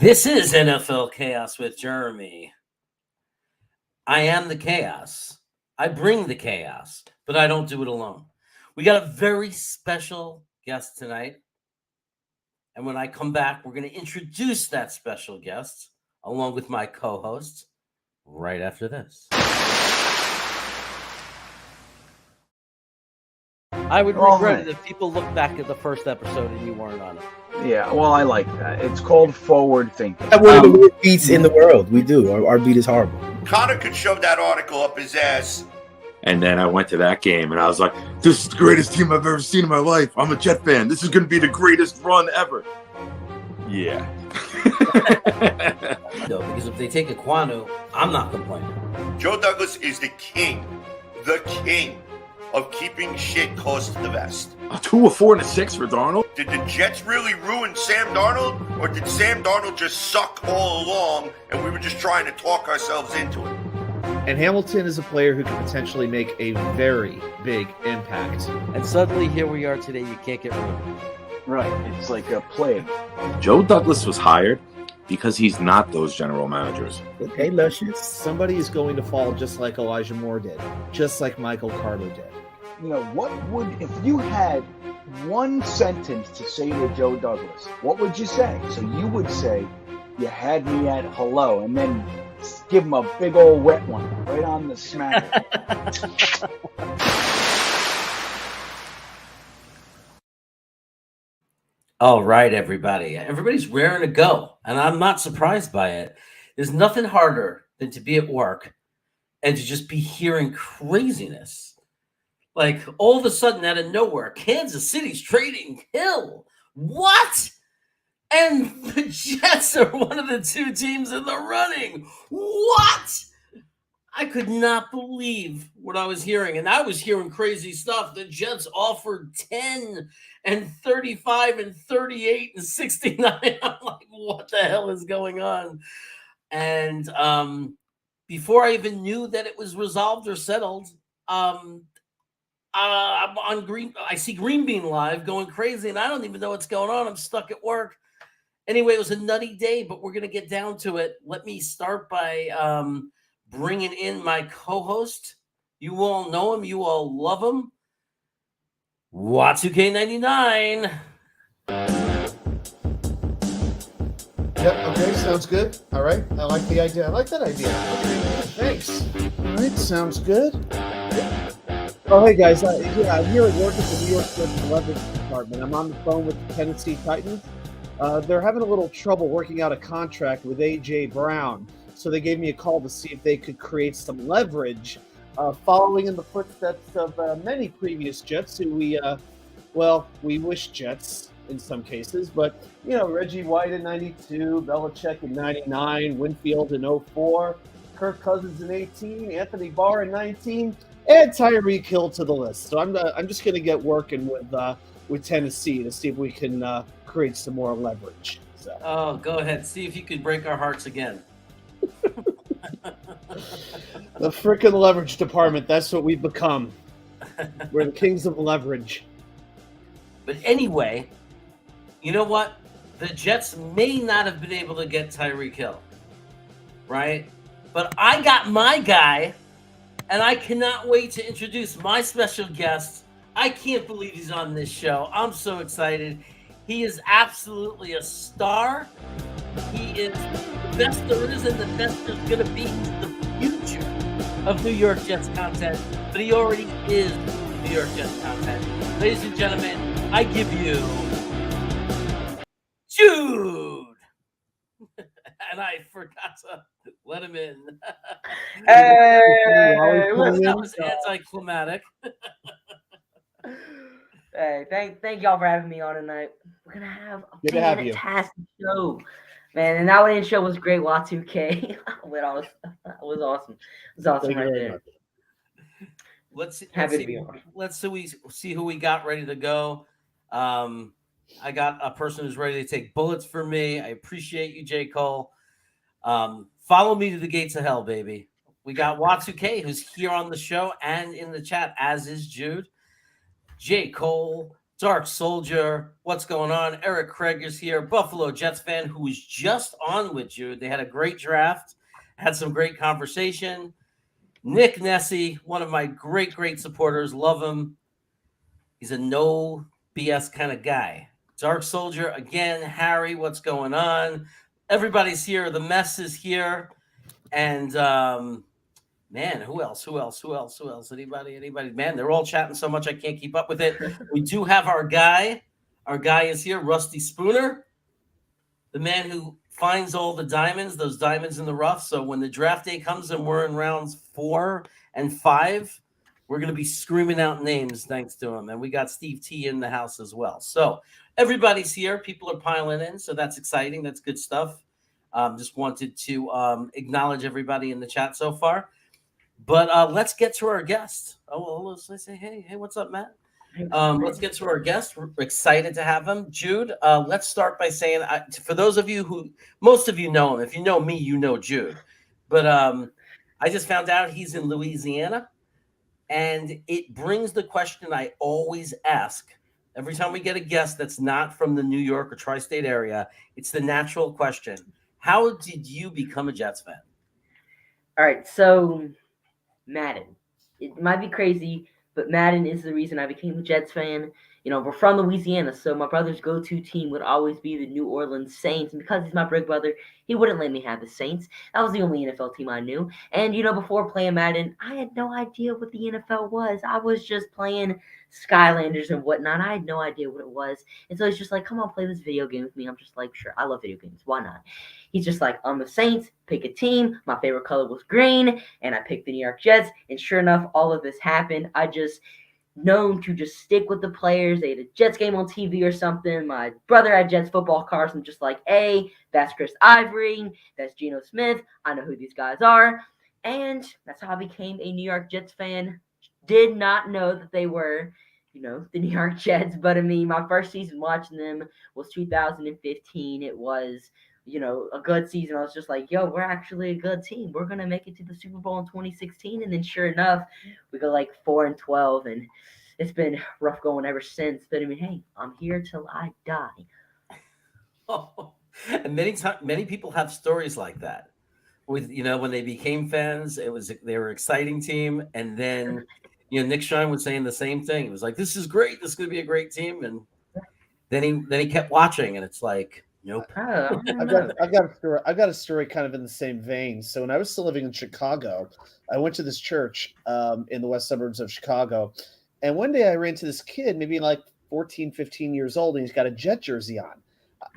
This is NFL Chaos with Jeremy. I am the chaos. I bring the chaos, but I don't do it alone. We got a very special guest tonight. And when I come back, we're going to introduce that special guest along with my co-host right after this. I would regret it if people look back at the first episode and you weren't on it. Yeah, well, I like that. It's called forward thinking. We have one of the worst beats in the world. We do. Our beat is horrible. Connor could shove that article up his ass. And then I went to that game, and I was like, this is the greatest team I've ever seen in my life. I'm a Jet fan. This is going to be the greatest run ever. Yeah. No, because if they take Aquanu, I'm not complaining. Joe Douglas is the king of keeping shit close to the vest. A 2, a 4, and a 6 for Darnold? Did the Jets really ruin Sam Darnold, or did Sam Darnold just suck all along and we were just trying to talk ourselves into it? And Hamilton is a player who could potentially make a very big impact. And suddenly here we are today, you can't get rid of him. Right, it's like a plague. Joe Douglas was hired because he's not those general managers. Okay, Luscious. Somebody is going to fall just like Elijah Moore did, just like Michael Carter did. You know, what would, if you had one sentence to say to Joe Douglas, what would you say? So you would say, you had me at hello, and then give him a big old wet one right on the smack. All right, everybody. Everybody's raring to go, and I'm not surprised by it. There's nothing harder than to be at work and to just be hearing craziness. Like, all of a sudden, out of nowhere, Kansas City's trading Hill. What? And the Jets are one of the two teams in the running. What? I could not believe what I was hearing. And I was hearing crazy stuff. The Jets offered 10 and 35 and 38 and 69. I'm like, what the hell is going on? And before I even knew that it was resolved or settled, I'm on Green. I see Green Bean Live going crazy, and I don't even know what's going on. I'm stuck at work. Anyway, it was a nutty day, but we're going to get down to it. Let me start by bringing in my co-host. You all know him. You all love him. Wacky. Yep, okay, sounds good. All right, I like the idea. I like that idea. Okay, thanks. All right, sounds good. Oh, hey guys, I'm here at work at the New York Jets leverage department. I'm on the phone with the Tennessee Titans. They're having a little trouble working out a contract with A.J. Brown, so they gave me a call to see if they could create some leverage, following in the footsteps of many previous Jets who we wish Jets in some cases, but, you know, Reggie White in 92, Belichick in 99, Winfield in 04, Kirk Cousins in 18, Anthony Barr in 19, add Tyreek Hill to the list. So I'm just going to get working with Tennessee to see if we can create some more leverage. So. Oh, go ahead. See if you could break our hearts again. The frickin' leverage department. That's what we've become. We're the kings of leverage. But anyway, you know what? The Jets may not have been able to get Tyreek Hill, right? But I got my guy. And I cannot wait to introduce my special guest. I can't believe he's on this show. I'm so excited. He is absolutely a star. He is the best there is and the best there's going to be. He's the future of New York Jets content. But he already is New York Jets content. Ladies and gentlemen, I give you Jude. And I forgot to let him in. Hey, that was anticlimactic. Hey, thank y'all for having me on tonight. We're gonna have a Good to have you. fantastic show, man. And that one show was great. Y2K, that was awesome. It was awesome right there. Let's see who we got ready to go. I got a person who's ready to take bullets for me. I appreciate you, J. Cole. Follow me to the gates of hell, baby. We got Y2K, who's here on the show and in the chat, as is Jude. J. Cole Dark Soldier, what's going on? Eric Craig is here, Buffalo Jets fan who was just on with you. They had a great draft, had some great conversation. Nick Nessie, one of my great supporters, love him. He's a no BS kind of guy. Dark Soldier, again, Harry, what's going on? Everybody's here. The mess is here. And man, who else? Anybody? Man, they're all chatting so much I can't keep up with it. We do have our guy. Our guy is here, Rusty Spooner, the man who finds all the diamonds, those diamonds in the rough. So when the draft day comes and we're in rounds 4 and 5, we're going to be screaming out names thanks to him. And we got Steve T in the house as well. So everybody's here. People are piling in. So that's exciting. That's good stuff. Just wanted to acknowledge everybody in the chat so far. But let's get to our guest. Oh, let's say, hey, what's up, Matt? Let's get to our guest. We're excited to have him. Jude, let's start by saying, for those of you who, most of you know him. If you know me, you know Jude. But I just found out he's in Louisiana. And it brings the question I always ask every time we get a guest that's not from the New York or tri-state area. It's the natural question. How did you become a Jets fan? All right, so Madden. It might be crazy, but Madden is the reason I became a Jets fan. You know, we're from Louisiana, so my brother's go-to team would always be the New Orleans Saints. And because he's my big brother, he wouldn't let me have the Saints. That was the only NFL team I knew. And, you know, before playing Madden, I had no idea what the NFL was. I was just playing Skylanders and whatnot. I had no idea what it was. And so he's just like, come on, play this video game with me. I'm just like, sure, I love video games. Why not? He's just like, I'm the Saints, pick a team. My favorite color was green, and I picked the New York Jets. And sure enough, all of this happened. I just known to just stick with the players. They had a Jets game on TV or something. My brother had Jets football cards. I'm just like, hey, that's Chris Ivory. That's Geno Smith. I know who these guys are. And that's how I became a New York Jets fan. Did not know that they were, you know, the New York Jets. But, I mean, my first season watching them was 2015. It was, you know, a good season. I was just like, yo, we're actually a good team. We're going to make it to the Super Bowl in 2016. And then sure enough, we go like 4-12, and it's been rough going ever since. But I mean, hey, I'm here till I die. Oh, and many people have stories like that. With, you know, when they became fans, they were an exciting team. And then, you know, Nick Shine was saying the same thing. He was like, this is great. This is going to be a great team. And then he kept watching, and it's like, nope. I've got a story kind of in the same vein. So when I was still living in Chicago, I went to this church in the west suburbs of Chicago. And one day I ran into this kid, maybe like 14, 15 years old, and he's got a Jet jersey on.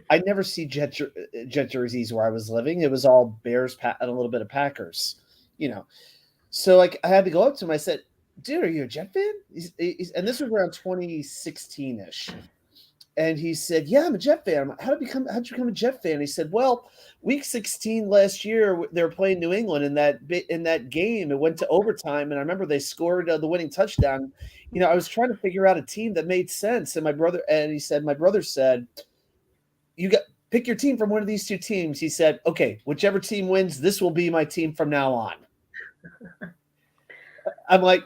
I never see Jet jerseys where I was living. It was all Bears and a little bit of Packers, you know. So like I had to go up to him. I said, dude, are you a Jet fan? And this was around 2016-ish. And he said, yeah, I'm a Jet fan. I'm like, how'd you become a Jet fan? And he said, well, week 16 last year, they were playing New England in that game. It went to overtime, and I remember they scored the winning touchdown. You know, I was trying to figure out a team that made sense. And my brother said, you pick your team from one of these two teams. He said, okay, whichever team wins, this will be my team from now on. I'm like,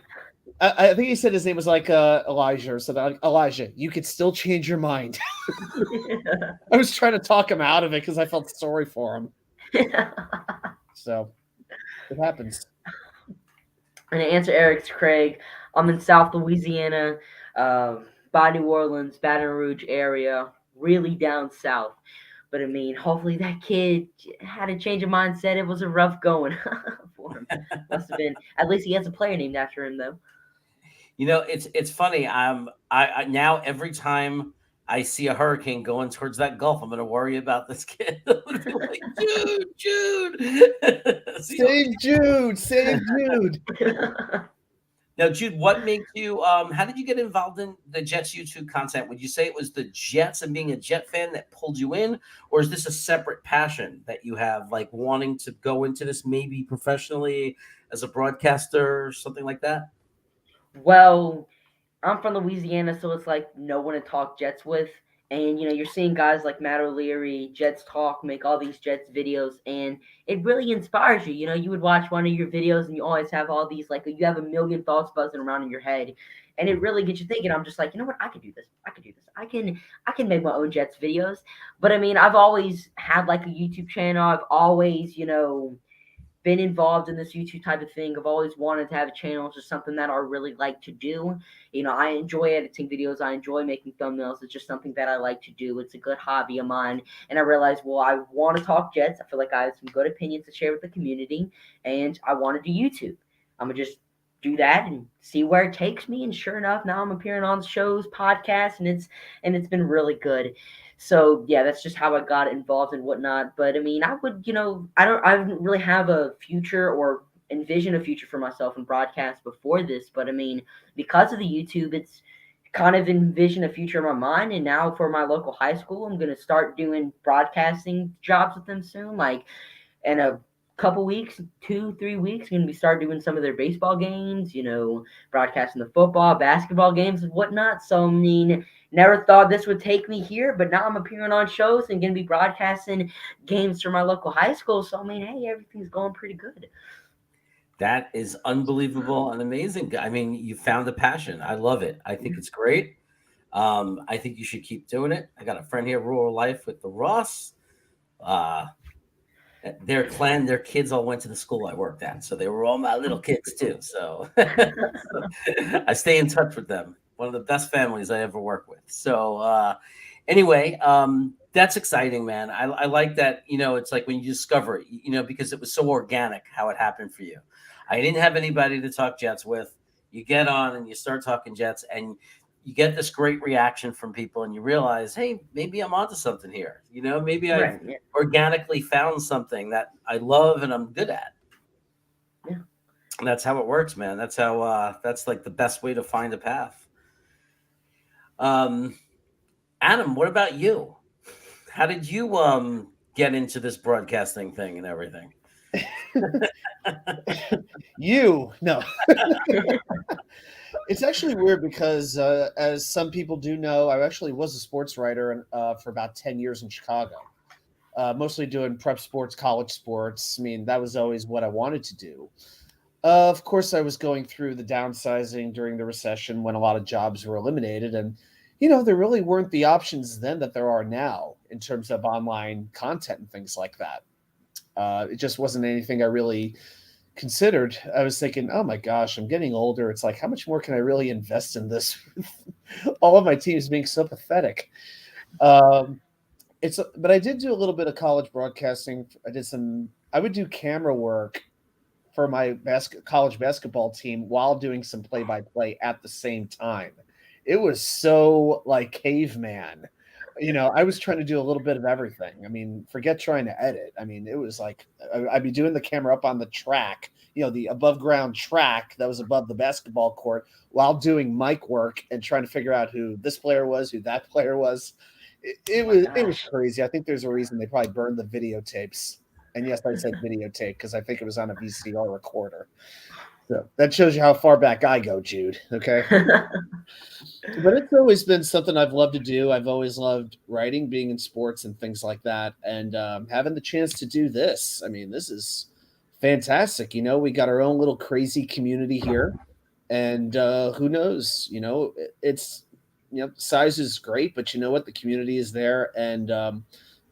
I think he said his name was like Elijah or something. Like, Elijah, you could still change your mind. I was trying to talk him out of it because I felt sorry for him. So it happens. And to answer Eric's Craig, I'm in South Louisiana, by New Orleans, Baton Rouge area, really down south. But I mean, hopefully that kid had a change of mindset. It was a rough going for him. Must have been. At least he has a player named after him, though. You know, it's funny. I now every time I see a hurricane going towards that Gulf, I'm going to worry about this kid. Like, Jude. Save Jude. Now, Jude, what made you? How did you get involved in the Jets YouTube content? Would you say it was the Jets and being a Jet fan that pulled you in, or is this a separate passion that you have, like wanting to go into this maybe professionally as a broadcaster or something like that? Well, I'm from Louisiana, so it's like no one to talk Jets with. And you're seeing guys like Matt O'Leary, Jets Talk, make all these Jets videos, and it really inspires you. You would watch one of your videos, and you always have all these you have a million thoughts buzzing around in your head, and it really gets you thinking. I'm just like, you know what? I could do this. I could do this. I can make my own Jets videos. But I mean, I've always had like a YouTube channel. I've always been involved in this YouTube type of thing. I've always wanted to have a channel. It's just something that I really like to do. I enjoy editing videos. I enjoy making thumbnails. It's just something that I like to do. It's a good hobby of mine. And I realized, well, I want to talk Jets. I feel like I have some good opinions to share with the community, and I want to do YouTube. I'm going to just do that and see where it takes me. And sure enough, now I'm appearing on shows, podcasts, and it's been really good. So yeah, that's just how I got involved and whatnot. But I mean, I would, I didn't really have a future or envision a future for myself in broadcast before this. But I mean, because of the YouTube, it's kind of envision a future in my mind. And now for my local high school, I'm going to start doing broadcasting jobs with them soon. Like in a couple weeks, 2-3 weeks, going to be start doing some of their baseball games, broadcasting the football, basketball games and whatnot. So I mean, never thought this would take me here, but now I'm appearing on shows and going to be broadcasting games for my local high school. So I mean, hey, everything's going pretty good. That is unbelievable and amazing. I mean, you found a passion. I love it. I think it's great. I think you should keep doing it. I got a friend here, Rural Life with the Ross. Their kids all went to the school I worked at, so they were all my little kids too. So I stay in touch with them. One of the best families I ever worked with. So anyway, that's exciting, man. I like that. It's like when you discover it, because it was so organic how it happened for you. I didn't have anybody to talk Jets with. You get on and you start talking Jets, and you get this great reaction from people, and you realize, hey, maybe I'm onto something here. Maybe I organically found something that I love and I'm good at. Yeah. And that's how it works, man. That's how that's like the best way to find a path. Adam, what about you? How did you get into this broadcasting thing and everything? No. It's actually weird because, as some people do know, I actually was a sports writer for about 10 years in Chicago, mostly doing prep sports, college sports. I mean, that was always what I wanted to do. Of course, I was going through the downsizing during the recession when a lot of jobs were eliminated. And, there really weren't the options then that there are now in terms of online content and things like that. It just wasn't anything I really considered. I was thinking, oh my gosh, I'm getting older. It's like, how much more can I really invest in this? All of my teams being so pathetic. But I did do a little bit of college broadcasting. I would do camera work for my college basketball team while doing some play-by-play at the same time. It was so like caveman. I was trying to do a little bit of everything. I mean, forget trying to edit. I mean, it was like I'd be doing the camera up on the track, the above ground track that was above the basketball court, while doing mic work and trying to figure out who this player was, who that player was. It was crazy. I think there's a reason they probably burned the videotapes. And yes, I said videotape because I think it was on a VCR recorder. So that shows you how far back I go, Jude. Okay. But it's always been something I've loved to do. I've always loved writing, being in sports and things like that. And having the chance to do this, I mean, this is fantastic. We got our own little crazy community here. And who knows, it's, size is great, but you know what? The community is there. And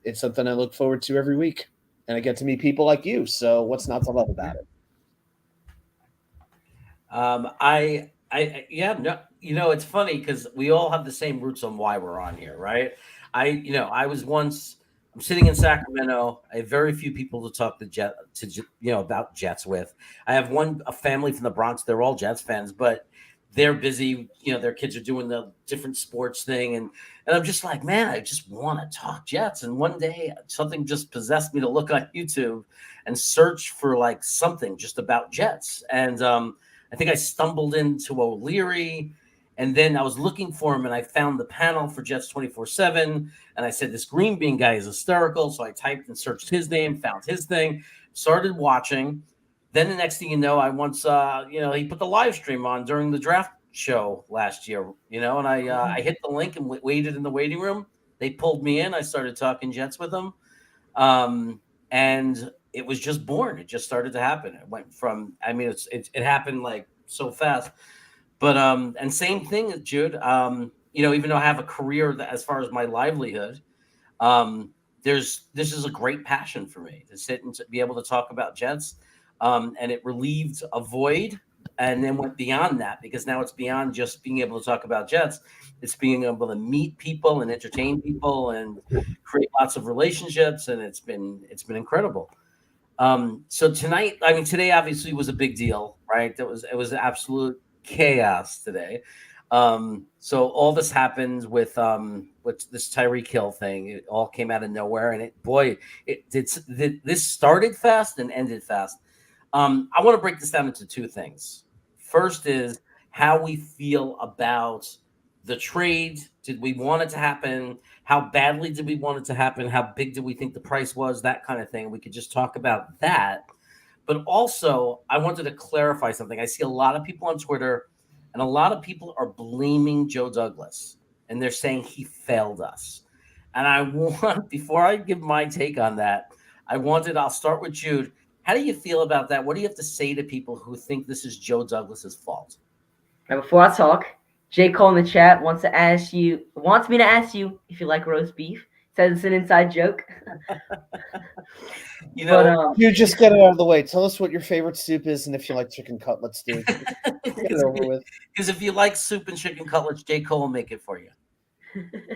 it's something I look forward to every week. And I get to meet people like you. So what's not to love about it? It's funny because we all have the same roots on why we're on here, right? I'm sitting in Sacramento. I have very few people to talk about Jets with. I have a family from the Bronx. They're all Jets fans, but they're busy. Their kids are doing the different sports thing. And I'm just like, man, I just want to talk Jets. And one day something just possessed me to look on YouTube and search for like something just about Jets. And, I think I stumbled into O'Leary, and then I was looking for him, and I found the panel for Jets 24/7, and I said, this Green Bean guy is hysterical, so I typed and searched his name, found his thing, started watching. Then the next thing you know, I once, he put the live stream on during the draft show last year, and I hit the link and waited in the waiting room. They pulled me in. I started talking Jets with them. And it was just born. It just started to happen. It went from, I mean, it happened like so fast. But and same thing, Jude. Even though I have a career that, as far as my livelihood, um, this is a great passion for me to sit and to be able to talk about Jets. And it relieved a void, and then went beyond that, because now it's beyond just being able to talk about Jets. It's being able to meet people and entertain people and create lots of relationships, and it's been incredible. So tonight, I mean, today obviously was a big deal, right? It was absolute chaos today. So all this happened with this Tyreek Hill thing. It all came out of nowhere, and this started fast and ended fast. I want to break this down into two things. First is how we feel about the trade. Did we want it to happen? How badly did we want it to happen? How big did we think the price was? That kind of thing. We could just talk about that. But also, I wanted to clarify something. I see a lot of people on Twitter, and a lot of people are blaming Joe Douglas, and they're saying he failed us. And I want, before I give my take on that, I'll start with Jude. How do you feel about that? What do you have to say to people who think this is Joe Douglas's fault? Now, before I talk, J. Cole in the chat wants me to ask you if you like roast beef. Says it's an inside joke. You just get it out of the way. Tell us what your favorite soup is, and if you like chicken cutlets, dude. Get it over with. Because if you like soup and chicken cutlets, J. Cole will make it for you.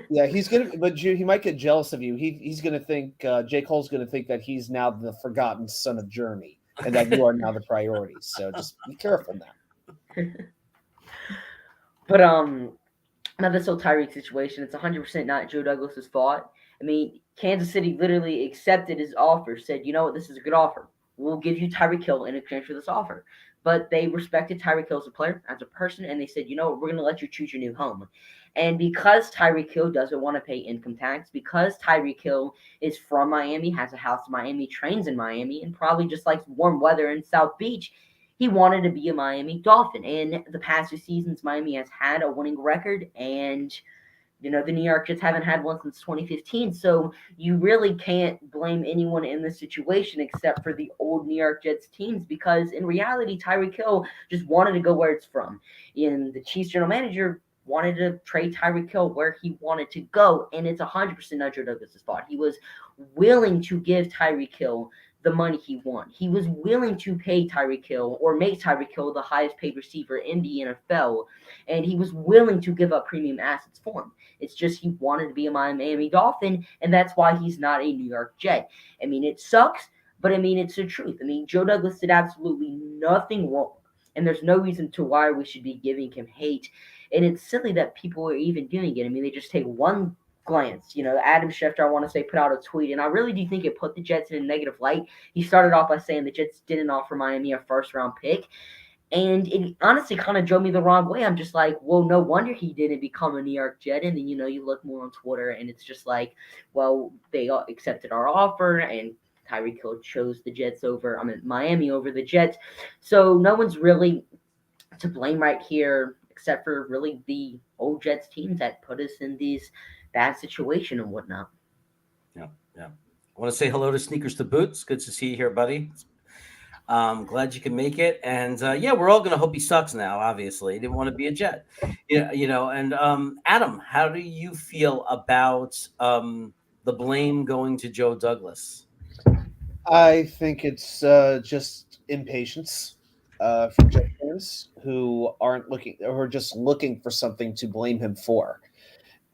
Yeah, he might get jealous of you. He's gonna think J. Cole's gonna think that he's now the forgotten son of Jeremy, and that you are now the priority. So just be careful now. But now this whole Tyreek situation, it's 100% not Joe Douglas's fault. I mean, Kansas City literally accepted his offer, said, you know what, this is a good offer. We'll give you Tyreek Hill in exchange for this offer. But they respected Tyreek Hill as a player, as a person, and they said, you know what, we're going to let you choose your new home. And because Tyreek Hill doesn't want to pay income tax, because Tyreek Hill is from Miami, has a house in Miami, trains in Miami, and probably just likes warm weather in South Beach, he wanted to be a Miami Dolphin. And the past 2 seasons, Miami has had a winning record, and the New York Jets haven't had one since 2015. So you really can't blame anyone in this situation except for the old New York Jets teams, because in reality, Tyreek Hill just wanted to go where it's from. And the Chiefs general manager wanted to trade Tyreek Hill where he wanted to go, and it's 100% not Joe Douglas' fault. He was willing to give Tyreek Hill the money he wanted. He was willing to pay Tyreek Hill or make Tyreek Hill the highest paid receiver in the NFL, and he was willing to give up premium assets for him. It's just he wanted to be a Miami Dolphin, and that's why he's not a New York Jet. I mean, it sucks, but I mean, it's the truth. I mean, Joe Douglas did absolutely nothing wrong, and there's no reason to why we should be giving him hate. And it's silly that people are even doing it. I mean, they just take one glance. Adam Schefter, I want to say, put out a tweet, and I really do think it put the Jets in a negative light. He started off by saying the Jets didn't offer Miami a first-round pick, and it honestly kind of drove me the wrong way. I'm just like, well, no wonder he didn't become a New York Jet. And then, you look more on Twitter, and it's just like, well, they accepted our offer, and Tyreek Hill chose Miami over the Jets. So no one's really to blame right here, except for really the old Jets teams that put us in these bad situation and whatnot. Yeah. I want to say hello to Sneakers to Boots. Good to see you here, buddy. Glad you can make it. And we're all going to hope he sucks now, obviously. He didn't want to be a Jet. And Adam, how do you feel about the blame going to Joe Douglas? I think it's just impatience from Jet fans who are just looking for something to blame him for.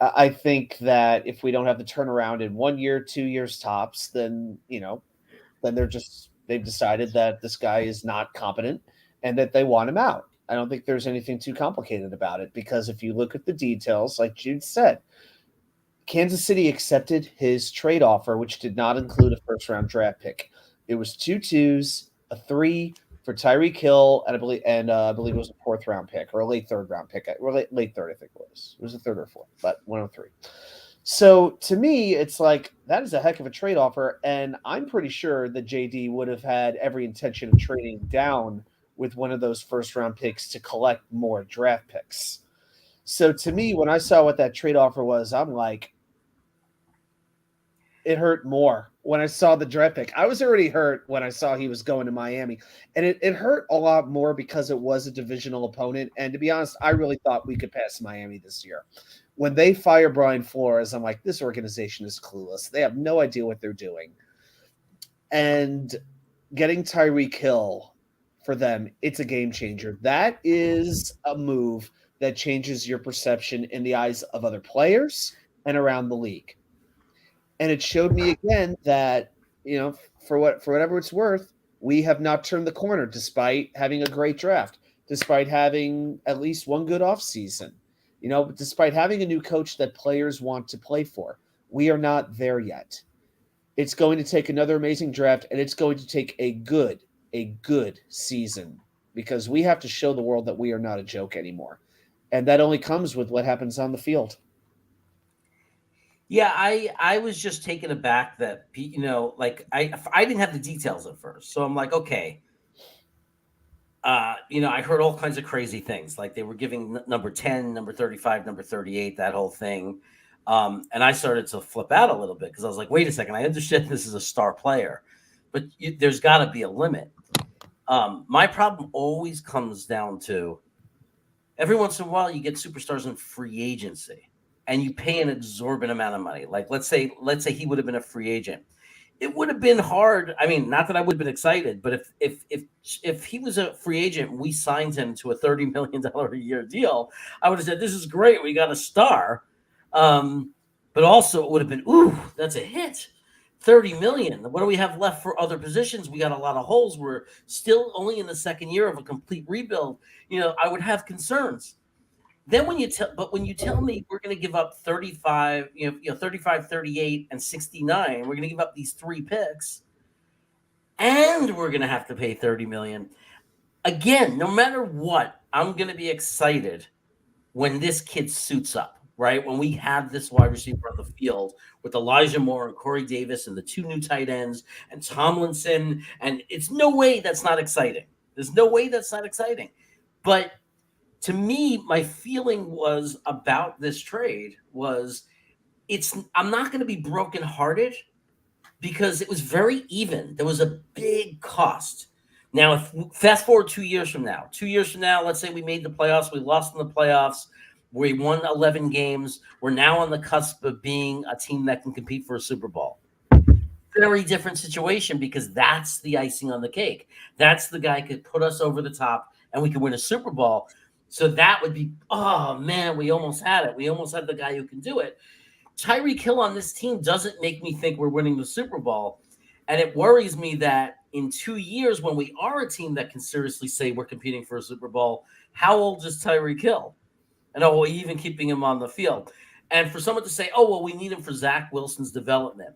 I think that if we don't have the turnaround in 1 year, 2 years tops, then they've decided that this guy is not competent and that they want him out. I don't think there's anything too complicated about it, because if you look at the details, like Jude said, Kansas City accepted his trade offer, which did not include a first-round draft pick. It was 2 2s, a 3 for Tyreek Hill, and I believe it was a 4th-round pick or a late 3rd-round pick, or late 3rd, I think it was. It was a 3rd or 4th, but 103. So to me, it's like that is a heck of a trade offer, and I'm pretty sure that JD would have had every intention of trading down with one of those first-round picks to collect more draft picks. So to me, when I saw what that trade offer was, I'm like, it hurt more when I saw the draft pick. I was already hurt when I saw he was going to Miami, and it hurt a lot more because it was a divisional opponent. And to be honest, I really thought we could pass Miami this year. When they fire Brian Flores, I'm like, this organization is clueless. They have no idea what they're doing. And getting Tyreek Hill for them, it's a game changer. That is a move that changes your perception in the eyes of other players and around the league. And it showed me again that, for whatever it's worth, we have not turned the corner despite having a great draft, despite having at least one good offseason, despite having a new coach that players want to play for. We are not there yet. It's going to take another amazing draft, and it's going to take a good season because we have to show the world that we are not a joke anymore. And that only comes with what happens on the field. Yeah, I was just taken aback that, I didn't have the details at first. So I'm like, okay. I heard all kinds of crazy things. Like they were giving number 10, number 35, number 38, that whole thing. And I started to flip out a little bit because I was like, wait a second, I understand this is a star player, but there's got to be a limit. My problem always comes down to every once in a while you get superstars in free agency and you pay an exorbitant amount of money. Like let's say he would have been a free agent. It would have been hard. I mean, not that I would have been excited, but if he was a free agent and we signed him to a $30 million a year deal, I would have said, this is great. We got a star. But also it would have been, ooh, that's a hit. 30 million. What do we have left for other positions? We got a lot of holes. We're still only in the second year of a complete rebuild. I would have concerns. Then when you tell me we're going to give up 35, 35, 38, and 69, we're going to give up these 3 picks, and we're going to have to pay 30 million. Again, no matter what, I'm going to be excited when this kid suits up, right? When we have this wide receiver on the field with Elijah Moore and Corey Davis and the 2 new tight ends and Tomlinson, and it's no way that's not exciting. There's no way that's not exciting. But to me, my feeling was about this trade was I'm not going to be brokenhearted because it was very even. There was a big cost. Now, if fast forward 2 years from now, let's say we made the playoffs, we lost in the playoffs, we won 11 games. We're now on the cusp of being a team that can compete for a Super Bowl. Very different situation because that's the icing on the cake. That's the guy who could put us over the top and we could win a Super Bowl. So that would be, oh, man, we almost had it. We almost had the guy who can do it. Tyreek Hill on this team doesn't make me think we're winning the Super Bowl. And it worries me that in 2 years, when we are a team that can seriously say we're competing for a Super Bowl, how old is Tyreek Hill? And are we even keeping him on the field? And for someone to say, oh, well, we need him for Zach Wilson's development.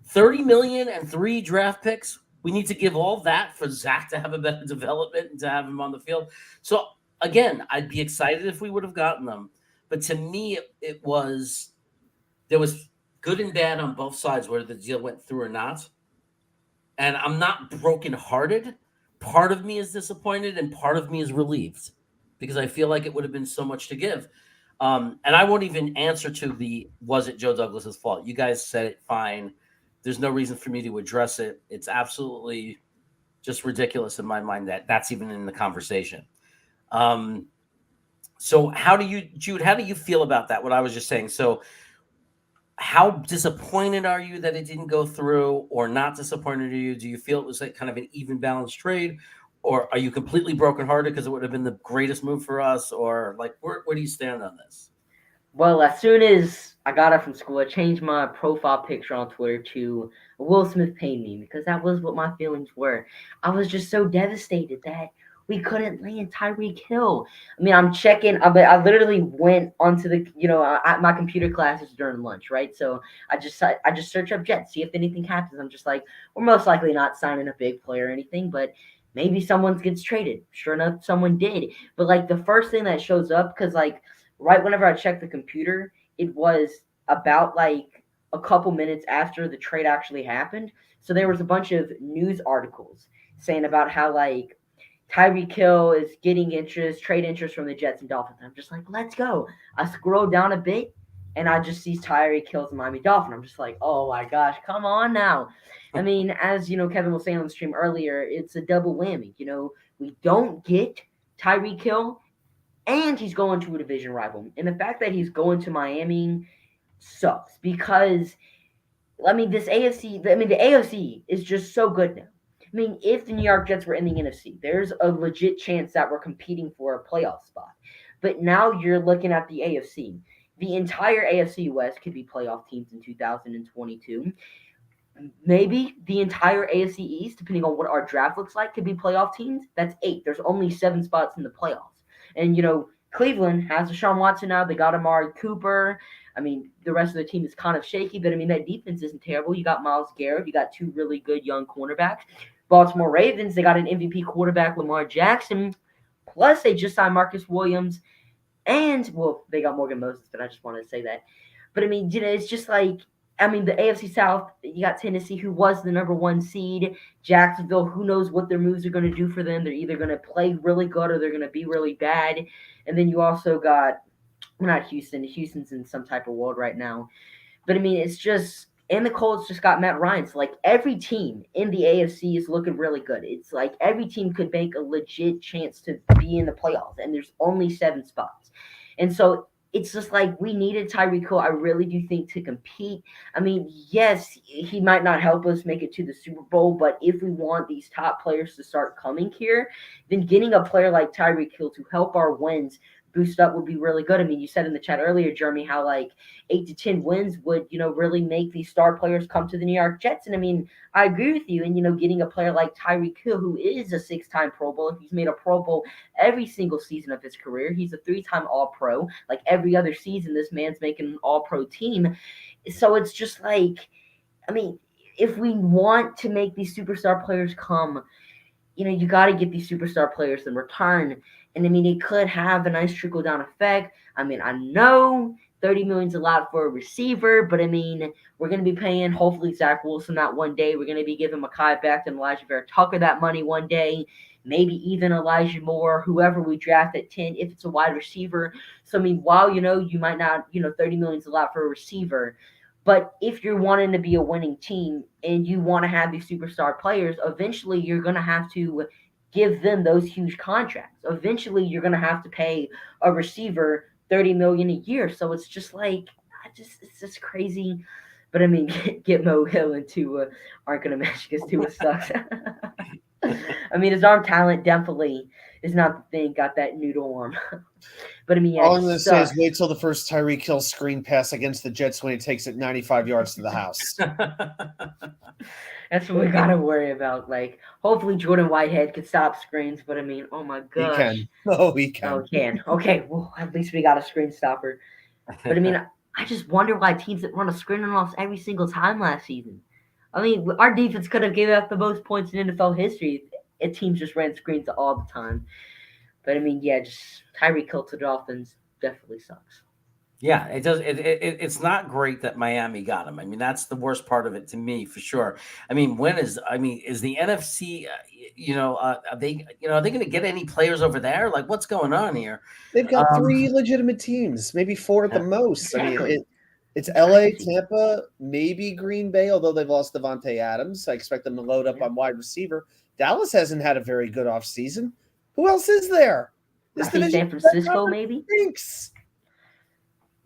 30 million and 3 draft picks. We need to give all that for Zach to have a better development and to have him on the field. So, again, I'd be excited if we would have gotten them. But to me, there was good and bad on both sides, whether the deal went through or not. And I'm not brokenhearted. Part of me is disappointed and part of me is relieved because I feel like it would have been so much to give. And I won't even answer to was it Joe Douglas's fault? You guys said it fine. There's no reason for me to address it. It's absolutely just ridiculous in my mind that that's even in the conversation. So Jude, how do you feel about that? What I was just saying. So how disappointed are you that it didn't go through or not disappointed are you? Do you feel it was like kind of an even balanced trade or are you completely brokenhearted because it would have been the greatest move for us or like, where do you stand on this? Well, as soon as I got up from school, I changed my profile picture on Twitter to Will Smith paid me because that was what my feelings were. I was just so devastated that we couldn't land Tyreek Hill. I mean, I'm checking. I literally went onto the, my computer classes during lunch, right? So I just search up Jets, see if anything happens. I'm just like, we're most likely not signing a big player or anything, but maybe someone gets traded. Sure enough, someone did. But like the first thing that shows up, because like right whenever I checked the computer, it was about like a couple minutes after the trade actually happened. So there was a bunch of news articles saying about how like Tyreek Hill is getting trade interest from the Jets and Dolphins. I'm just like, let's go. I scrolled down a bit and I just see Tyreek Hill's Miami Dolphin. I'm just like, oh my gosh, come on now. I mean, as Kevin was saying on the stream earlier, it's a double whammy. We don't get Tyreek Hill, and he's going to a division rival. And the fact that he's going to Miami sucks because, the AFC is just so good now. I mean, if the New York Jets were in the NFC, there's a legit chance that we're competing for a playoff spot. But now you're looking at the AFC. The entire AFC West could be playoff teams in 2022. Maybe the entire AFC East, depending on what our draft looks like, could be playoff teams. That's 8. There's only 7 spots in the playoffs. And, Cleveland has Deshaun Watson now. They got Amari Cooper. I mean, the rest of the team is kind of shaky, but, that defense isn't terrible. You got Myles Garrett. You got 2 really good young cornerbacks. Baltimore Ravens, they got an MVP quarterback, Lamar Jackson. Plus, they just signed Marcus Williams. And, they got Morgan Moses, but I just wanted to say that. But, it's just like, the AFC South, you got Tennessee, who was the number 1 seed. Jacksonville, who knows what their moves are going to do for them. They're either going to play really good or they're going to be really bad. And then you also got, not Houston. Houston's in some type of world right now. But, it's just, and the Colts just got Matt Ryan. So, every team in the AFC is looking really good. It's like every team could make a legit chance to be in the playoffs. And there's only 7 spots. And so, it's just like we needed Tyreek Hill, I really do think, to compete. Yes, he might not help us make it to the Super Bowl, but if we want these top players to start coming here, then getting a player like Tyreek Hill to help our wins boost up would be really good. You said in the chat earlier, Jeremy, how 8 to 10 wins would, really make these star players come to the New York Jets. And I agree with you. And, getting a player like Tyreek Hill, who is a 6-time Pro Bowler, he's made a Pro Bowl every single season of his career. He's a 3-time All-Pro. Like every other season, this man's making an All-Pro team. So it's just like, if we want to make these superstar players come, you got to get these superstar players in return. And it could have a nice trickle down effect. I know $30 million is a lot for a receiver, but we're going to be paying hopefully Zach Wilson that one day. We're going to be giving Mekhi Becton and Elijah Vera Tucker that money one day. Maybe even Elijah Moore, whoever we draft at 10, if it's a wide receiver. So while you might not, $30 million is a lot for a receiver. But if you're wanting to be a winning team and you want to have these superstar players, eventually you're going to have to give them those huge contracts. Eventually you're going to have to pay a receiver $30 million a year. So it's just like, it's just crazy. But get Mo Hill and Tua aren't going to match because Tua sucks. His arm talent definitely is not the thing. Got that noodle arm. But all I'm going to say is wait till the first Tyreek Hill screen pass against the Jets when he takes it 95 yards to the house. That's what we got to worry about. Hopefully Jordan Whitehead could stop screens, but oh my gosh. He can. Oh, he can. Oh, he can. Okay, well, at least we got a screen stopper. But I just wonder why teams that run a screen and lost every single time last season. Our defense could have given up the most points in NFL history if teams just ran screens all the time. But just Tyreek Hill to Dolphins definitely sucks. Yeah, it does. It's not great that Miami got him. That's the worst part of it to me, for sure. Is the NFC? Are they going to get any players over there? What's going on here? They've got 3 legitimate teams, maybe 4 at the most. Exactly. It's LA, Tampa, maybe Green Bay, although they've lost Devontae Adams. I expect them to load up on wide receiver. Dallas hasn't had a very good offseason. Who else is there? I think San Francisco, maybe. Thanks.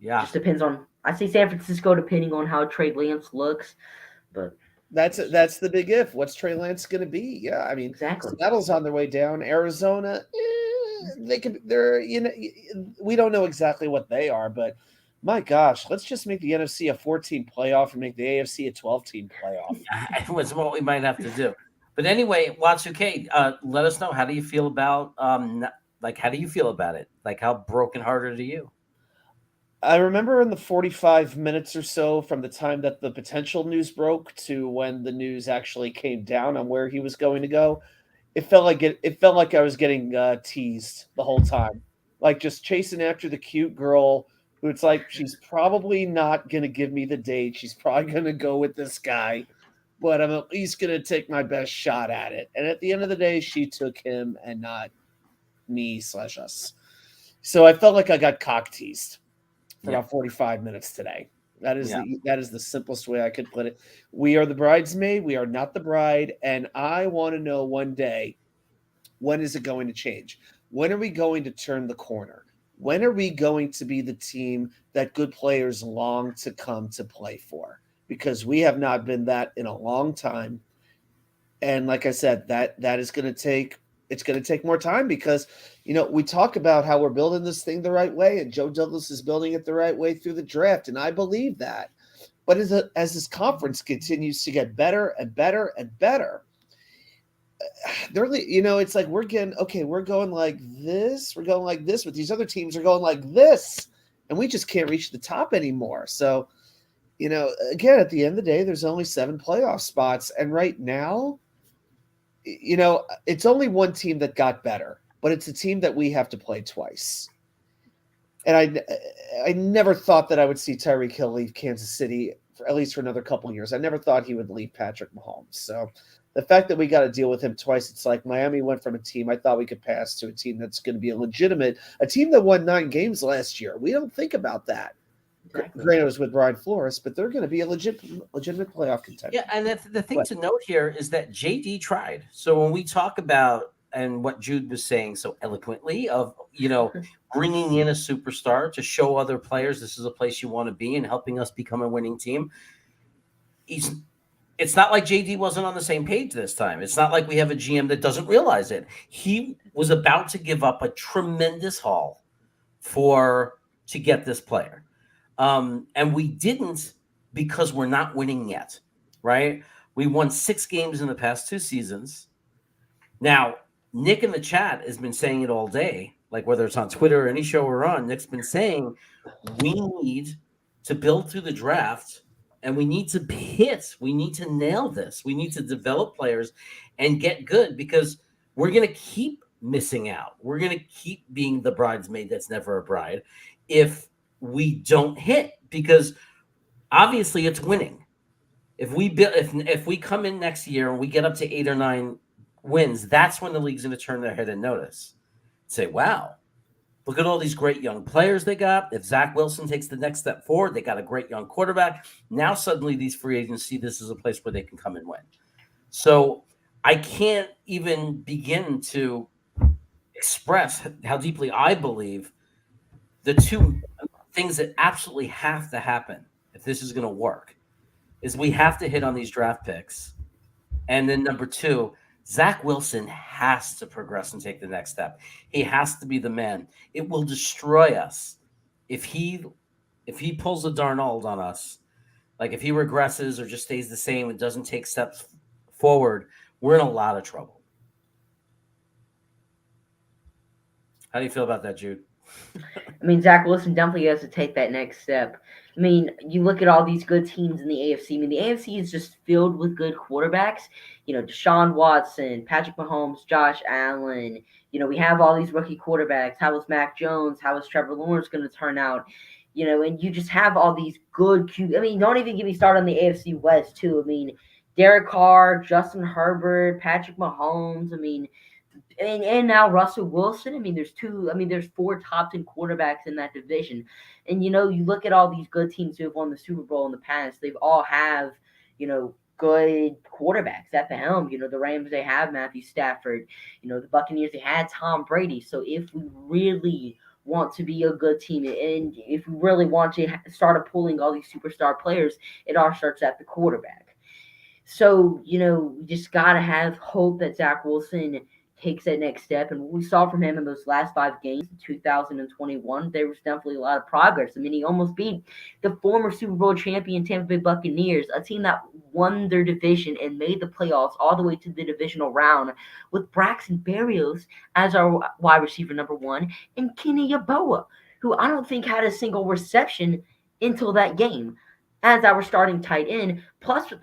Yeah, just depends on. I say San Francisco, depending on how Trey Lance looks, but that's the big if. What's Trey Lance going to be? Yeah, exactly. Seattle's on their way down. Arizona, they're we don't know exactly what they are, but my gosh, let's just make the NFC a 14 playoff and make the AFC a 12-team playoff. That's what we might have to do. But anyway, Watsuke, let us know, how do you feel about how do you feel about it? How brokenhearted are you? I remember in the 45 minutes or so from the time that the potential news broke to when the news actually came down on where he was going to go, it felt like I was getting teased the whole time, just chasing after the cute girl who it's she's probably not going to give me the date. She's probably going to go with this guy, but I'm at least going to take my best shot at it. And at the end of the day, she took him and not me/us. So I felt like I got cock teased. for Yeah. about 45 minutes today. That is Yeah. that is the simplest way I could put it. We are the bridesmaid. We are not the bride. And I want to know one day, when is it going to change? When are we going to turn the corner? When are we going to be the team that good players long to come to play for? Because we have not been that in a long time. And like I said, that is going to take it's going to take more time because we talk about how we're building this thing the right way, and Joe Douglas is building it the right way through the draft, and I believe that. But as this conference continues to get better and better and better, they're it's like we're going like this, but these other teams are going like this, and we just can't reach the top anymore. So, again, at the end of the day, there's only 7 playoff spots, and right now, it's only one team that got better, but it's a team that we have to play twice. And I never thought that I would see Tyreek Hill leave Kansas City at least for another couple of years. I never thought he would leave Patrick Mahomes. So the fact that we got to deal with him twice, it's like Miami went from a team I thought we could pass to a team that's going to be a team that won 9 games last year. We don't think about that. Exactly. Granted, it was with Brian Flores, but they're going to be a legitimate playoff contender. Yeah, and the thing to note here is that JD tried. So when we talk about, and what Jude was saying so eloquently of, bringing in a superstar to show other players this is a place you want to be and helping us become a winning team, it's not like JD wasn't on the same page this time. It's not like we have a GM that doesn't realize it. He was about to give up a tremendous haul to get this player. And we didn't because we're not winning yet, right? We won 6 games in the past 2 seasons. Now, Nick in the chat has been saying it all day, like whether it's on Twitter or any show we're on, Nick's been saying we need to build through the draft and we need to hit. We need to nail this. We need to develop players and get good because we're going to keep missing out. We're going to keep being the bridesmaid that's never a bride if we don't hit, because obviously it's winning. If we come in next year and we get up to 8 or 9 wins, that's when the league's going to turn their head and notice. Say, wow, look at all these great young players they got. If Zach Wilson takes the next step forward, they got a great young quarterback. Now suddenly these free agents see this as a place where they can come and win. So I can't even begin to express how deeply I believe the 2 things that absolutely have to happen if this is going to work is we have to hit on these draft picks. And then number 2, Zach Wilson has to progress and take the next step. He has to be the man. It will destroy us if he pulls a Darnold on us. Like if he regresses or just stays the same and doesn't take steps forward, we're in a lot of trouble. How do you feel about that, Jude? I mean, Zach Wilson definitely has to take that next step. I mean, you look at all these good teams in the AFC. I mean, the AFC is just filled with good quarterbacks. Deshaun Watson, Patrick Mahomes, Josh Allen. We have all these rookie quarterbacks. How is Mac Jones? How is Trevor Lawrence going to turn out? And you just have all these good QB. I mean, don't even get me started on the AFC West, too. I mean, Derek Carr, Justin Herbert, Patrick Mahomes. I mean, and now Russell Wilson. I mean, there's 4 top 10 quarterbacks in that division. And, you look at all these good teams who have won the Super Bowl in the past. They've all have, good quarterbacks at the helm. The Rams, they have Matthew Stafford. The Buccaneers, they had Tom Brady. So if we really want to be a good team and if we really want to start pulling all these superstar players, it all starts at the quarterback. So, we just got to have hope that Zach Wilson takes that next step. And what we saw from him in those last 5 games in 2021, there was definitely a lot of progress. I mean, he almost beat the former Super Bowl champion Tampa Bay Buccaneers, a team that won their division and made the playoffs all the way to the divisional round with Braxton Berrios as our wide receiver number 1 and Kenny Yeboah, who I don't think had a single reception until that game as our starting tight end, plus with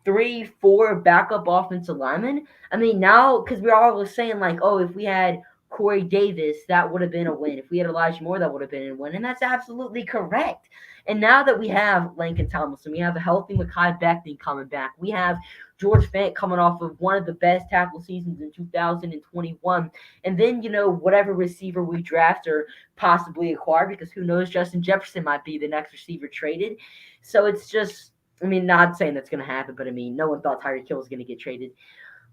3-4 backup offensive linemen. I mean, now, because we're always saying, if we had Corey Davis, that would have been a win. If we had Elijah Moore, that would have been a win. And that's absolutely correct. And now that we have Lincoln Tomlinson, we have a healthy Mekhi Becton coming back. We have George Fant coming off of one of the best tackle seasons in 2021. And then, whatever receiver we draft or possibly acquire, because who knows, Justin Jefferson might be the next receiver traded. So it's just, not saying that's going to happen, but no one thought Tyreek Hill was going to get traded.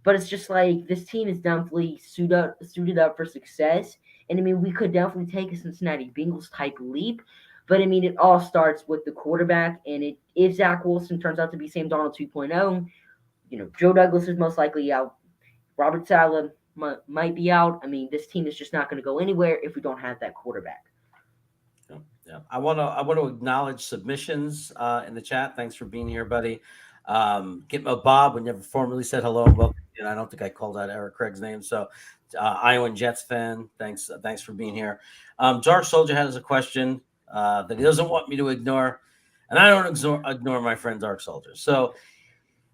But it's just like this team is definitely suited up for success. And we could definitely take a Cincinnati Bengals type leap. But it all starts with the quarterback. And if Zach Wilson turns out to be Sam Darnold 2.0, Joe Douglas is most likely out. Robert Saleh might be out. This team is just not going to go anywhere if we don't have that quarterback. Yeah. I want to acknowledge submissions in the chat. Thanks for being here, buddy. Gitmo Bob, we never formally said hello and welcome. And I don't think I called out Eric Craig's name. So Iowa Jets fan, thanks for being here. Dark Soldier has a question that he doesn't want me to ignore, and I don't ignore my friend Dark Soldier. So,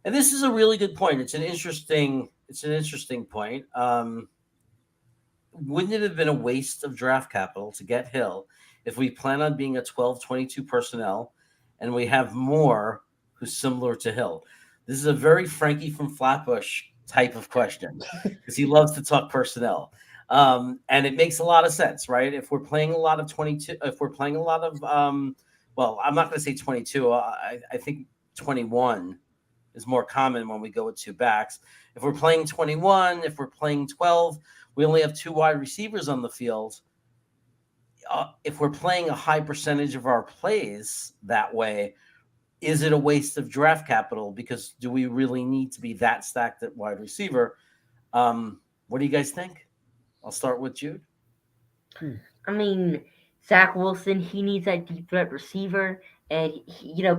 and this is a really good point. It's an interesting point. Wouldn't it have been a waste of draft capital to get Hill if we plan on being a 12-22 personnel and we have more who's similar to Hill? This is a very Frankie from Flatbush type of question because he loves to talk personnel. And it makes a lot of sense, right? If we're playing a lot of 22, if we're playing a lot of, well, I'm not going to say 22. I think 21 is more common when we go with two backs. If we're playing 21, if we're playing 12, we only have two wide receivers on the field. If we're playing a high percentage of our plays that way, is it a waste of draft capital? Because do we really need to be that stacked at wide receiver? What do you guys think? I'll start with Jude. Zach Wilson, he needs that deep threat receiver. And,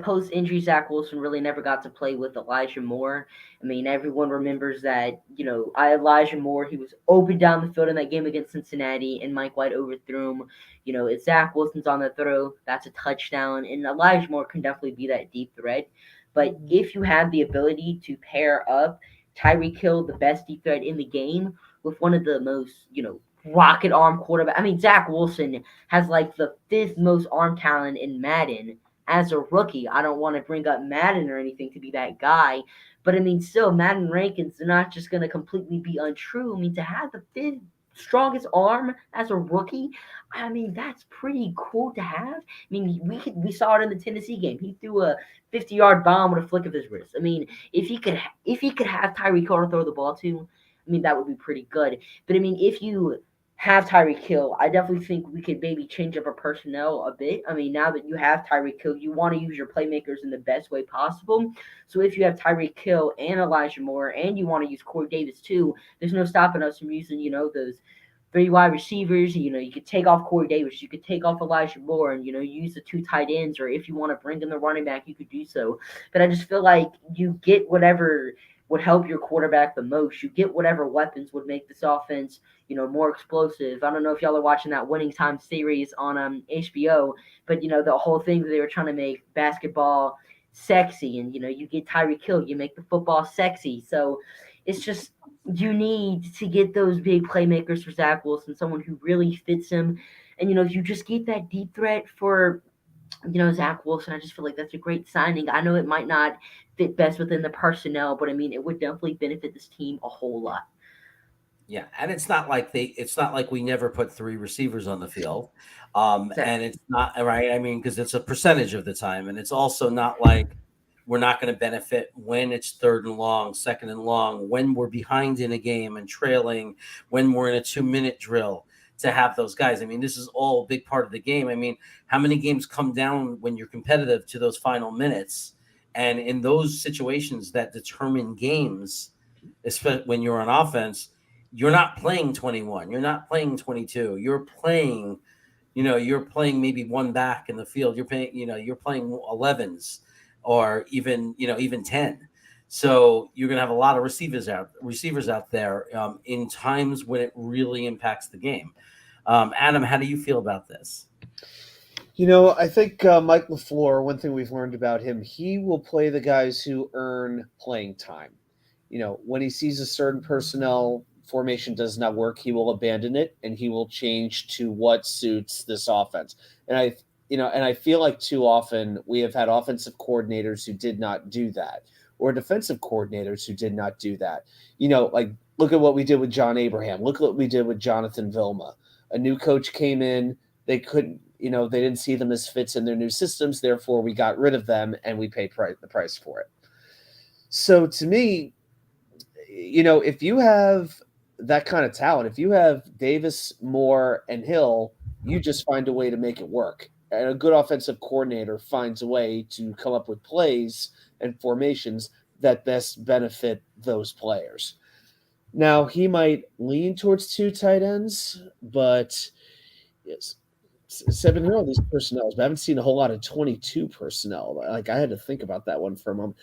post-injury, Zach Wilson really never got to play with Elijah Moore. Everyone remembers that, Elijah Moore, he was open down the field in that game against Cincinnati, and Mike White overthrew him. If Zach Wilson's on the throw, that's a touchdown. And Elijah Moore can definitely be that deep threat. But if you have the ability to pair up Tyreek Hill, the best deep threat in the game, with one of the most, rocket arm quarterback. Zach Wilson has like the 5th most arm talent in Madden as a rookie. I don't want to bring up Madden or anything to be that guy, but still, Madden rankings are not just going to completely be untrue. To have the 5th strongest arm as a rookie, that's pretty cool to have. We saw it in the Tennessee game. He threw a 50-yard bomb with a flick of his wrist. If he could have Tyreek Hill throw the ball to, that would be pretty good. But if you have Tyreek Hill, I definitely think we could maybe change up our personnel a bit. Now that you have Tyreek Hill, you want to use your playmakers in the best way possible. So if you have Tyreek Hill and Elijah Moore, and you want to use Corey Davis too, there's no stopping us from using, those 3 wide receivers. You could take off Corey Davis, you could take off Elijah Moore, and, use the 2 tight ends, or if you want to bring in the running back, you could do so. But I just feel like you get whatever would help your quarterback the most. You get whatever weapons would make this offense, more explosive. I don't know if y'all are watching that Winning Time series on HBO, but the whole thing they were trying to make basketball sexy, and you get Tyreek Hill, you make the football sexy. So it's just, you need to get those big playmakers for Zach Wilson, someone who really fits him. And if you just get that deep threat for Zach Wilson, I just feel like that's a great signing. I know it might not fit best within the personnel, but it would definitely benefit this team a whole lot. Yeah, and it's not like we never put 3 receivers on the field. Exactly. And it's not right. Because it's a percentage of the time, and it's also not like we're not going to benefit when it's 3rd and long, 2nd and long, when we're behind in a game and trailing, when we're in a 2-minute drill. To have those guys. This is all a big part of the game. How many games come down when you're competitive to those final minutes? And in those situations that determine games, especially when you're on offense, you're not playing 21. You're not playing 22. You're playing maybe 1 back in the field. You're playing 11s or even 10. So you're going to have a lot of receivers out there in times when it really impacts the game. Adam, how do you feel about this? I think Mike LaFleur, one thing we've learned about him, he will play the guys who earn playing time. When he sees a certain personnel formation does not work, he will abandon it and he will change to what suits this offense. And I feel like too often we have had offensive coordinators who did not do that, or defensive coordinators who did not do that. Like look at what we did with John Abraham. Look at what we did with Jonathan Vilma. A new coach came in. They couldn't, they didn't see them as fits in their new systems. Therefore, we got rid of them and we paid the price for it. So to me, if you have that kind of talent, if you have Davis, Moore, and Hill, you just find a way to make it work. And a good offensive coordinator finds a way to come up with plays and formations that best benefit those players. Now, he might lean towards 2 tight ends, but yes, 7 all these personnel. But I haven't seen a whole lot of 22 personnel. Like I had to think about that one for a moment.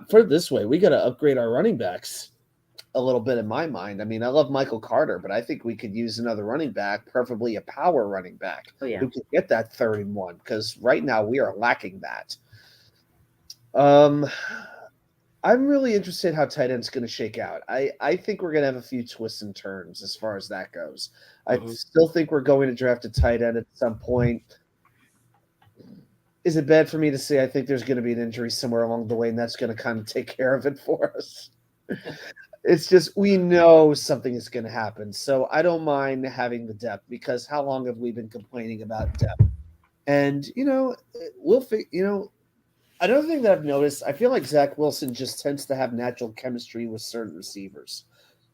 Put it this way, we got to upgrade our running backs a little bit in my mind. I mean, I love Michael Carter, but I think we could use another running back, preferably a power running back who could get that 3rd and 1, because right now we are lacking that. I'm really interested how tight end's going to shake out. I think we're going to have a few twists and turns as far as that goes. I still think we're going to draft a tight end at some point. Is it bad for me to say I think there's going to be an injury somewhere along the way, and that's going to kind of take care of it for us? It's just we know something is going to happen. So I don't mind having the depth, because how long have we been complaining about depth? And, another thing that I've noticed, I feel like Zach Wilson just tends to have natural chemistry with certain receivers.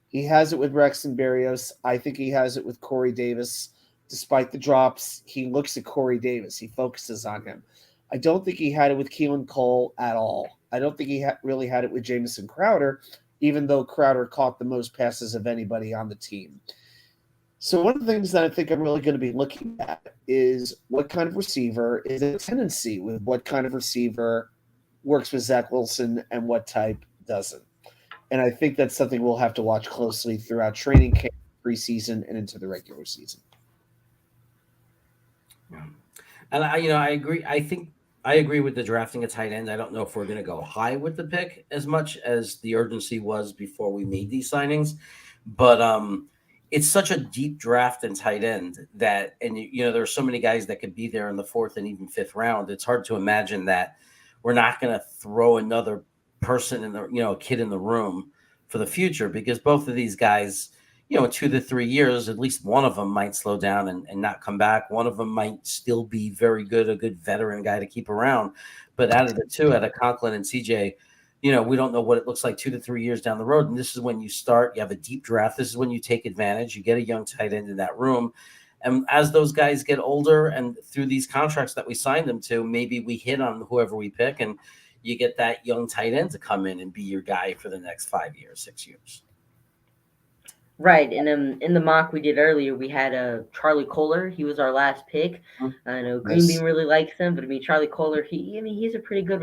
He has it with Braxton Berrios. I think he has it with Corey Davis. Despite the drops, he looks at Corey Davis. He focuses on him. I don't think he had it with Keelan Cole at all. I don't think he really had it with Jamison Crowder, even though Crowder caught the most passes of anybody on the team. So one of the things that I think I'm really going to be looking at is what kind of receiver is a tendency with what kind of receiver works with Zach Wilson and what type doesn't. And I think that's something we'll have to watch closely throughout training camp, preseason, and into the regular season. And I agree. I agree with the drafting a tight end. I don't know if we're going to go high with the pick as much as the urgency was before we made these signings, but it's such a deep draft in tight end that, and there are so many guys that could be there in the 4th and even 5th round. It's hard to imagine that we're not going to throw another person in the, a kid in the room for the future, because both of these guys, in 2 to 3 years, at least one of them might slow down and not come back. One of them might still be very good, a good veteran guy to keep around. But out of the 2, out of Conklin and CJ, we don't know what it looks like 2 to 3 years down the road. And this is when you start, you have a deep draft. This is when you take advantage. You get a young tight end in that room. And as those guys get older and through these contracts that we signed them to, maybe we hit on whoever we pick and you get that young tight end to come in and be your guy for the next 5 years, 6 years. Right, and in the mock we did earlier, we had Charlie Kohler. He was our last pick. I know Greenbean really likes him, but Charlie Kohler, he's a pretty good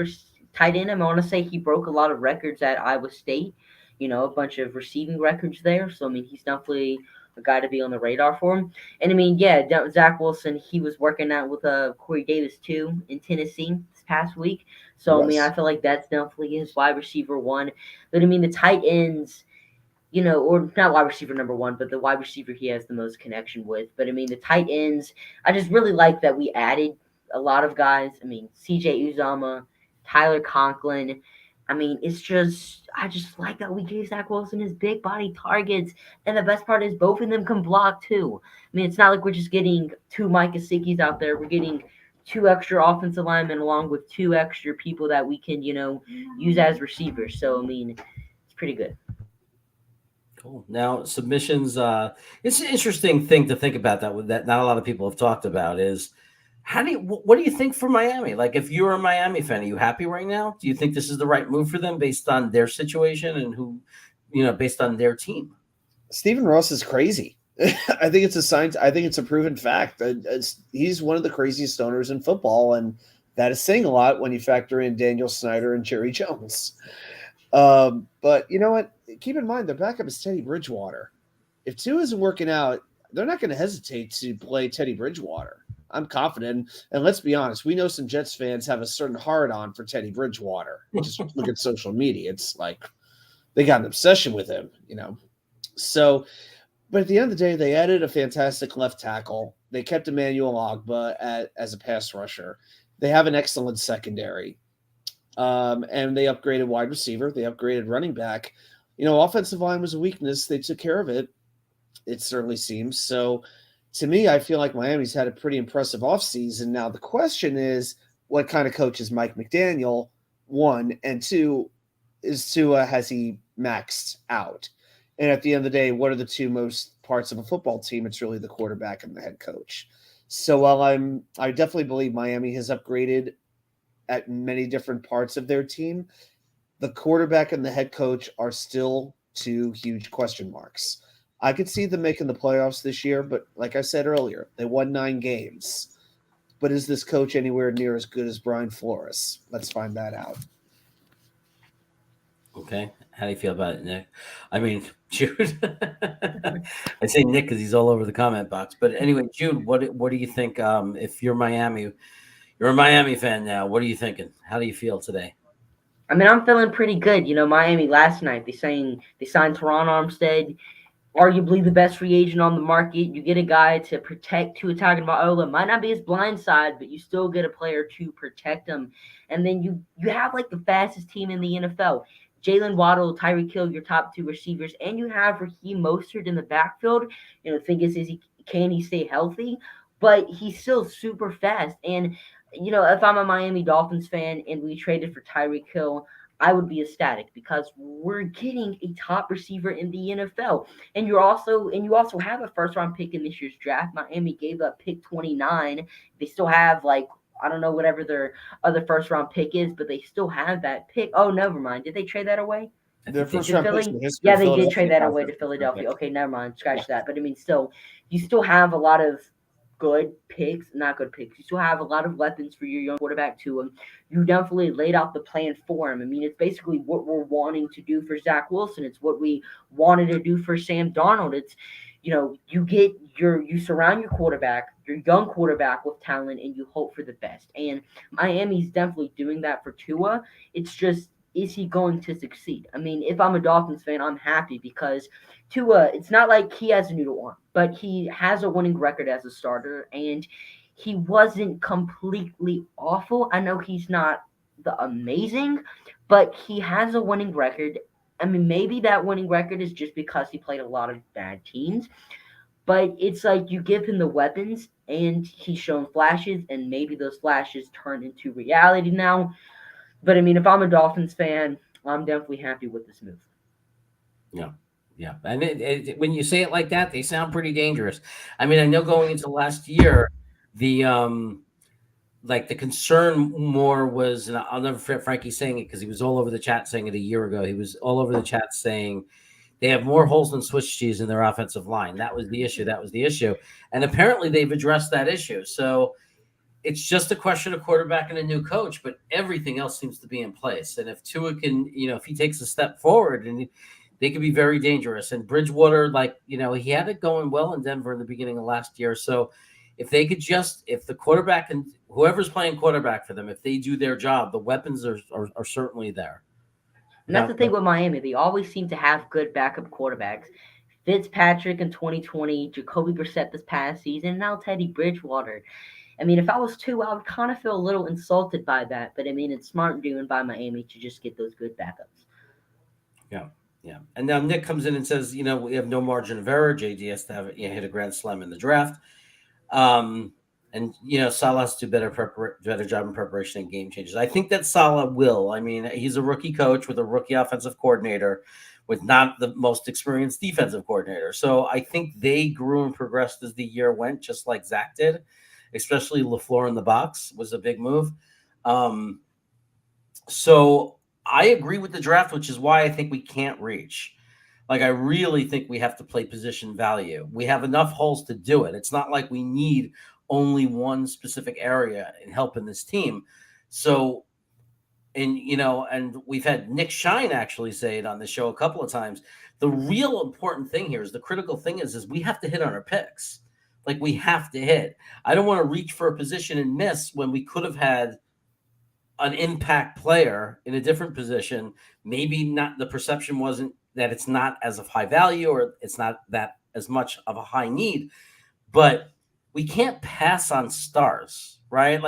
tight end. I want to say he broke a lot of records at Iowa State. A bunch of receiving records there. So he's definitely a guy to be on the radar for him. And Zach Wilson, he was working out with Corey Davis too in Tennessee this past week. So I feel like that's definitely his wide receiver 1. But the tight ends, or not wide receiver number 1, but the wide receiver he has the most connection with. But the tight ends, I just really like that we added a lot of guys. CJ Uzomah, Tyler Conklin. It's just, I just like that we gave Zach Wilson his big body targets. And the best part is both of them can block too. It's not like we're just getting 2 Mike Gesicki's out there. We're getting 2 extra offensive linemen along with 2 extra people that we can, use as receivers. So, it's pretty good. Cool. Now, submissions, it's an interesting thing to think about that not a lot of people have talked about is what do you think for Miami? Like, if you're a Miami fan, are you happy right now? Do you think this is the right move for them based on their situation and based on their team? Stephen Ross is crazy. I think it's a sign. I think it's a proven fact. He's one of the craziest owners in football, and that is saying a lot when you factor in Daniel Snyder and Jerry Jones. But you know what? Keep in mind, their backup is Teddy Bridgewater. If Tua isn't working out, they're not going to hesitate to play Teddy Bridgewater. I'm confident. And let's be honest, we know some Jets fans have a certain hard-on for Teddy Bridgewater. Just look at social media. It's like they got an obsession with him, So, but at the end of the day, they added a fantastic left tackle. They kept Emmanuel Ogbah as a pass rusher. They have an excellent secondary. And they upgraded wide receiver. They upgraded running back. Offensive line was a weakness. They took care of it. It certainly seems. So to me, I feel like Miami's had a pretty impressive offseason. Now, the question is, what kind of coach is Mike McDaniel? One, and two, is Tua, has he maxed out? And at the end of the day, what are the two most parts of a football team? It's really the quarterback and the head coach. So while I definitely believe Miami has upgraded at many different parts of their team, the quarterback and the head coach are still two huge question marks. I could see them making the playoffs this year, but like I said earlier, they won 9 games. But is this coach anywhere near as good as Brian Flores? Let's find that out. Okay. How do you feel about it, Nick? I mean, Jude. I say Nick because he's all over the comment box. But anyway, Jude, what do you think? If you're a Miami fan now, what are you thinking? How do you feel today? I mean, I'm feeling pretty good. Miami last night, they signed Teron Armstead, arguably the best free agent on the market. You get a guy to protect Tua Tagovailoa. Might not be his blind side, but you still get a player to protect him. And then you have like the fastest team in the NFL. Jalen Waddle, Tyreek Hill, your top 2 receivers, and you have Raheem Mostert in the backfield. The thing is can he stay healthy? But he's still super fast. And if I'm a Miami Dolphins fan and we traded for Tyreek Hill, I would be ecstatic because we're getting a top receiver in the NFL. And you also have a first-round pick in this year's draft. Miami gave up pick 29. They still have, I don't know whatever their other first-round pick is, but they still have that pick. Oh, never mind. Did they trade that away? Their first-round pick. Yeah, they did trade that away to Philadelphia. Okay, never mind. Scratch that. But, I mean, still, you still have a lot of good picks, not good picks. You still have a lot of weapons for your young quarterback to you definitely laid out the plan for him. I mean, it's basically what we're wanting to do for Zach Wilson. It's what we wanted to do for Sam Darnold. It's, you surround your quarterback, your young quarterback with talent, and you hope for the best. And Miami's definitely doing that for Tua. It's just, is he going to succeed? I mean, if I'm a Dolphins fan, I'm happy because Tua, it's not like he has a noodle arm, but he has a winning record as a starter, and he wasn't completely awful. I know he's not the amazing, but he has a winning record. I mean, maybe that winning record is just because he played a lot of bad teams, but it's like you give him the weapons, and he's shown flashes, and maybe those flashes turn into reality now. But, I mean, if I'm a Dolphins fan, I'm definitely happy with this move. Yeah. Yeah. And when you say it like that, they sound pretty dangerous. I mean, I know going into last year, the concern more was, and I'll never forget Frankie saying it because he was all over the chat saying it a year ago. He was all over the chat saying they have more holes than Swiss cheese in their offensive line. That was the issue. And apparently they've addressed that issue. So it's just a question of quarterback and a new coach, but everything else seems to be in place. And if Tua can, if he takes a step forward, and they could be very dangerous. And Bridgewater, he had it going well in Denver in the beginning of last year. So if they could if the quarterback and whoever's playing quarterback for them, if they do their job, the weapons are certainly there. And that's the thing with Miami. They always seem to have good backup quarterbacks. Fitzpatrick in 2020, Jacoby Brissett this past season, and now Teddy Bridgewater. I mean, if I was Tua, I would kind of feel a little insulted by that. But, I mean, it's smart doing by Miami to just get those good backups. Yeah. Yeah. And now Nick comes in and says, we have no margin of error. JD has to have hit a grand slam in the draft. And, Salah has to do better job in preparation and game changes. I think that Salah will. I mean, he's a rookie coach with a rookie offensive coordinator with not the most experienced defensive coordinator. So I think they grew and progressed as the year went, just like Zach did. Especially LaFleur in the box was a big move. So I agree with the draft, which is why I think we can't reach. I really think we have to play position value. We have enough holes to do it. It's not like we need only one specific area in helping this team. So, and we've had Nick Shine actually say it on the show a couple of times. The real important thing here is the critical thing is we have to hit on our picks. We have to hit. I don't want to reach for a position and miss when we could have had an impact player in a different position. Maybe not, the perception wasn't that it's not as of high value or it's not that as much of a high need, but we can't pass on stars, right?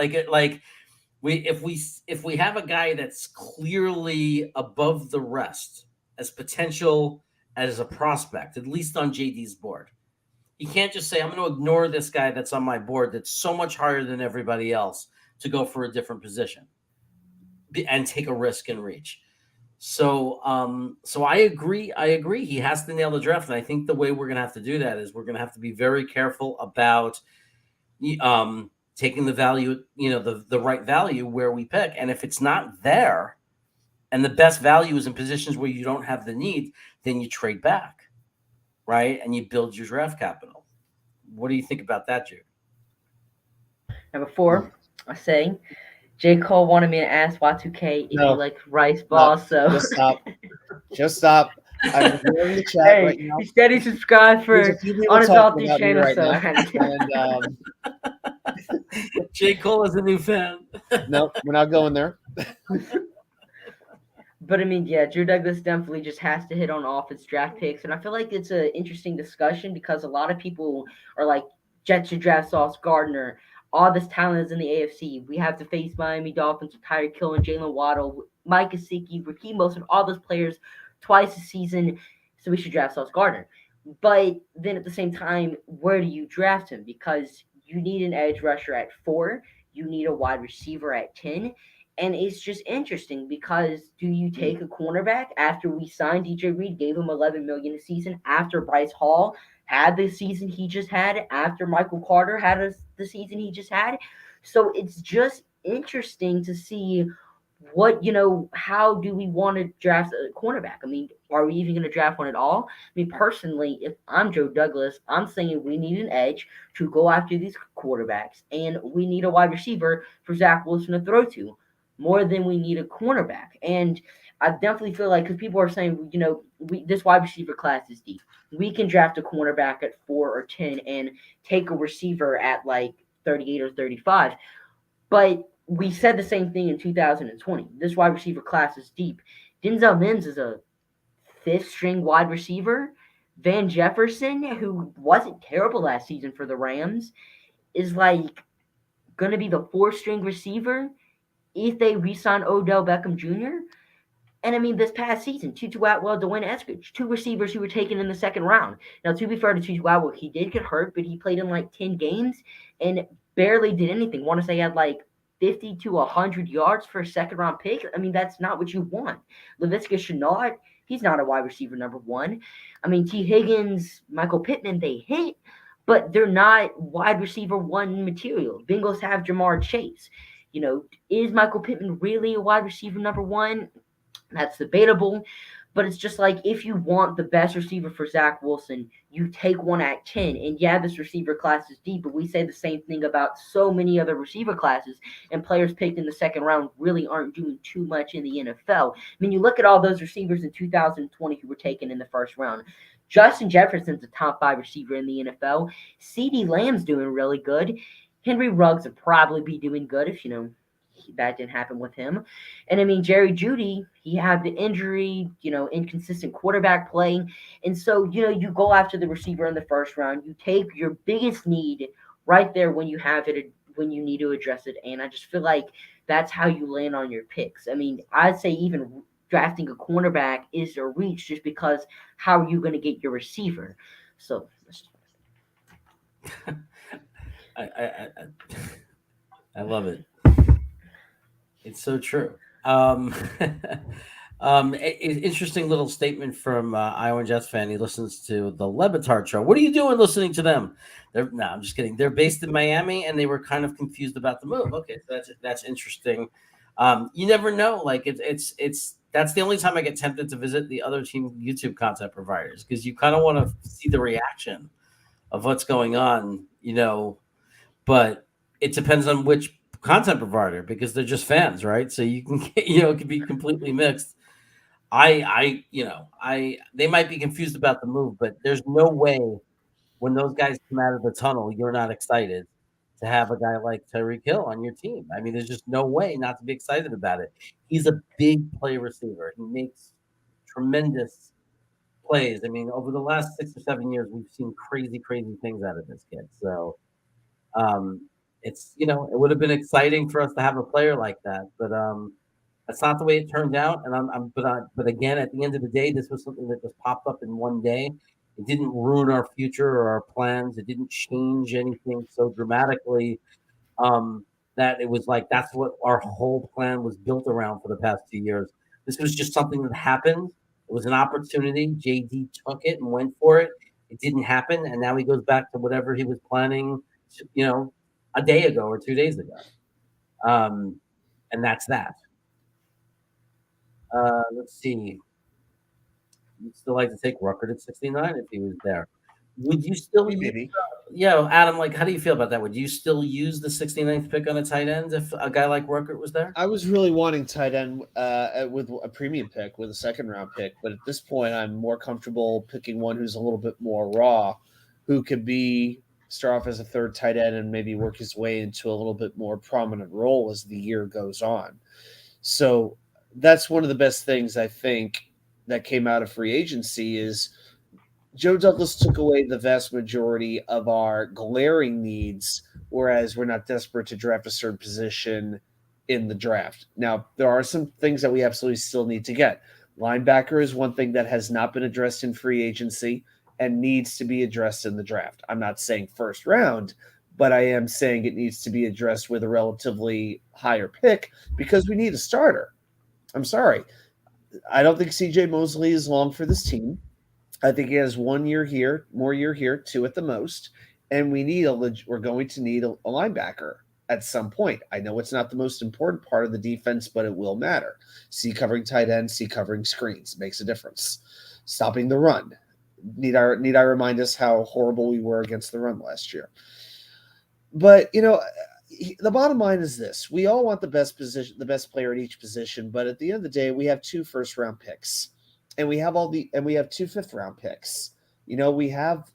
If we have a guy that's clearly above the rest as potential as a prospect, at least on JD's board, he can't just say, I'm going to ignore this guy that's on my board that's so much higher than everybody else to go for a different position and take a risk and reach. So I agree. I agree. He has to nail the draft, and I think the way we're going to have to do that is we're going to have to be very careful about taking the value, the right value where we pick. And if it's not there, and the best value is in positions where you don't have the need, then you trade back, right? And you build your draft capital. What do you think about that, Jude? Number 4, I say J. Cole wanted me to ask Y2K if No. you like rice balls. So Just stop. Just stop. I'm ignoring the chat hey, right now. he said he subscribed for There's a few people Untitled talking about me channel. right So now. And J. Cole is a new fan. no, we're not going there. But I mean, yeah, Drew Douglas definitely just has to hit on all of his draft picks, and I feel like it's an interesting discussion because a lot of people are like, Jets should draft Sauce Gardner. All this talent is in the AFC. We have to face Miami Dolphins with Tyreek Hill and Jalen Waddle, Mike Gesicki, Raheem Mostert, all those players twice a season. So we should draft Sauce Gardner. But then at the same time, where do you draft him? Because you need an edge rusher at 4. You need a wide receiver at 10. And it's just interesting because do you take a cornerback after we signed DJ Reed, gave him $11 million a season, after Bryce Hall had the season he just had, after Michael Carter had the season he just had? So it's just interesting to see how do we want to draft a cornerback? I mean, are we even going to draft one at all? I mean, personally, if I'm Joe Douglas, I'm saying we need an edge to go after these quarterbacks, and we need a wide receiver for Zach Wilson to throw to more than we need a cornerback. And I definitely feel like, because people are saying, this wide receiver class is deep. We can draft a cornerback at 4 or 10 and take a receiver at like 38 or 35. But we said the same thing in 2020. This wide receiver class is deep. Denzel Mims is a 5th string wide receiver. Van Jefferson, who wasn't terrible last season for the Rams, is like going to be the 4th string receiver if they re-sign Odell Beckham Jr. And I mean, this past season, Tutu Atwell, Dwayne Eskridge, 2 receivers who were taken in the 2nd round. Now, to be fair to Tutu Atwell, he did get hurt, but he played in like 10 games and barely did anything. I want to say he had like 50 to 100 yards for a 2nd round pick. I mean, that's not what you want. Laviska Shenault, he's not a wide receiver number 1. I mean, T. Higgins, Michael Pittman, they hit, but they're not wide receiver 1 material. Bengals have Jamar Chase. Is Michael Pittman really a wide receiver number 1? That's debatable. But it's just like, if you want the best receiver for Zach Wilson, you take one at 10. And yeah, this receiver class is deep, but we say the same thing about so many other receiver classes, and players picked in the 2nd round really aren't doing too much in the NFL. I mean, you look at all those receivers in 2020 who were taken in the 1st round. Justin Jefferson's a top 5 receiver in the NFL. CeeDee Lamb's doing really good. Henry Ruggs would probably be doing good if, that didn't happen with him. And I mean, Jerry Jeudy, he had the injury, inconsistent quarterback play. And so, you go after the receiver in the 1st round. You take your biggest need right there when you have it, when you need to address it. And I just feel like that's how you land on your picks. I mean, I'd say even drafting a cornerback is a reach, just because how are you going to get your receiver? So I love it. It's so true. Interesting little statement from Iowa Jets fan. He listens to the Levitard show. What are you doing listening to them? I'm just kidding. They're based in Miami, and they were kind of confused about the move. Okay, so that's interesting. You never know. Like it's that's the only time I get tempted to visit the other team YouTube content providers, because you kind of want to see the reaction of what's going on, but it depends on which content provider, because they're just fans, right? So you can get, it can be completely mixed. They might be confused about the move, but there's no way when those guys come out of the tunnel, you're not excited to have a guy like Tyreek Hill on your team. I mean, there's just no way not to be excited about it. He's a big play receiver. He makes tremendous plays. I mean, over the last 6 or 7 years, we've seen crazy things out of this kid. So, it's it would have been exciting for us to have a player like that, but that's not the way it turned out. And but again, at the end of the day, this was something that just popped up in one day. It didn't ruin our future or our plans. It didn't change anything so dramatically that it was like that's what our whole plan was built around for the past 2 years. This was just something that happened. It was an opportunity. JD took it and went for it. It didn't happen, and now he goes back to whatever he was planning, a day ago or 2 days ago. And that's that. Let's see. You'd still like to take Ruckert at 69 if he was there. Would you still Maybe. Adam, like, how do you feel about that? Would you still use the 69th pick on a tight end if a guy like Ruckert was there? I was really wanting tight end with a premium pick, with a second round pick, but at this point, I'm more comfortable picking one who's a little bit more raw, who could start off as a third tight end and maybe work his way into a little bit more prominent role as the year goes on. So that's one of the best things I think that came out of free agency is Joe Douglas took away the vast majority of our glaring needs, whereas we're not desperate to draft a certain position in the draft. Now, there are some things that we absolutely still need to get. Linebacker is one thing that has not been addressed in free agency and needs to be addressed in the draft. I'm not saying first round, but I am saying it needs to be addressed with a relatively higher pick because we need a starter. I'm sorry. I don't think CJ Mosley is long for this team. I think he has 1 year here, more year here, 2 at the most, and we're going to need a linebacker at some point. I know it's not the most important part of the defense, but it will matter. C covering tight end, C covering screens makes a difference. Stopping the run. Need I remind us how horrible we were against the run last year? But the bottom line is this: we all want the best player at each position, but at the end of the day, we have 2 first-round picks. And we have 2 fifth-round picks. We have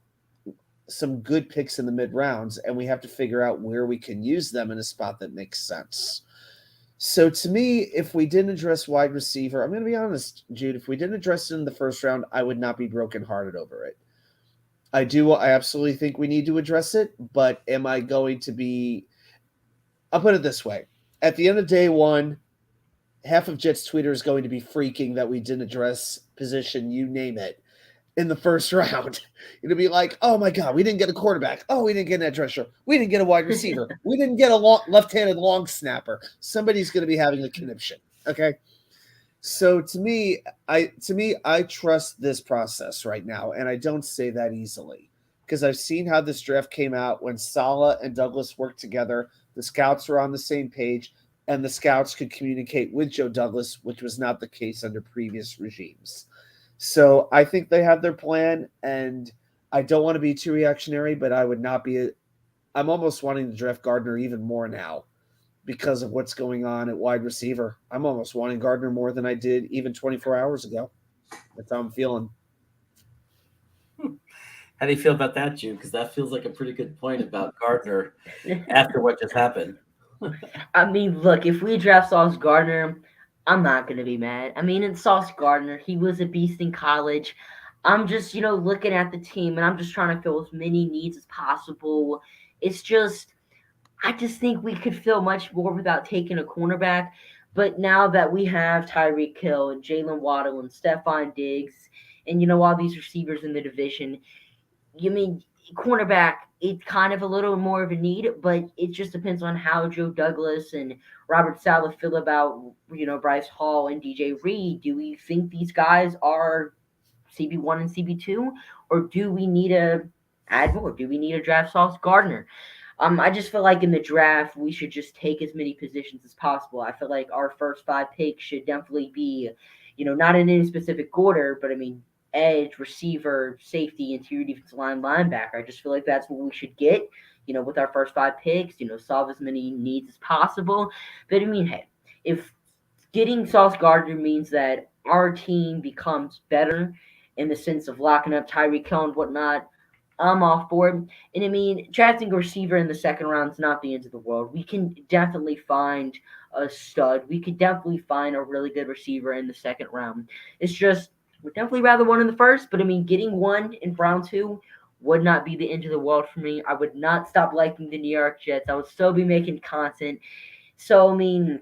some good picks in the mid rounds, and we have to figure out where we can use them in a spot that makes sense. So to me, if we didn't address wide receiver, I'm going to be honest, Jude, if we didn't address it in the first round, I would not be brokenhearted over it. I absolutely think we need to address it, but am I going to be – I'll put it this way. At the end of day one, half of Jets Twitter is going to be freaking that we didn't address position, you name it, in the first round. It'll be like, oh my God, we didn't get a quarterback. Oh, we didn't get an edge rusher. We didn't get a wide receiver. We didn't get a left-handed long snapper. Somebody's going to be having a conniption. Okay. So to me, I trust this process right now, and I don't say that easily because I've seen how this draft came out when Saleh and Douglas worked together. The scouts were on the same page, and the scouts could communicate with Joe Douglas, which was not the case under previous regimes. So I think they have their plan, and I don't want to be too reactionary, but I would not be I'm almost wanting to draft Gardner even more now because of what's going on at wide receiver. I'm almost wanting Gardner more than I did even 24 hours ago. That's how I'm feeling. How do you feel about that, June? Because that feels like a pretty good point about Gardner after what just happened. I mean, look, if we draft Sauce Gardner, I'm not going to be mad. I mean, it's Sauce Gardner. He was a beast in college. I'm just, looking at the team, and I'm just trying to fill as many needs as possible. It's just, I just think we could fill much more without taking a cornerback. But now that we have Tyreek Hill and Jalen Waddle and Stephon Diggs and, all these receivers in the division, cornerback, it's kind of a little more of a need, but it just depends on how Joe Douglas and Robert Saleh feel about, Bryce Hall and DJ Reed. Do we think these guys are CB1 and CB2, or do we need to add more? Do we need to draft Sauce Gardner? I just feel like in the draft, we should just take as many positions as possible. I feel like our first 5 picks should definitely be, not in any specific order, but I mean, edge, receiver, safety, interior defensive line, linebacker. I just feel like that's what we should get, with our first 5 picks, solve as many needs as possible. But I mean, hey, if getting Sauce Gardner means that our team becomes better in the sense of locking up Tyreek Hill and whatnot, I'm all for it. And I mean, drafting a receiver in the second round is not the end of the world. We can definitely find a stud. We could definitely find a really good receiver in the second round. It's just, we'd definitely rather one in the first, but I mean, getting one in round 2 would not be the end of the world for me. I would not stop liking the New York Jets. I would still be making content. So, I mean,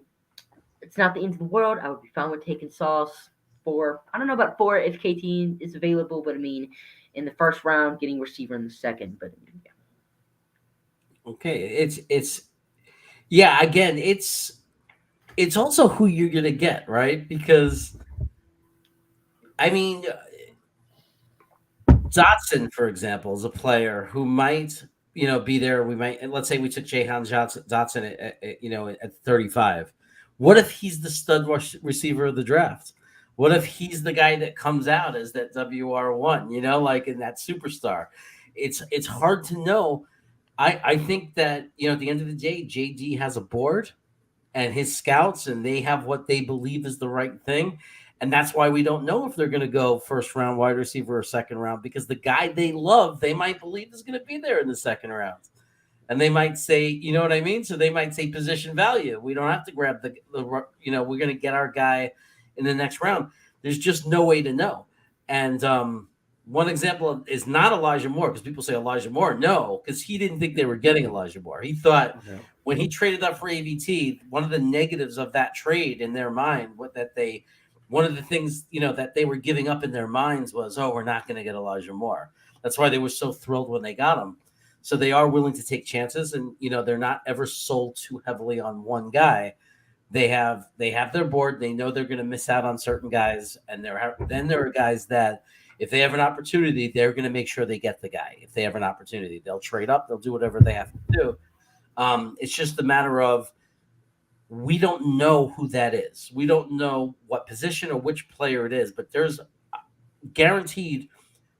it's not the end of the world. I would be fine with taking Sauce for, I don't know about 4 if KT is available, but I mean, in the first round, getting receiver in the second. But yeah. Okay, it's yeah. Again, it's also who you're gonna get, right? Because I mean, Dotson, for example, is a player who might, be there. We might, let's say we took Jahan Dotson at 35. What if he's the stud receiver of the draft? What if he's the guy that comes out as that WR1, like in that superstar? It's hard to know. I think that, at the end of the day, JD has a board and his scouts, and they have what they believe is the right thing. And that's why we don't know if they're going to go first round wide receiver or second round, because the guy they love, they might believe is going to be there in the second round. And they might say, you know what I mean? So they might say position value. We don't have to grab we're going to get our guy in the next round. There's just no way to know. And one example is not Elijah Moore, because people say Elijah Moore. No, because he didn't think they were getting Elijah Moore. He thought when he traded up for AVT, one of the negatives of that trade in their mind, one of the things, that they were giving up in their minds was, we're not going to get Elijah Moore. That's why they were so thrilled when they got him. So they are willing to take chances, and, they're not ever sold too heavily on one guy. They have their board. They know they're going to miss out on certain guys. And then there are guys that if they have an opportunity, they're going to make sure they get the guy. If they have an opportunity, they'll trade up. They'll do whatever they have to do. It's just a matter of, we don't know who that is. We don't know what position or which player it is, but there's guaranteed,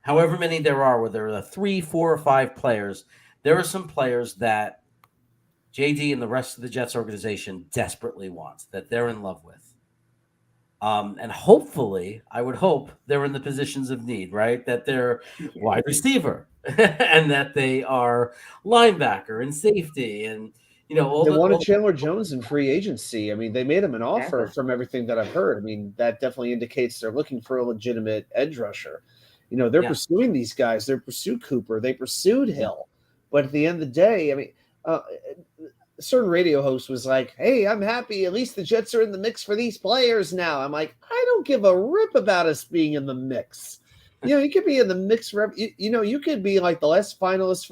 however many there are, whether there are 3, 4, or 5 players, there are some players that JD and the rest of the Jets organization desperately wants, that they're in love with. And hopefully, I would hope they're in the positions of need, right? That they're wide receiver and that they are linebacker and safety and, they wanted Chandler Jones in free agency. I mean, they made him an offer from everything that I've heard. I mean, that definitely indicates they're looking for a legitimate edge rusher. They're pursuing these guys. They pursued Cooper. They pursued Hill. But at the end of the day, I mean, a certain radio host was like, hey, I'm happy. At least the Jets are in the mix for these players now. I'm like, I don't give a rip about us being in the mix. You could be in the mix. You could be like the last finalist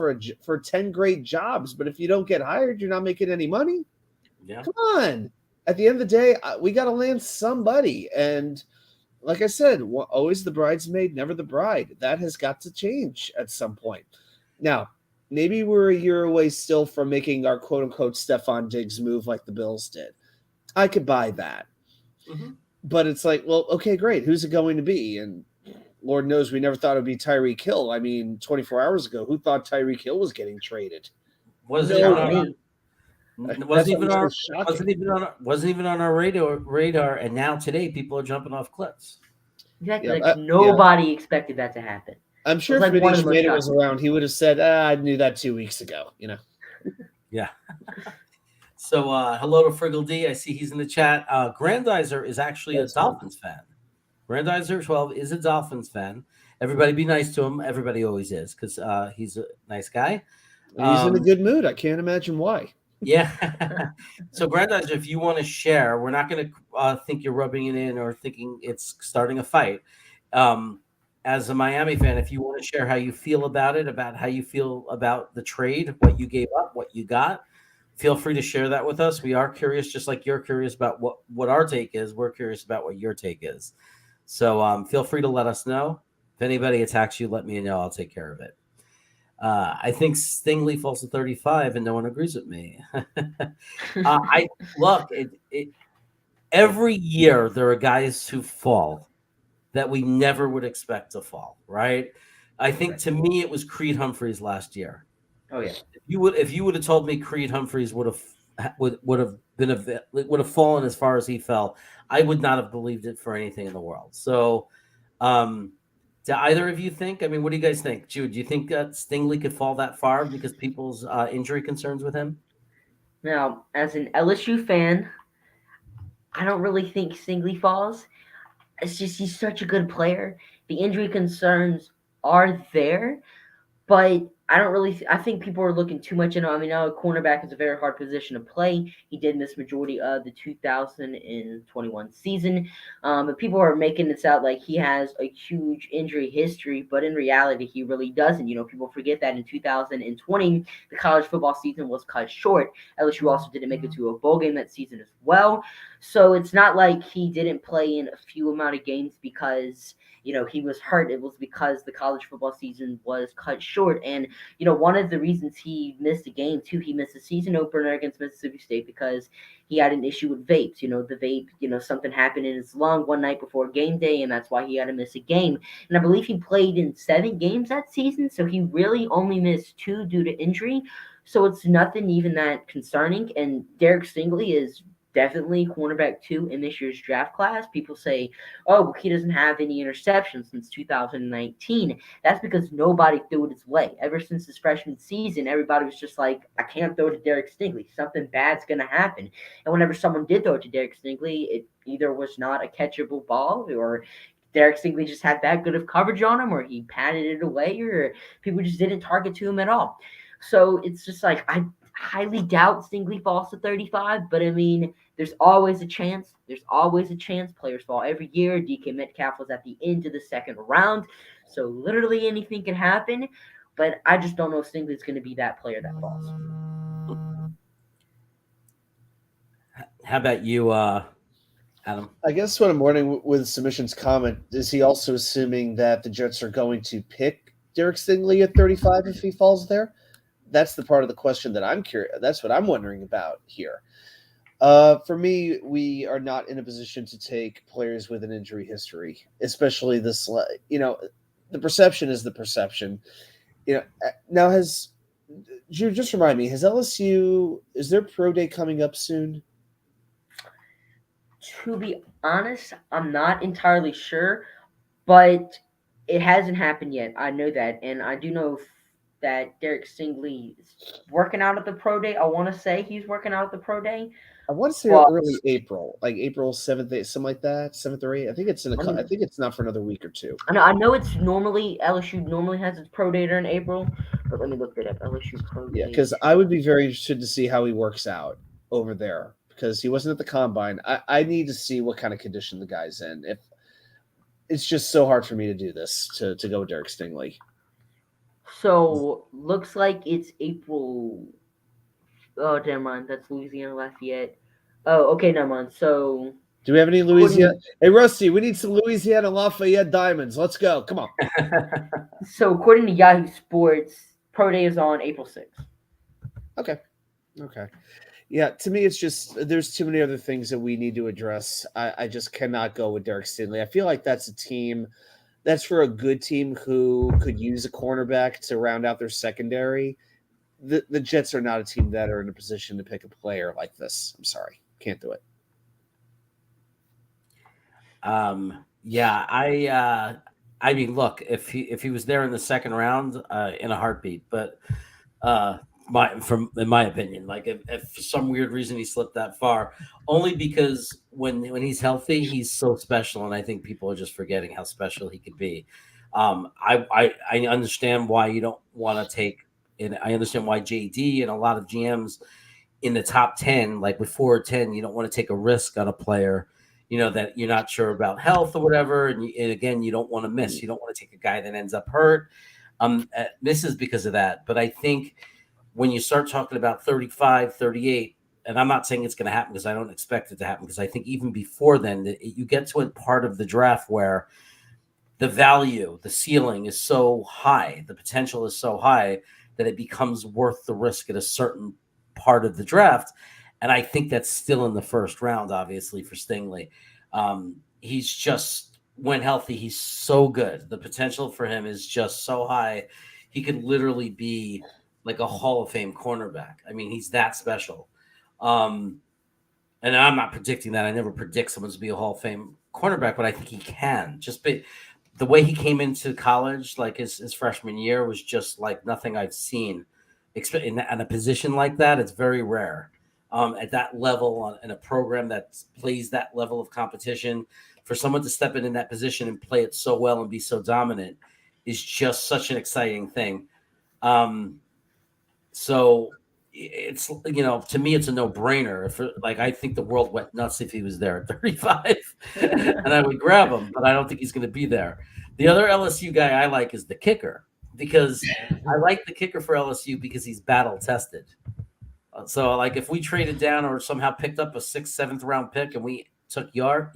for 10 great jobs. But if you don't get hired, you're not making any money. Yeah. Come on. At the end of the day, we got to land somebody. And like I said, always the bridesmaid, never the bride. That has got to change at some point. Now, maybe we're a year away still from making our quote-unquote Stephon Diggs move like the Bills did. I could buy that. Mm-hmm. But it's like, well, okay, great. Who's it going to be? And Lord knows we never thought it would be Tyreek Hill. I mean, 24 hours ago, who thought Tyreek Hill was getting traded? Wasn't even on our radar, and now today people are jumping off cliffs. Exactly. Nobody expected that to happen. I'm sure if Manish Mader was around, he would have said, I knew that 2 weeks ago, Yeah. So hello to Friggle D. I see he's in the chat. Grandizer is actually a Dolphins fan. Grandizer 12 is a Dolphins fan. Everybody be nice to him. Everybody always is, because he's a nice guy. He's in a good mood. I can't imagine why. Yeah. So Grandizer, if you want to share, we're not going to think you're rubbing it in or thinking it's starting a fight. As a Miami fan, if you want to share how you feel about it, about how you feel about the trade, what you gave up, what you got, feel free to share that with us. We are curious, just like you're curious about what our take is. We're curious about what your take is. So feel free to let us know. If anybody attacks you, let me know. I'll take care of it. I think Stingley falls to 35, and no one agrees with me. Every year there are guys who fall that we never would expect to fall, right? I think to me it was Creed Humphreys last year. Oh yeah. If you would have told me Creed Humphreys would have fallen as far as he fell, I would not have believed it for anything in the world. So, do either of you think? I mean, what do you guys think, Jude? Do you think Stingley could fall that far because people's injury concerns with him? Now, as an LSU fan, I don't really think Stingley falls. It's just he's such a good player. The injury concerns are there, But I don't really. I think people are looking too much into. I mean, now a cornerback is a very hard position to play. He did miss majority of the 2021 season, but people are making this out like he has a huge injury history. But in reality, he really doesn't. People forget that in 2020, the college football season was cut short. LSU also didn't make it to a bowl game that season as well. So it's not like he didn't play in a few amount of games because he was hurt. It was because the college football season was cut short. And, one of the reasons he missed a game, too, he missed a season opener against Mississippi State because he had an issue with vapes. The vape, something happened in his lung one night before game day, and that's why he had to miss a game. And I believe he played in 7 games that season, so he really only missed 2 due to injury. So it's nothing even that concerning. And Derek Stingley is definitely cornerback 2 in this year's draft class. People say, oh, well, he doesn't have any interceptions since 2019. That's because nobody threw it his way. Ever since his freshman season, everybody was just like, I can't throw to Derek Stingley. Something bad's going to happen. And whenever someone did throw it to Derek Stingley, it either was not a catchable ball or Derek Stingley just had that good of coverage on him or he patted it away or people just didn't target to him at all. So it's just like, I highly doubt Stingley falls to 35, but I mean, there's always a chance. There's always a chance. Players fall every year. DK Metcalf was at the end of the second round, so literally anything can happen. But I just don't know if Stingley's going to be that player that falls. How about you, Adam? I guess what I'm wondering with Submission's comment is he also assuming that the Jets are going to pick Derek Stingley at 35 if he falls there? That's the part of the question that I'm curious. That's what I'm wondering about here. For me, we are not in a position to take players with an injury history, especially this. The perception is the perception. Now just remind me, has LSU, is their pro day coming up soon? To be honest, I'm not entirely sure, but it hasn't happened yet. I know that, and I do know that Derek Stingley is working out at the pro day. I want to say he's working out at the pro day. I want to say early April, like April 7th, 8th, something like that, 7th or 8th. I think it's I think it's not for another week or 2. I know it's normally LSU normally has its pro day in April, but let me look it up. LSU pro day. Yeah, because I would be very interested to see how he works out over there because he wasn't at the combine. I need to see what kind of condition the guy's in. If it's just so hard for me to do this to go with Derek Stingley. So looks like it's April. Oh, never mind. That's Louisiana Lafayette. Oh, okay, never mind. So, do we have any Louisiana? Hey, Rusty, we need some Louisiana Lafayette diamonds. Let's go. Come on. So, according to Yahoo Sports, pro day is on April 6th. Okay. Yeah, to me, it's just there's too many other things that we need to address. I just cannot go with Derek Stingley. I feel like that's a team. That's for a good team who could use a cornerback to round out their secondary. The Jets are not a team that are in a position to pick a player like this. I'm sorry. Can't do it. Yeah, I mean, look, if he was there in the second round, in a heartbeat, but in my opinion, like if for some weird reason he slipped that far, only because when he's healthy, he's so special, and I think people are just forgetting how special he could be. I understand why you don't want to take, and I understand why JD and a lot of GMs in the top 10, like with 4 or 10, you don't want to take a risk on a player, that you're not sure about health or whatever. And again, you don't want to miss. You don't want to take a guy that ends up hurt. Misses because of that. But I think when you start talking about 35, 38, and I'm not saying it's going to happen because I don't expect it to happen, because I think even before then, you get to a part of the draft where the value, the ceiling is so high, the potential is so high that it becomes worth the risk at a certain part of the draft. And I think that's still in the first round, obviously, for Stingley. He's just, when healthy, he's so good. The potential for him is just so high. He could literally be like a Hall of Fame cornerback. I mean, he's that special. And I'm not predicting that. I never predict someone to be a Hall of Fame cornerback, but I think he can. Just the way he came into college, like his freshman year, was just like nothing I've seen. In a position like that, it's very rare. At that level, in a program that plays that level of competition, for someone to step in that position and play it so well and be so dominant is just such an exciting thing. So it's to me it's a no-brainer. If I think the world went nuts if he was there at 35, and I would grab him, but I don't think he's going to be there. The other LSU guy I like is the kicker, because I like the kicker for LSU because he's battle tested. So if we traded down or somehow picked up a 6th, 7th round pick and we took York,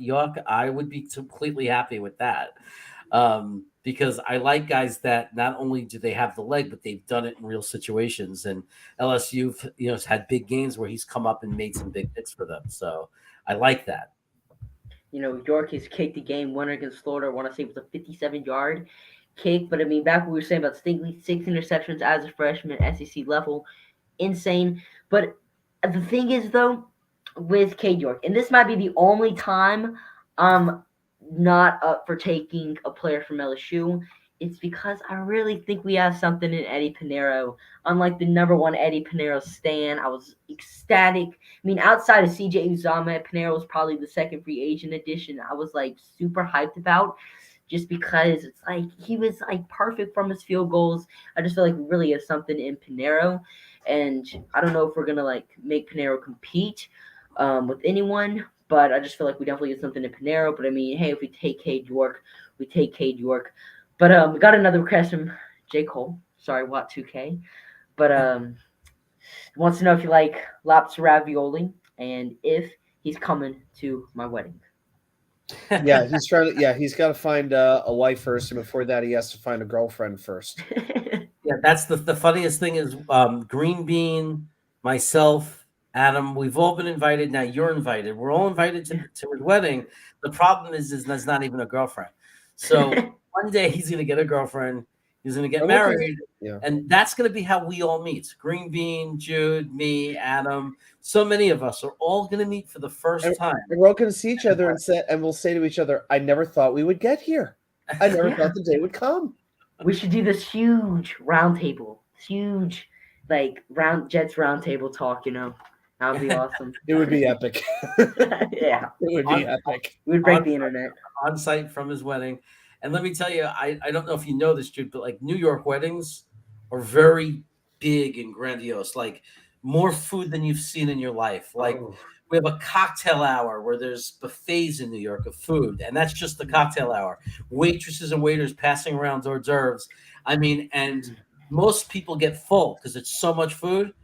I would be completely happy with that. Because I like guys that not only do they have the leg, but they've done it in real situations. And LSU, has had big games where he's come up and made some big hits for them. So I like that. York has kicked the game winner against Florida. I want to say it was a 57-yard kick. But, back when we were saying about Stingley, 6 interceptions as a freshman, SEC level, insane. But the thing is, though, with Cade York, and this might be the only time I'm not up for taking a player from LSU, it's because I really think we have something in Eddie Pinheiro. Unlike the number one Eddie Pinheiro stan, I was ecstatic. Outside of CJ Uzomah, Pinheiro was probably the second free agent addition I was super hyped about, just because it's he was perfect from his field goals. I just feel like we really have something in Pinheiro, and I don't know if we're gonna make Pinheiro compete with anyone. But I just feel like we definitely get something in Pinheiro. But hey, if we take Cade York, we take Cade York. But we got another request from J. Cole. Sorry, Watt 2K. But wants to know if you like lobster ravioli and if he's coming to my wedding. Yeah, he's trying to. Yeah, he's got to find a wife first, and before that, he has to find a girlfriend first. Yeah, that's the funniest thing is Green Bean, myself, Adam, we've all been invited. Now you're invited. We're all invited to his wedding. The problem is there's not even a girlfriend. So one day he's going to get a girlfriend. He's going to get married. Yeah. And that's going to be how we all meet. Green Bean, Jude, me, Adam. So many of us are all going to meet for the first time. And we're all going to see each other and we'll say to each other, I never thought we would get here. I never thought the day would come. We should do this huge round table. Huge, Jets round table talk, That would be awesome. It would be epic. Yeah. It would be epic. We would break the internet. On site from his wedding. And let me tell you, I don't know if you know this, Jude, but New York weddings are very big and grandiose. More food than you've seen in your life. We have a cocktail hour where there's buffets in New York of food, and that's just the cocktail hour. Waitresses and waiters passing around hors d'oeuvres. And most people get full because it's so much food.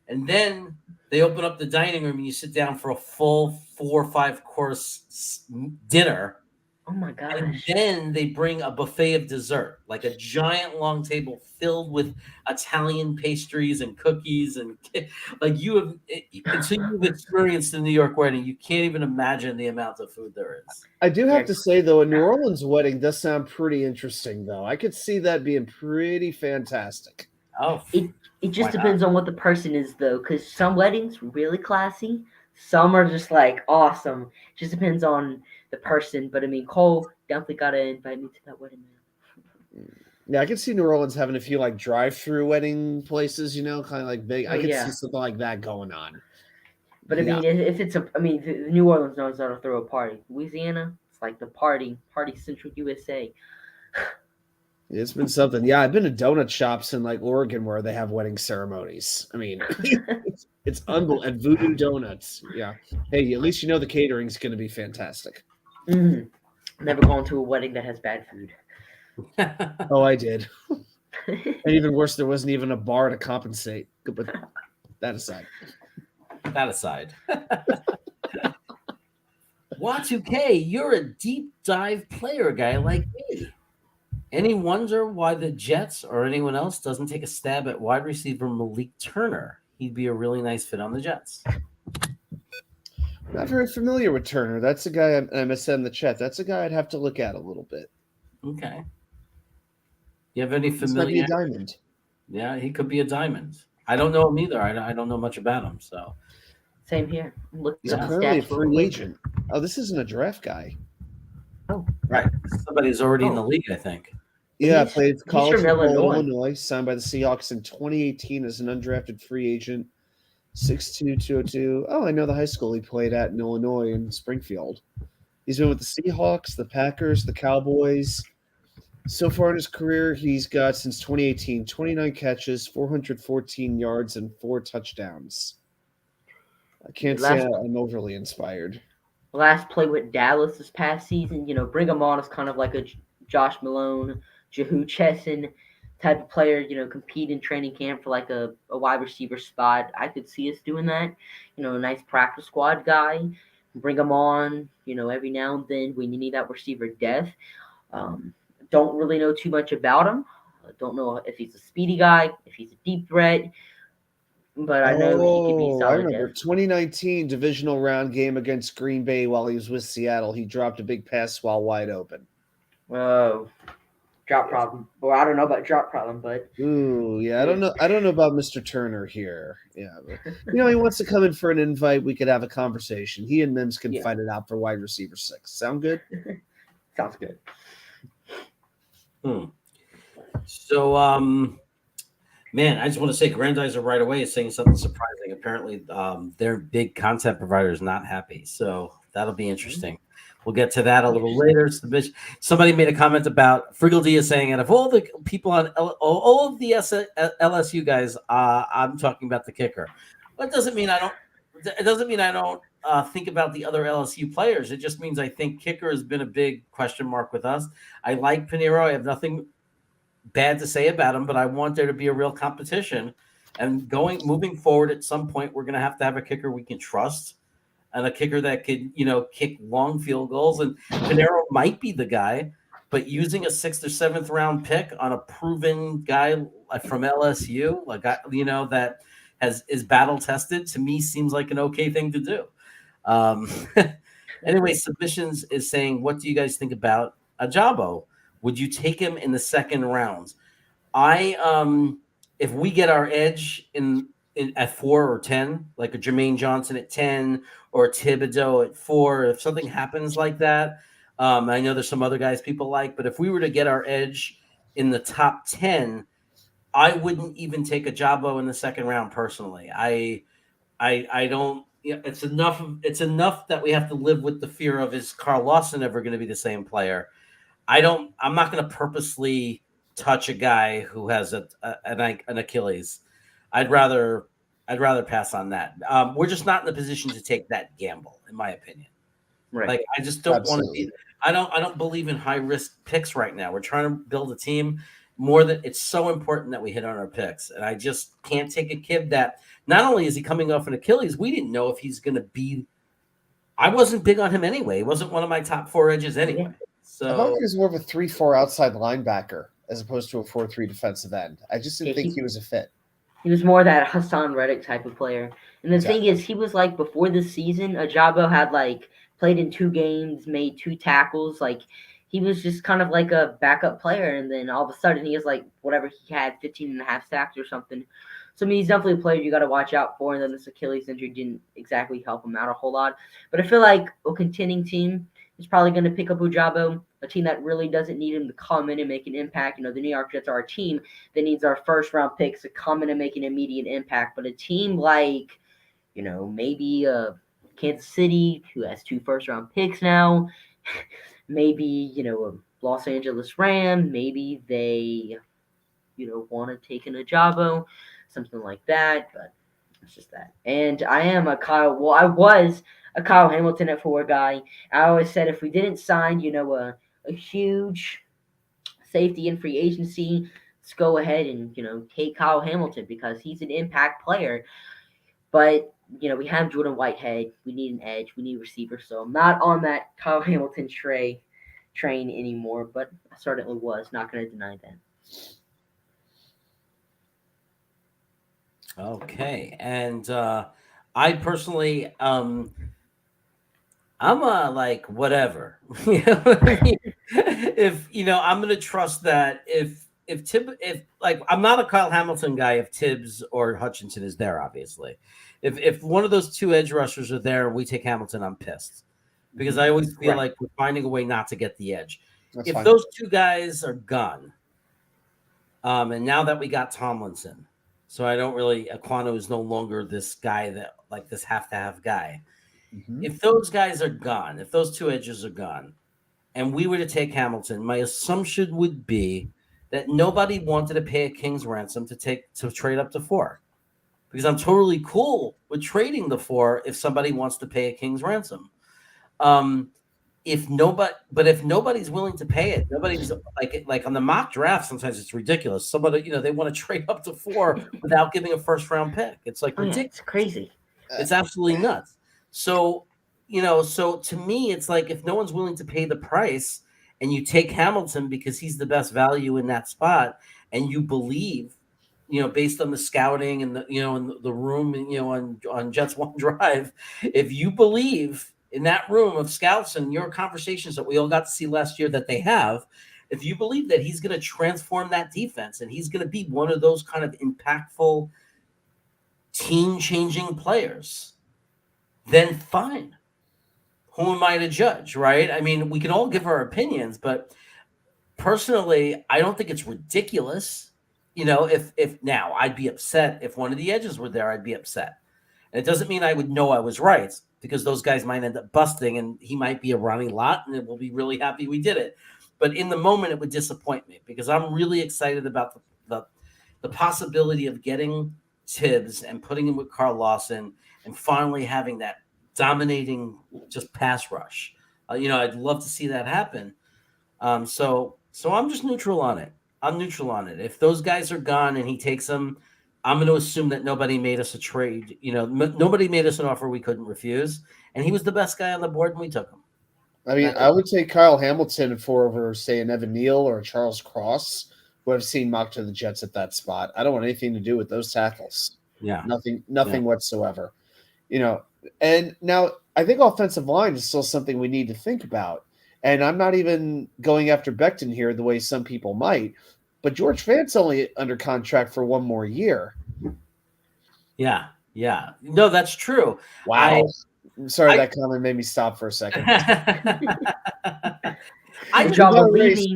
And then they open up the dining room and you sit down for a full 4 or 5 course dinner. Oh my gosh. And then they bring a buffet of dessert, a giant long table filled with Italian pastries and cookies. And until you've experienced the New York wedding, you can't even imagine the amount of food there is. I do have to say, though, a New Orleans wedding does sound pretty interesting, though. I could see that being pretty fantastic. Oh, it just depends on what the person is, though, because some weddings really classy, some are just awesome. It just depends on the person. But Cole definitely gotta invite me to that wedding, man. Yeah, I could see New Orleans having a few drive-through wedding places, kind of big. I could see something like that going on. But if it's the New Orleans knows how to throw a party. Louisiana, it's the party central USA. It's been something. Yeah, I've been to donut shops in Oregon where they have wedding ceremonies. It's unbelievable. And Voodoo Donuts. Yeah. Hey, at least the catering's going to be fantastic. Mm-hmm. Never gone to a wedding that has bad food. Oh, I did. And even worse, there wasn't even a bar to compensate. But that aside. Y2K, you're a deep dive player guy like me. Any wonder why the Jets or anyone else doesn't take a stab at wide receiver Malik Turner? He'd be a really nice fit on the Jets. Not very familiar with Turner. That's a guy I said in the chat. That's a guy I'd have to look at a little bit. Okay. You have any familiar? Might be a diamond. Yeah, he could be a diamond. I don't know him either. I don't know much about him. So. Same here. He's apparently a free agent. Oh, this isn't a draft guy. Oh, right. Somebody's already in the league, I think. Yeah, played college from Illinois, signed by the Seahawks in 2018 as an undrafted free agent. 6'2", 202. Oh, I know the high school he played at in Illinois in Springfield. He's been with the Seahawks, the Packers, the Cowboys, So far in his career, he's got since 2018 29 catches, 414 yards, and 4 touchdowns. I can't say I'm overly inspired. Last play with Dallas this past season, bring him on as kind of like a Josh Malone, Jehu Chesson type of player, compete in training camp for like a wide receiver spot. I could see us doing that. A nice practice squad guy. Bring him on, every now and then when you need that receiver depth. Don't really know too much about him. Don't know if he's a speedy guy, if he's a deep threat, but I know he could be I solid remember depth. 2019 divisional round game against Green Bay while he was with Seattle. He dropped a big pass while wide open. Whoa. Drop problem. Well, I don't know about drop problem, but Ooh, yeah, I don't know about Mr. Turner here. Yeah, but, he wants to come in for an invite. We could have a conversation. He and Mims can fight it out for wide receiver 6. Sound good? Sounds good. So, man, I just want to say Grandizer right away is saying something surprising. Apparently, their big content provider is not happy. So that'll be interesting. We'll get to that a little later. Somebody made a comment about Friggledy is saying, and of all the people on all of the LSU guys, I'm talking about the kicker. But it doesn't mean I don't. It doesn't mean I don't think about the other LSU players. It just means I think kicker has been a big question mark with us. I like Pinheiro. I have nothing bad to say about him, but I want there to be a real competition. And moving forward, at some point, we're going to have a kicker we can trust and a kicker that could, kick long field goals. And Pinheiro might be the guy, but using a 6th or 7th round pick on a proven guy from LSU, that is battle tested, to me seems like an okay thing to do. Anyway, Submissions is saying, what do you guys think about Ajabo? Would you take him in the second round? If we get our edge in at 4 or 10, like a Jermaine Johnson at 10 or a Thibodeau at 4, if something happens like that, I know there's some other guys people like, but if we were to get our edge in the top 10, I wouldn't even take a Jabo in the second round personally. I don't. It's enough. It's enough that we have to live with the fear of, is Carl Lawson ever going to be the same player? I'm not going to purposely touch a guy who has an Achilles. I'd rather pass on that. We're just not in the position to take that gamble, in my opinion. Right. Like, I just don't want to be. I don't believe in high risk picks right now. We're trying to build a team. It's so important that we hit on our picks, and I just can't take a kid that not only is he coming off an Achilles, we didn't know if he's going to be. I wasn't big on him anyway. He wasn't one of my top 4 edges anyway. Yeah. So I thought he was more of a 3-4 outside linebacker as opposed to a 4-3 defensive end. I just didn't think he was a fit. He was more that Hassan Reddick type of player. And the thing is, he was like, before this season, Ajabo had played in 2 games, made 2 tackles. He was just kind of like a backup player. And then all of a sudden he has whatever he had, 15.5 sacks or something. So, he's definitely a player you got to watch out for. And then this Achilles injury didn't exactly help him out a whole lot. But I feel like a contending team is probably going to pick up Ajabo, a team that really doesn't need him to come in and make an impact. The New York Jets are a team that needs our first round picks to come in and make an immediate impact. But a team like, maybe Kansas City, who has 2 first round picks now, maybe, a Los Angeles Rams, maybe they, want to take an Ajabo, something like that. But it's just that. And I was a Kyle Hamilton at 4 guy. I always said if we didn't sign, a huge safety in free agency, let's go ahead and, take Kyle Hamilton because he's an impact player. But, we have Jordan Whitehead. We need an edge. We need a receiver. So I'm not on that Kyle Hamilton train anymore, but I certainly was. Not going to deny that. Okay. And I personally, I'm whatever. If I'm gonna trust that if I'm not a Kyle Hamilton guy if Tibbs or Hutchinson is there, obviously. If one of those 2 edge rushers are there and we take Hamilton, I'm pissed. Because I always feel like we're finding a way not to get the edge. If those 2 guys are gone, and now that we got Tomlinson, so I don't really Aquano is no longer this guy that this have-to-have guy. If those guys are gone, if those 2 edges are gone, and we were to take Hamilton, my assumption would be that nobody wanted to pay a king's ransom to trade up to 4, because I'm totally cool with trading the 4 if somebody wants to pay a king's ransom. If nobody's willing to pay it, nobody's like on the mock draft. Sometimes it's ridiculous. Somebody, they want to trade up to 4 without giving a first round pick. It's like ridiculous. It's crazy. It's absolutely nuts. So, so to me, it's like if no one's willing to pay the price and you take Hamilton because he's the best value in that spot, and you believe, based on the scouting and the room, and, on Jets One Drive, if you believe in that room of scouts and your conversations that we all got to see last year that they have, if you believe that he's going to transform that defense and he's going to be one of those kind of impactful team-changing players, then fine. Who am I to judge, right? I mean, we can all give our opinions, but personally, I don't think it's ridiculous. If now I'd be upset if one of the edges were there, I'd be upset. And it doesn't mean I would know I was right, because those guys might end up busting and he might be a running lot and we'll be really happy we did it. But in the moment, it would disappoint me because I'm really excited about the possibility of getting Tibbs and putting him with Carl Lawson and finally having that dominating just pass rush. I'd love to see that happen. So I'm just neutral on it. I'm neutral on it. If those guys are gone and he takes them, I'm going to assume that nobody made us a trade. Nobody made us an offer we couldn't refuse, and he was the best guy on the board, and we took him. I mean, I would take Kyle Hamilton over, say, an Evan Neal or a Charles Cross, who I've seen mocked to the Jets at that spot. I don't want anything to do with those tackles. Yeah, nothing whatsoever. And now I think offensive line is still something we need to think about. And I'm not even going after Becton here the way some people might. But George Fant's only under contract for one more year. Yeah. No, that's true. Wow. I'm sorry, that comment made me stop for a second.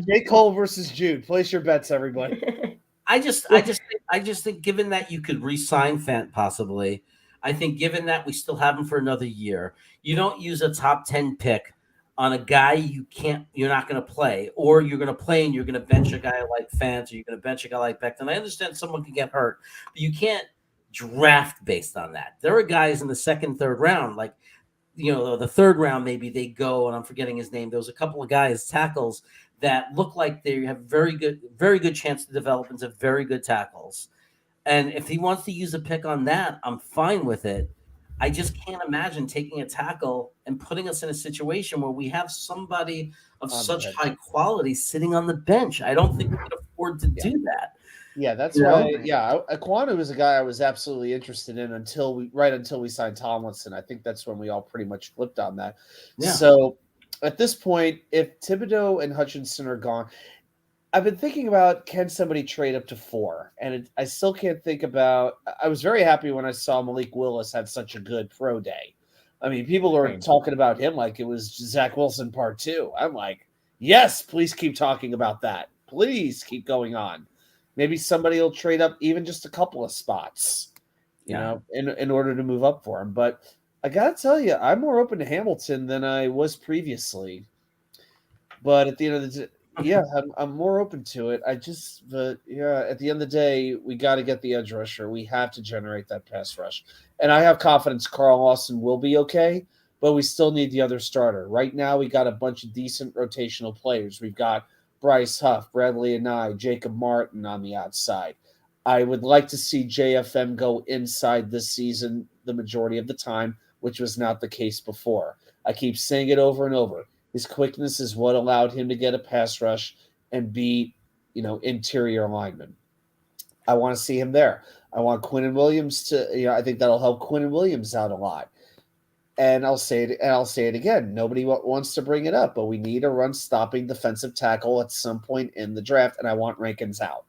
Jake Cole versus Jude. Place your bets, everybody. I just think given that you could re-sign Fant possibly, I think given that we still have him for another year, you don't use a top 10 pick on a guy you're not going to play, or you're going to play and you're going to bench a guy like Fant, or you're going to bench a guy like Becton. I understand someone can get hurt, but you can't draft based on that. There are guys in the second, third round, like, the third round, maybe they go, and I'm forgetting his name. There was a couple of guys, tackles, that look like they have very good chance to develop into very good tackles. And if he wants to use a pick on that, I'm fine with it. I just can't imagine taking a tackle and putting us in a situation where we have somebody of such high quality sitting on the bench. I don't think we can afford to do that. Yeah, that's why. Yeah, Aquanu was a guy I was absolutely interested in until we signed Tomlinson. I think that's when we all pretty much flipped on that. Yeah. So at this point, if Thibodeau and Hutchinson are gone, I've been thinking about, can somebody trade up to 4? And I still can't think about. I was very happy when I saw Malik Willis had such a good pro day. I mean, people are talking about him like it was Zach Wilson part 2. I'm like, yes, please keep talking about that. Please keep going on. Maybe somebody will trade up even just a couple of spots, in order to move up for him. But I got to tell you, I'm more open to Hamilton than I was previously. But at the end of the day, I'm more open to it. At the end of the day, we got to get the edge rusher. We have to generate that pass rush. And I have confidence Carl Lawson will be okay, but we still need the other starter. Right now, we got a bunch of decent rotational players. We've got Bryce Huff, Bradley Anai, Jacob Martin on the outside. I would like to see JFM go inside this season the majority of the time, which was not the case before. I keep saying it over and over. His quickness is what allowed him to get a pass rush and be, interior lineman. I want to see him there. I want Quinnen Williams to, I think that'll help Quinnen Williams out a lot. And I'll say it again. Nobody wants to bring it up, but we need a run-stopping defensive tackle at some point in the draft, and I want Rankins out.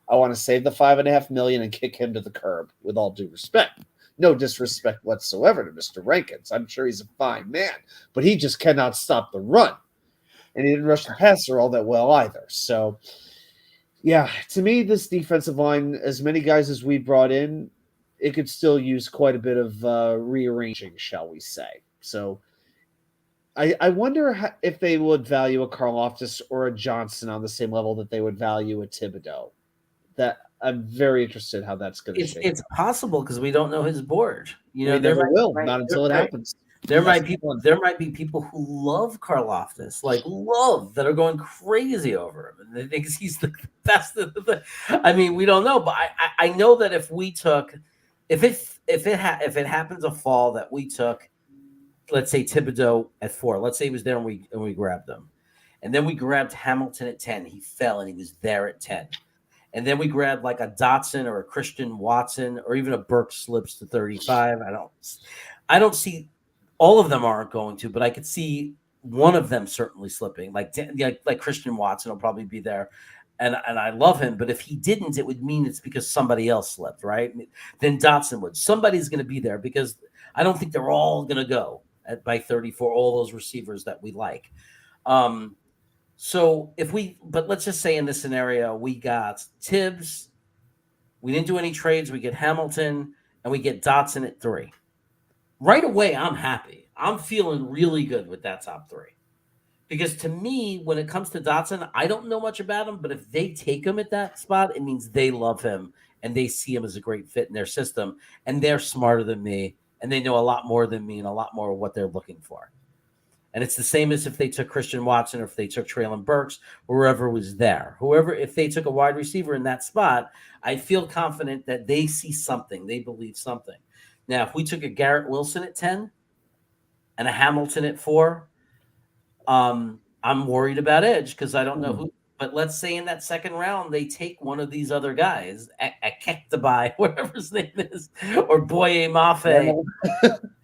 I want to save the $5.5 million and kick him to the curb, with all due respect. No disrespect whatsoever to Mr. Rankins. I'm sure he's a fine man, but he just cannot stop the run, and he didn't rush the passer all that well either. So, yeah, to me, this defensive line, as many guys as we brought in, it could still use quite a bit of rearranging, shall we say. So I wonder if they would value a Karloftis or a Johnson on the same level that they would value a Thibodeau. That I'm very interested how that's going to shake. It's possible because we don't know his board. You know, We never will, right, not until it right. happens. There That's might be fun. there might be people who love Karloftis, like love, that are going crazy over him, and they think he's the best. I mean, we don't know, but I know that if we took, if it happened to fall that we took, let's say Thibodeau at 4, let's say he was there and we grabbed him, and then we grabbed Hamilton at 10. He fell and he was there at 10. And then we grabbed like a Dotson or a Christian Watson or even a Burke slips to 35. I don't see, all of them aren't going to, but I could see one of them certainly slipping. Like Christian Watson will probably be there, and I love him. But if he didn't, it would mean it's because somebody else slipped, right? Then Dotson would. Somebody's going to be there because I don't think they're all going to go by 34. All those receivers that we like. So but let's just say in this scenario, we got Tibbs, we didn't do any trades, we get Hamilton, and we get Dotson at 3. Right away, I'm happy. I'm feeling really good with that top 3. Because to me, when it comes to Dotson, I don't know much about him, but if they take him at that spot, it means they love him and they see him as a great fit in their system, and they're smarter than me, and they know a lot more than me and a lot more of what they're looking for. And it's the same as if they took Christian Watson or if they took Traylon Burks, or whoever was there. If they took a wide receiver in that spot, I feel confident that they see something. They believe something. Now, if we took a Garrett Wilson at 10 and a Hamilton at 4, I'm worried about edge because I don't know who. But let's say in that second round, they take one of these other guys, Akektabai, whatever his name is, or Boye Mafe. You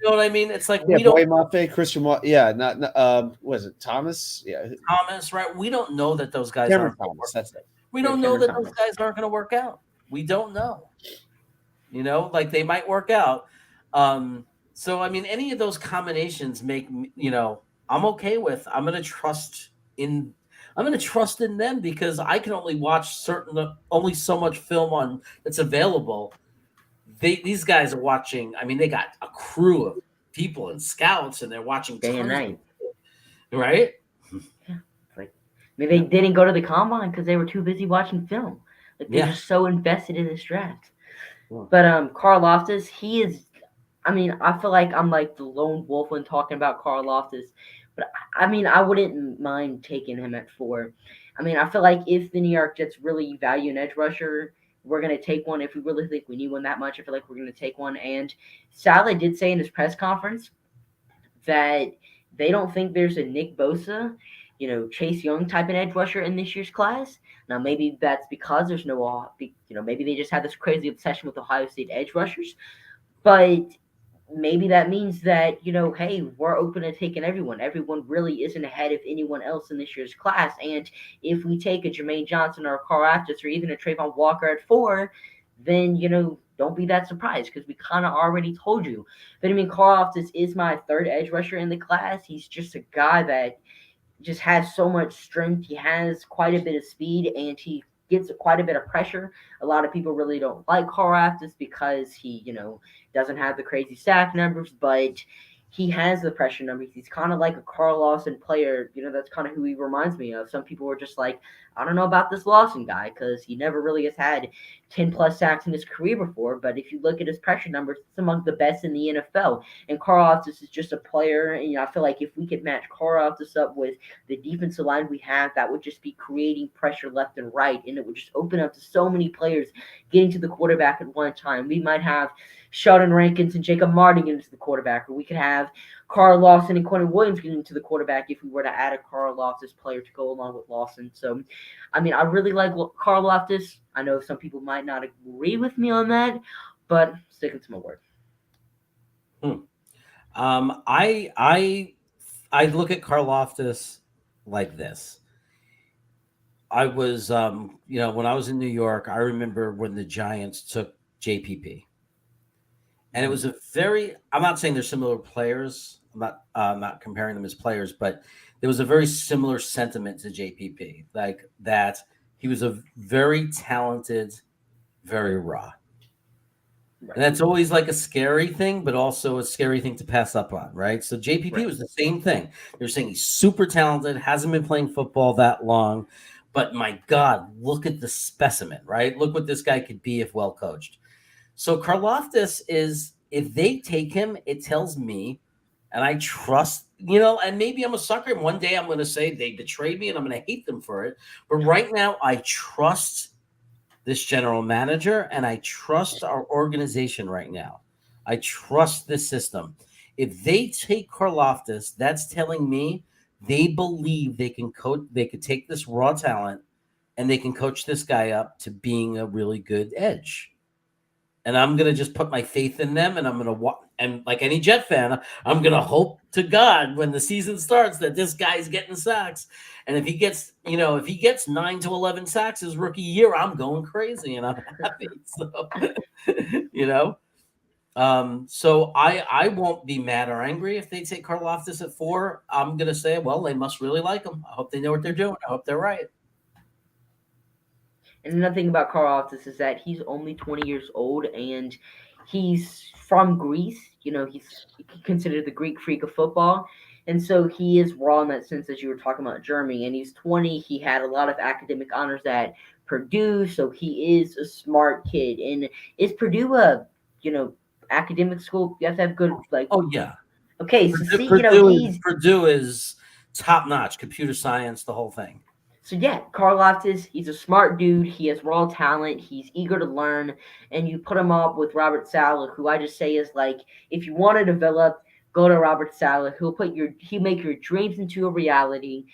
know what I mean? It's like we don't. Boye Mafe, Christian, not was it Thomas? Yeah, Thomas, right? We don't know that those guys Cameron aren't. Thomas. That's it. We don't know that those guys aren't going to work out. We don't know. You know, like they might work out. So I mean, any of those combinations make I'm okay with. I'm going to trust in them because I can only watch only so much film that's available. These guys are watching. I mean, they got a crew of people and scouts, and they're watching day and night, right? Yeah, like maybe they didn't go to the combine because they were too busy watching film. Like they're just so invested in this draft. Yeah. But Karloftis, he is. I mean, I feel like I'm like the lone wolf when talking about Karloftis. But I mean, I wouldn't mind taking him at 4. I mean, I feel like if the New York Jets really value an edge rusher, we're going to take one. If we really think we need one that much, I feel like we're going to take one. And Saleh did say in his press conference that they don't think there's a Nick Bosa, Chase Young type of edge rusher in this year's class. Now, maybe that's because there's maybe they just have this crazy obsession with Ohio State edge rushers. But maybe that means that, hey, we're open to taking everyone. Everyone really isn't ahead of anyone else in this year's class. And if we take a Jermaine Johnson or a Karloftis or even a Trayvon Walker at 4, then, don't be that surprised because we kind of already told you. But I mean, Karloftis is my 3rd edge rusher in the class. He's just a guy that just has so much strength. He has quite a bit of speed, and he gets quite a bit of pressure. A lot of people really don't like Karloftis because he, doesn't have the crazy sack numbers, but he has the pressure numbers. He's kind of like a Carl Lawson player. That's kind of who he reminds me of. Some people were just like, I don't know about this Lawson guy because he never really has had 10-plus sacks in his career before. But if you look at his pressure numbers, it's among the best in the NFL. And Karloftis is just a player. And I feel like if we could match Karloftis up with the defensive line we have, that would just be creating pressure left and right. And it would just open up to so many players getting to the quarterback at one time. We might have Sheldon Rankins and Jacob Martin getting to the quarterback, or we could have Carl Lawson and Quentin Williams getting to the quarterback if we were to add a Karloftis player to go along with Lawson. So, I mean, I really like Karloftis. I know some people might not agree with me on that, but sticking to my word. I look at Karloftis like this. I was, when I was in New York, I remember when the Giants took JPP. And it was I'm not saying they're similar players. I'm not comparing them as players, but there was a very similar sentiment to JPP, like that he was a very talented, very raw. And that's always like a scary thing, but also a scary thing to pass up on, right? So JPP Right. was the same thing. They're saying he's super talented, hasn't been playing football that long, but my God, look at the specimen, right? Look what this guy could be if well coached. So Karlaftis is, if they take him, it tells me, and I trust, and maybe I'm a sucker, and one day I'm going to say they betrayed me and I'm going to hate them for it. But right now, I trust this general manager, and I trust our organization right now. I trust this system. If they take Karlaftis, that's telling me they believe they can coach. They could take this raw talent and they can coach this guy up to being a really good edge. And I'm gonna just put my faith in them, and I'm gonna and like any Jet fan, I'm gonna hope to God when the season starts that this guy's getting sacks. And if he gets, if he gets 9 to 11 sacks his rookie year, I'm going crazy and I'm happy. So, you know, so I won't be mad or angry if they take Karlaftis at 4. I'm gonna say, well, they must really like him. I hope they know what they're doing. I hope they're right. And another thing about Karlaftis is that he's only 20 years old and he's from Greece. He's considered the Greek freak of football. And so he is raw in that sense, as you were talking about Germany. And he's 20. He had a lot of academic honors at Purdue. So he is a smart kid. And is Purdue a, academic school? You have to have good, Oh, yeah. Okay, so Purdue is top notch, computer science, the whole thing. So yeah, Karlaftis, he's a smart dude. He has raw talent. He's eager to learn. And you put him up with Robert Saleh, who I just say is like, if you want to develop, go to Robert Saleh. He'll make your dreams into a reality.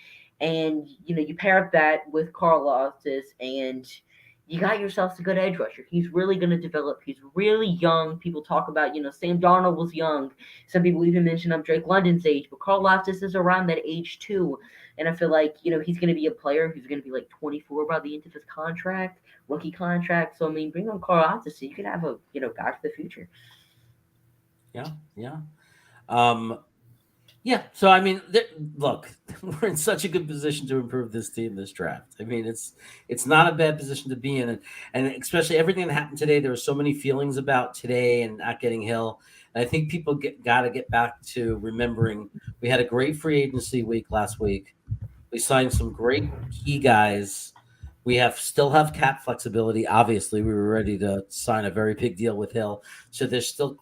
And you pair up that with Karlaftis, and you got yourself a good edge rusher. He's really going to develop. He's really young. People talk about, Sam Darnold was young. Some people even mention Drake London's age, but Karlaftis is around that age too. And I feel like, he's going to be a player who's going to be like 24 by the end of his rookie contract. So, I mean, bring on Karlaftis so you can have a, guy for the future. Yeah, yeah. Yeah, so I mean, look, we're in such a good position to improve this team, this draft. I mean, it's not a bad position to be in, and especially everything that happened today. There were so many feelings about today and not getting Hill. And I think people got to get back to remembering we had a great free agency week last week. We signed some great key guys. We still have cap flexibility. Obviously, we were ready to sign a very big deal with Hill, so there's still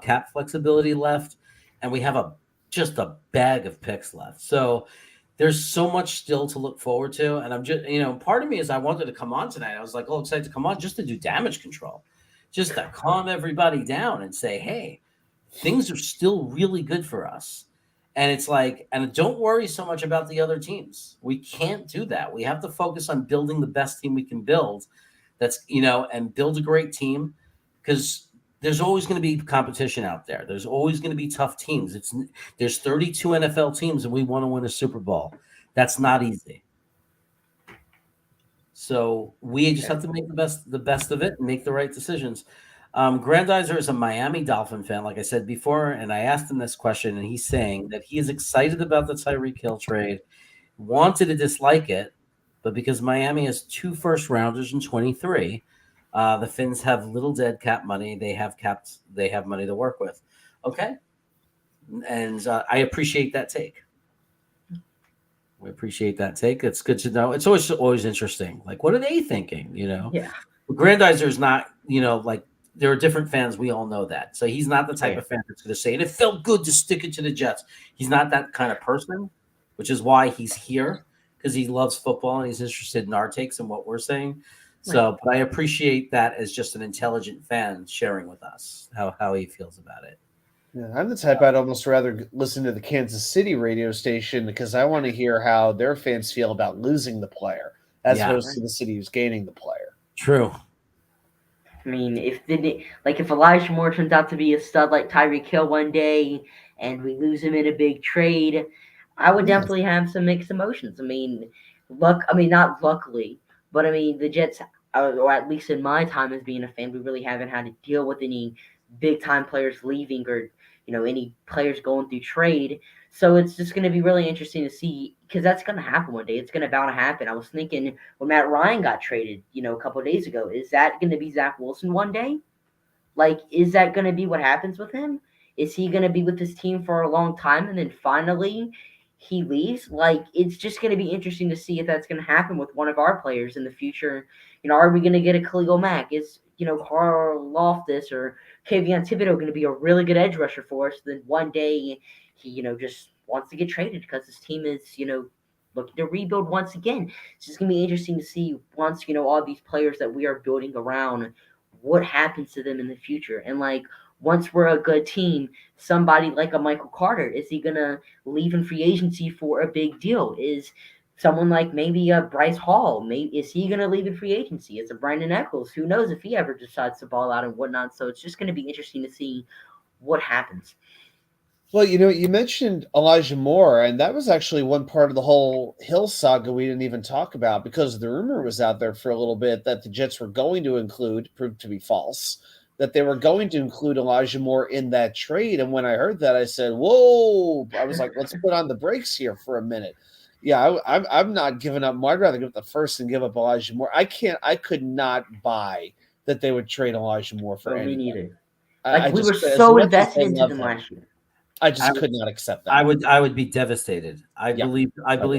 cap flexibility left, and we have just a bag of picks left. So there's so much still to look forward to. And I'm just, part of me is I wanted to come on tonight. I was like, oh, excited to come on just to do damage control, just to calm everybody down and say, hey, things are still really good for us. And it's like, and don't worry so much about the other teams. We can't do that. We have to focus on building the best team we can build. That's, and build a great team, because there's always going to be competition out there. There's always going to be tough teams. There's 32 NFL teams and we want to win a Super Bowl. That's not easy. So we just have to make the best of it and make the right decisions. Grandizer is a Miami Dolphin fan, like I said before, and I asked him this question, and he's saying that he is excited about the Tyreek Hill trade, wanted to dislike it, but because Miami has 2 first-rounders in 23, the Finns have little dead cap money. They have money to work with. Okay. And I appreciate that take. We appreciate that take. It's good to know. It's always interesting. Like, what are they thinking? Yeah. Grandizer is not, like, there are different fans. We all know that. So he's not the type of fan that's going to say, and it felt good to stick it to the Jets. He's not that kind of person, which is why he's here, because he loves football and he's interested in our takes and what we're saying. So, but I appreciate that as just an intelligent fan sharing with us how he feels about it. Yeah, I'm the type I'd almost rather listen to the Kansas City radio station, because I want to hear how their fans feel about losing the player as opposed to the city who's gaining the player. True. I mean, if Elijah Moore turns out to be a stud like Tyreek Hill one day and we lose him in a big trade, I would definitely have some mixed emotions. I mean, not luckily, but I mean, the Jets, or at least in my time as being a fan, we really haven't had to deal with any big-time players leaving or, any players going through trade. So it's just going to be really interesting to see, because that's going to happen one day. It's going to bound to happen. I was thinking when Matt Ryan got traded, a couple of days ago, is that going to be Zach Wilson one day? Like, is that going to be what happens with him? Is he going to be with this team for a long time and then finally he leaves? Like, it's just going to be interesting to see if that's going to happen with one of our players in the future. Are we going to get a Khalil Mack? Is, Carl Loftus or Kayvon Thibodeau going to be a really good edge rusher for us? Then one day he, just wants to get traded because his team is, looking to rebuild once again. It's just going to be interesting to see once, all these players that we are building around, what happens to them in the future. And like, once we're a good team, somebody like a Michael Carter, is he gonna leave in free agency for a big deal? Is someone like maybe a Bryce Hall, is he gonna leave in free agency? Is a Brandon Eccles? Who knows if he ever decides to ball out and whatnot? So it's just gonna be interesting to see what happens. Well, you mentioned Elijah Moore, and that was actually one part of the whole Hill saga we didn't even talk about, because the rumor was out there for a little bit that the Jets were going to include, proved to be false, that they were going to include Elijah Moore in that trade. And when I heard that, I said, whoa, I was like, let's put on the brakes here for a minute. Yeah, I'm not giving up. I'd rather give up the first than give up Elijah Moore. I could not buy that they would trade Elijah Moore for anything. Me neither. We were so invested into them last year. I just could not accept that. I would be devastated. I believe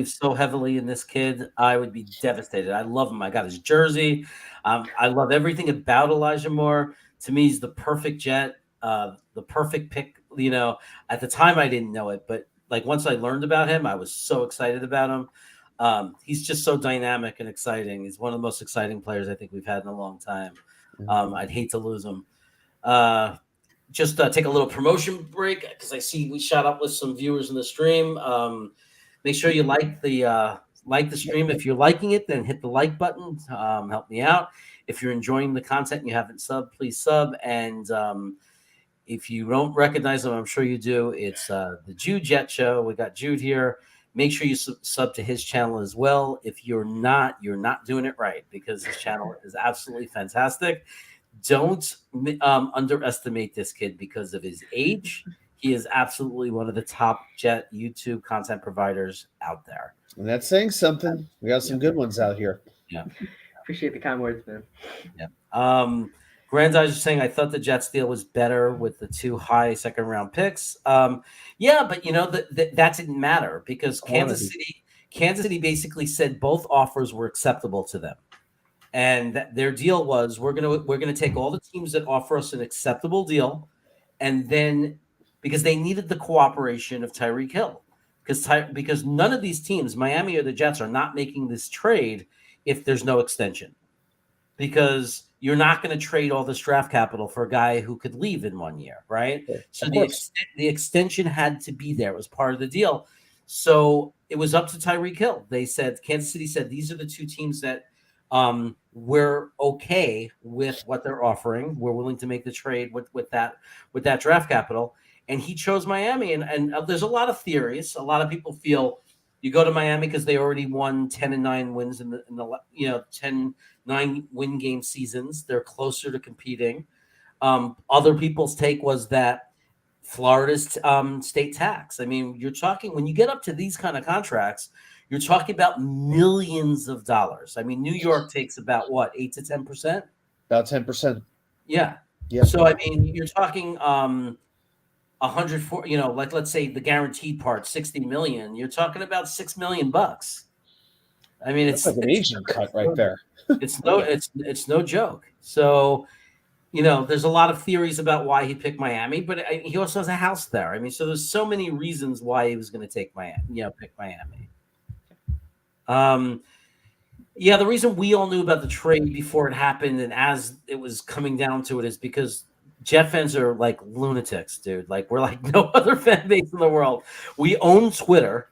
so heavily in this kid. I would be devastated. I love him. I got his jersey. I love everything about Elijah Moore. To me, he's the perfect Jet, the perfect pick. At the time I didn't know it, but like once I learned about him, I was so excited about him. He's just so dynamic and exciting. He's one of the most exciting players I think we've had in a long time. I'd hate to lose him. Just take a little promotion break because I see we shot up with some viewers in the stream. Make sure you like the stream. If you're liking it, then hit the like button. Help me out. If you're enjoying the content and you haven't subbed, please sub. And if you don't recognize him, I'm sure you do. It's the Jude Jet Show. We got Jude here. Make sure you sub to his channel as well. If you're not doing it right, because his channel is absolutely fantastic. Don't underestimate this kid because of his age. He is absolutely one of the top Jet YouTube content providers out there. And that's saying something. We got some good ones out here. Yeah. Appreciate the kind words, man. Yeah. Grandize is saying, I thought the Jets deal was better with the 2 high second round picks. Yeah, but that didn't matter because Kansas City basically said both offers were acceptable to them. And their deal was we're gonna take all the teams that offer us an acceptable deal, and then because they needed the cooperation of Tyreek Hill, because none of these teams, Miami or the Jets, are not making this trade if there's no extension, because you're not going to trade all this draft capital for a guy who could leave in 1 year, right? Yeah, so the extension had to be there. It was part of the deal. So it was up to Tyreek Hill. Kansas City said these are the 2 teams that we're okay with what they're offering. We're willing to make the trade with that draft capital. And he chose Miami. And there's a lot of theories. A lot of people feel you go to Miami because they already won 10-9 wins in the 10-9 win game seasons. They're closer to competing. Other people's take was that Florida's state tax. I mean, you're talking when you get up to these kind of contracts, you're talking about millions of dollars. I mean, New York takes about what, 8 to 10%? About 10%. Yeah. Yeah. So I mean, you're talking 104. Like let's say the guaranteed part, $60 million. You're talking about $6 million. I mean, it's like an agent cut right there. It's no joke. So, there's a lot of theories about why he picked Miami, but he also has a house there. I mean, so there's so many reasons why he was going to take Miami. Pick Miami. The reason we all knew about the trade before it happened and as it was coming down to it is because Jet fans are like lunatics, dude. Like we're like no other fan base in the world. We own Twitter.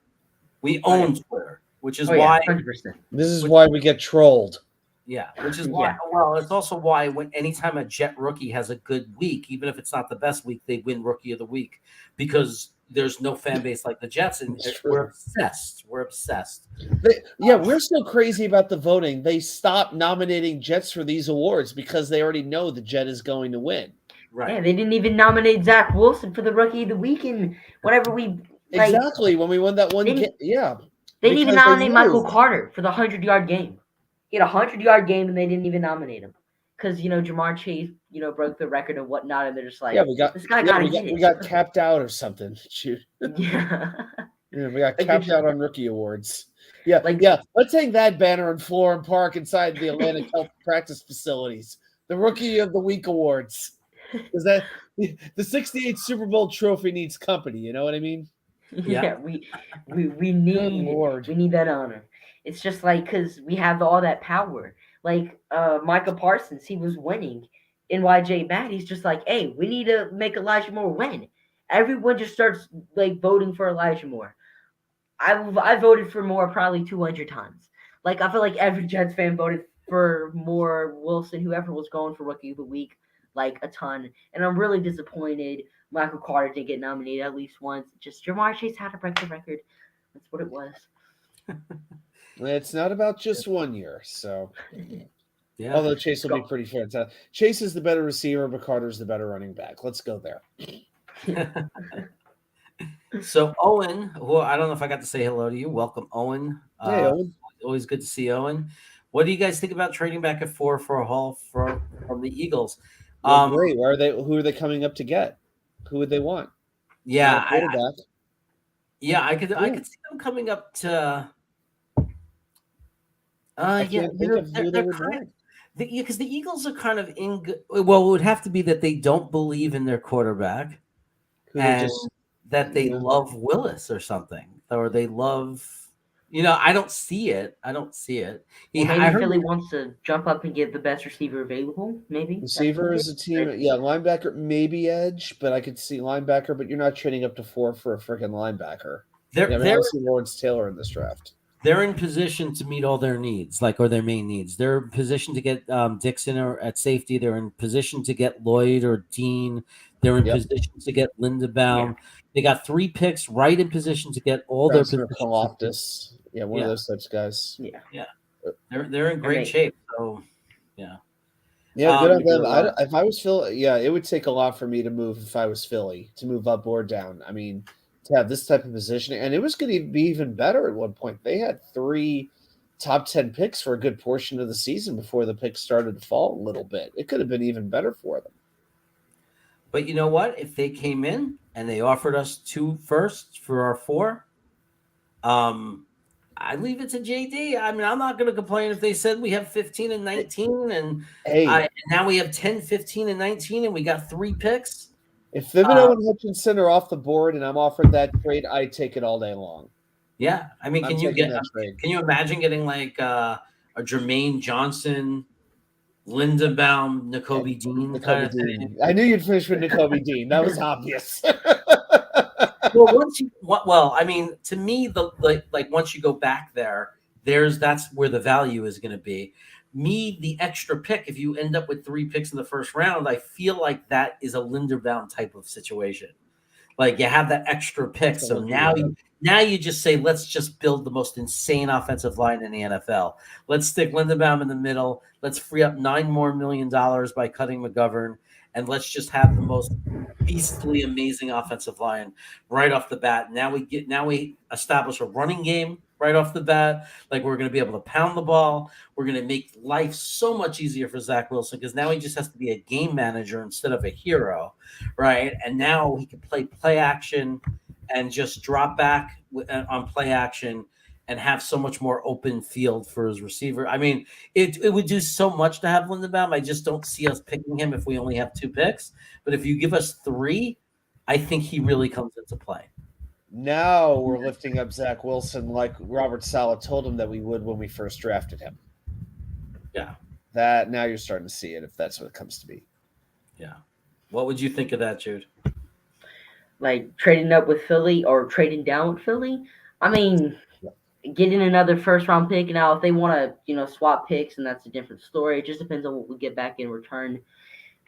Which is why 100%. This is why we get trolled. Yeah, which is why. Well, it's also why anytime a Jet rookie has a good week, even if it's not the best week, they win Rookie of the Week because there's no fan base like the Jets, and we're obsessed. We're obsessed. We're so crazy about the voting. They stopped nominating Jets for these awards because they already know the Jet is going to win. Right. Yeah, they didn't even nominate Zach Wilson for the Rookie of the Week, and whenever exactly when we won that one game. Yeah. They didn't even nominate Michael Carter for the 100-yard game. He had a 100-yard game, and they didn't even nominate him because Jamar Chase broke the record and whatnot, and they're just like, Yeah, we got this guy gotta we get got, we it. got capped out or something. Shoot. Yeah. Yeah, we got Like, capped they're out on rookie awards. Yeah, Like- yeah. Let's hang that banner in Florham Park inside the Atlantic Health Practice Facilities. The Rookie of the Week awards. Is that the '68 Super Bowl trophy needs company? You know what I mean? Yeah, we Good need Lord. that honor. It's just like because we have all that power. Like Micah Parsons, he was winning. NYJ Matt, he's just like, hey, we need to make Elijah Moore win. Everyone just starts like voting for Elijah Moore. I voted for Moore probably 200 times. Like I feel like every Jets fan voted for Moore, Wilson, whoever was going for Rookie of the Week, like a ton. And I'm really disappointed Michael Carter didn't get nominated at least once. Just Jamar Chase had to break the record. That's what it was. It's not about just 1 year. So, Yeah. although Chase will be pretty fantastic. Chase is the better receiver, but Carter's the better running back. Let's go there. So Owen, who I don't know if I got to say hello to you. Welcome, Owen. Hey, Owen. Always good to see Owen. What do you guys think about trading back at 4 for a haul from the Eagles? Well, great. Where are they? Who are they coming up to get? Who would they want? Yeah, Quarterback. I could see them coming up to. I can't think of who they would want. Because the Eagles are kind of in. Well, it would have to be that they don't believe in their quarterback, and that they love Willis or something, or they love. I don't see it. Well, maybe Philly wants to jump up and get the best receiver available. Maybe receiver is a team. Yeah, linebacker, maybe edge, but I could see linebacker. But you're not trading up to 4 for a freaking linebacker. I see Lawrence Taylor in this draft. They're in position to meet all their needs, or their main needs. They're in position to get Dixon at safety. They're in position to get Lloyd or Dean. They're in position to get Lindenbaum. Yeah. They got 3 picks right in position to get all their positions. Yeah, one of those types of guys. Yeah. They're in great shape. So, yeah. Yeah, good on them. If I was Philly, it would take a lot for me to move if I was Philly, to move up or down. I mean, to have this type of positioning, and it was going to be even better at one point. They had 3 top 10 picks for a good portion of the season before the picks started to fall a little bit. It could have been even better for them. But you know what? If they came in and they offered us 2 firsts for our 4, I'd leave it to JD. I mean, I'm not going to complain if they said we have 15 and 19, and now we have 10, 15, and 19, and we got 3 picks. If Thibodeau and Hutchinson are off the board and I'm offered that trade, I take it all day long. Yeah, I mean, can you imagine getting like a Jermaine Johnson, Lindenbaum, Nakobe Dean kind of thing? I knew you'd finish with Nakobe Dean. That was obvious. Well, I mean, to me, once you go back there, that's where the value is going to be. The extra pick, if you end up with 3 picks in the first round, I feel like that is a Linderbaum type of situation. Like you have that extra pick, so now you just say, let's just build the most insane offensive line in the NFL. Let's stick Linderbaum in the middle. Let's free up $9 more million by cutting McGovern, and let's just have the most beastly, amazing offensive line right off the bat. Now we establish a running game right off the bat. Like we're going to be able to pound the ball. We're going to make life so much easier for Zach Wilson because now he just has to be a game manager instead of a hero, right? And now he can play action and just drop back on play action and have so much more open field for his receiver. I mean, it would do so much to have Lindenbaum. I just don't see us picking him if we only have 2 picks. But if you give us 3, I think he really comes into play. Now we're lifting up Zach Wilson like Robert Saleh told him that we would when we first drafted him. Yeah. That now you're starting to see it if that's what it comes to be. Yeah. What would you think of that, Jude? Like trading up with Philly or trading down with Philly? I mean, getting another first-round pick. Now, if they want to, swap picks, and that's a different story. It just depends on what we get back in return.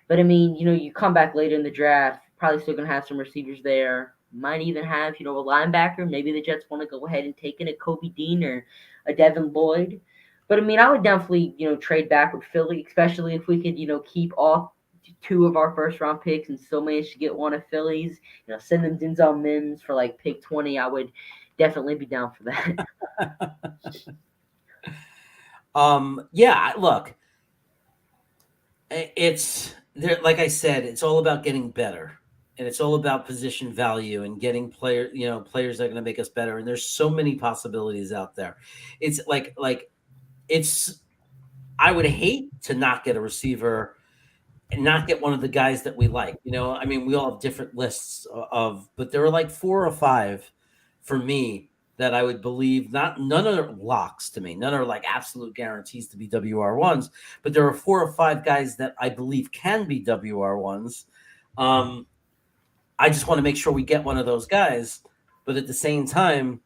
But, I mean, you come back later in the draft, probably still going to have some receivers there. Might even have, a linebacker. Maybe the Jets want to go ahead and take in a Kobe Dean or a Devin Lloyd. But, I mean, I would definitely, trade back with Philly, especially if we could, keep all 2 of our first-round picks and still manage to get one of Philly's. Send them Denzel Mims for, pick 20. I would definitely be down for that. Yeah, look. It's there, like I said, it's all about getting better, and it's all about position value and getting players that are going to make us better. And there's so many possibilities out there. It's it's. I would hate to not get a receiver and not get one of the guys that we like. I mean, we all have different lists but there are like 4 or 5 for me that I would believe none are locks to me. None are like absolute guarantees to be WR1s, but there are 4 or 5 guys that I believe can be WR1s. I just want to make sure we get one of those guys, but at the same time,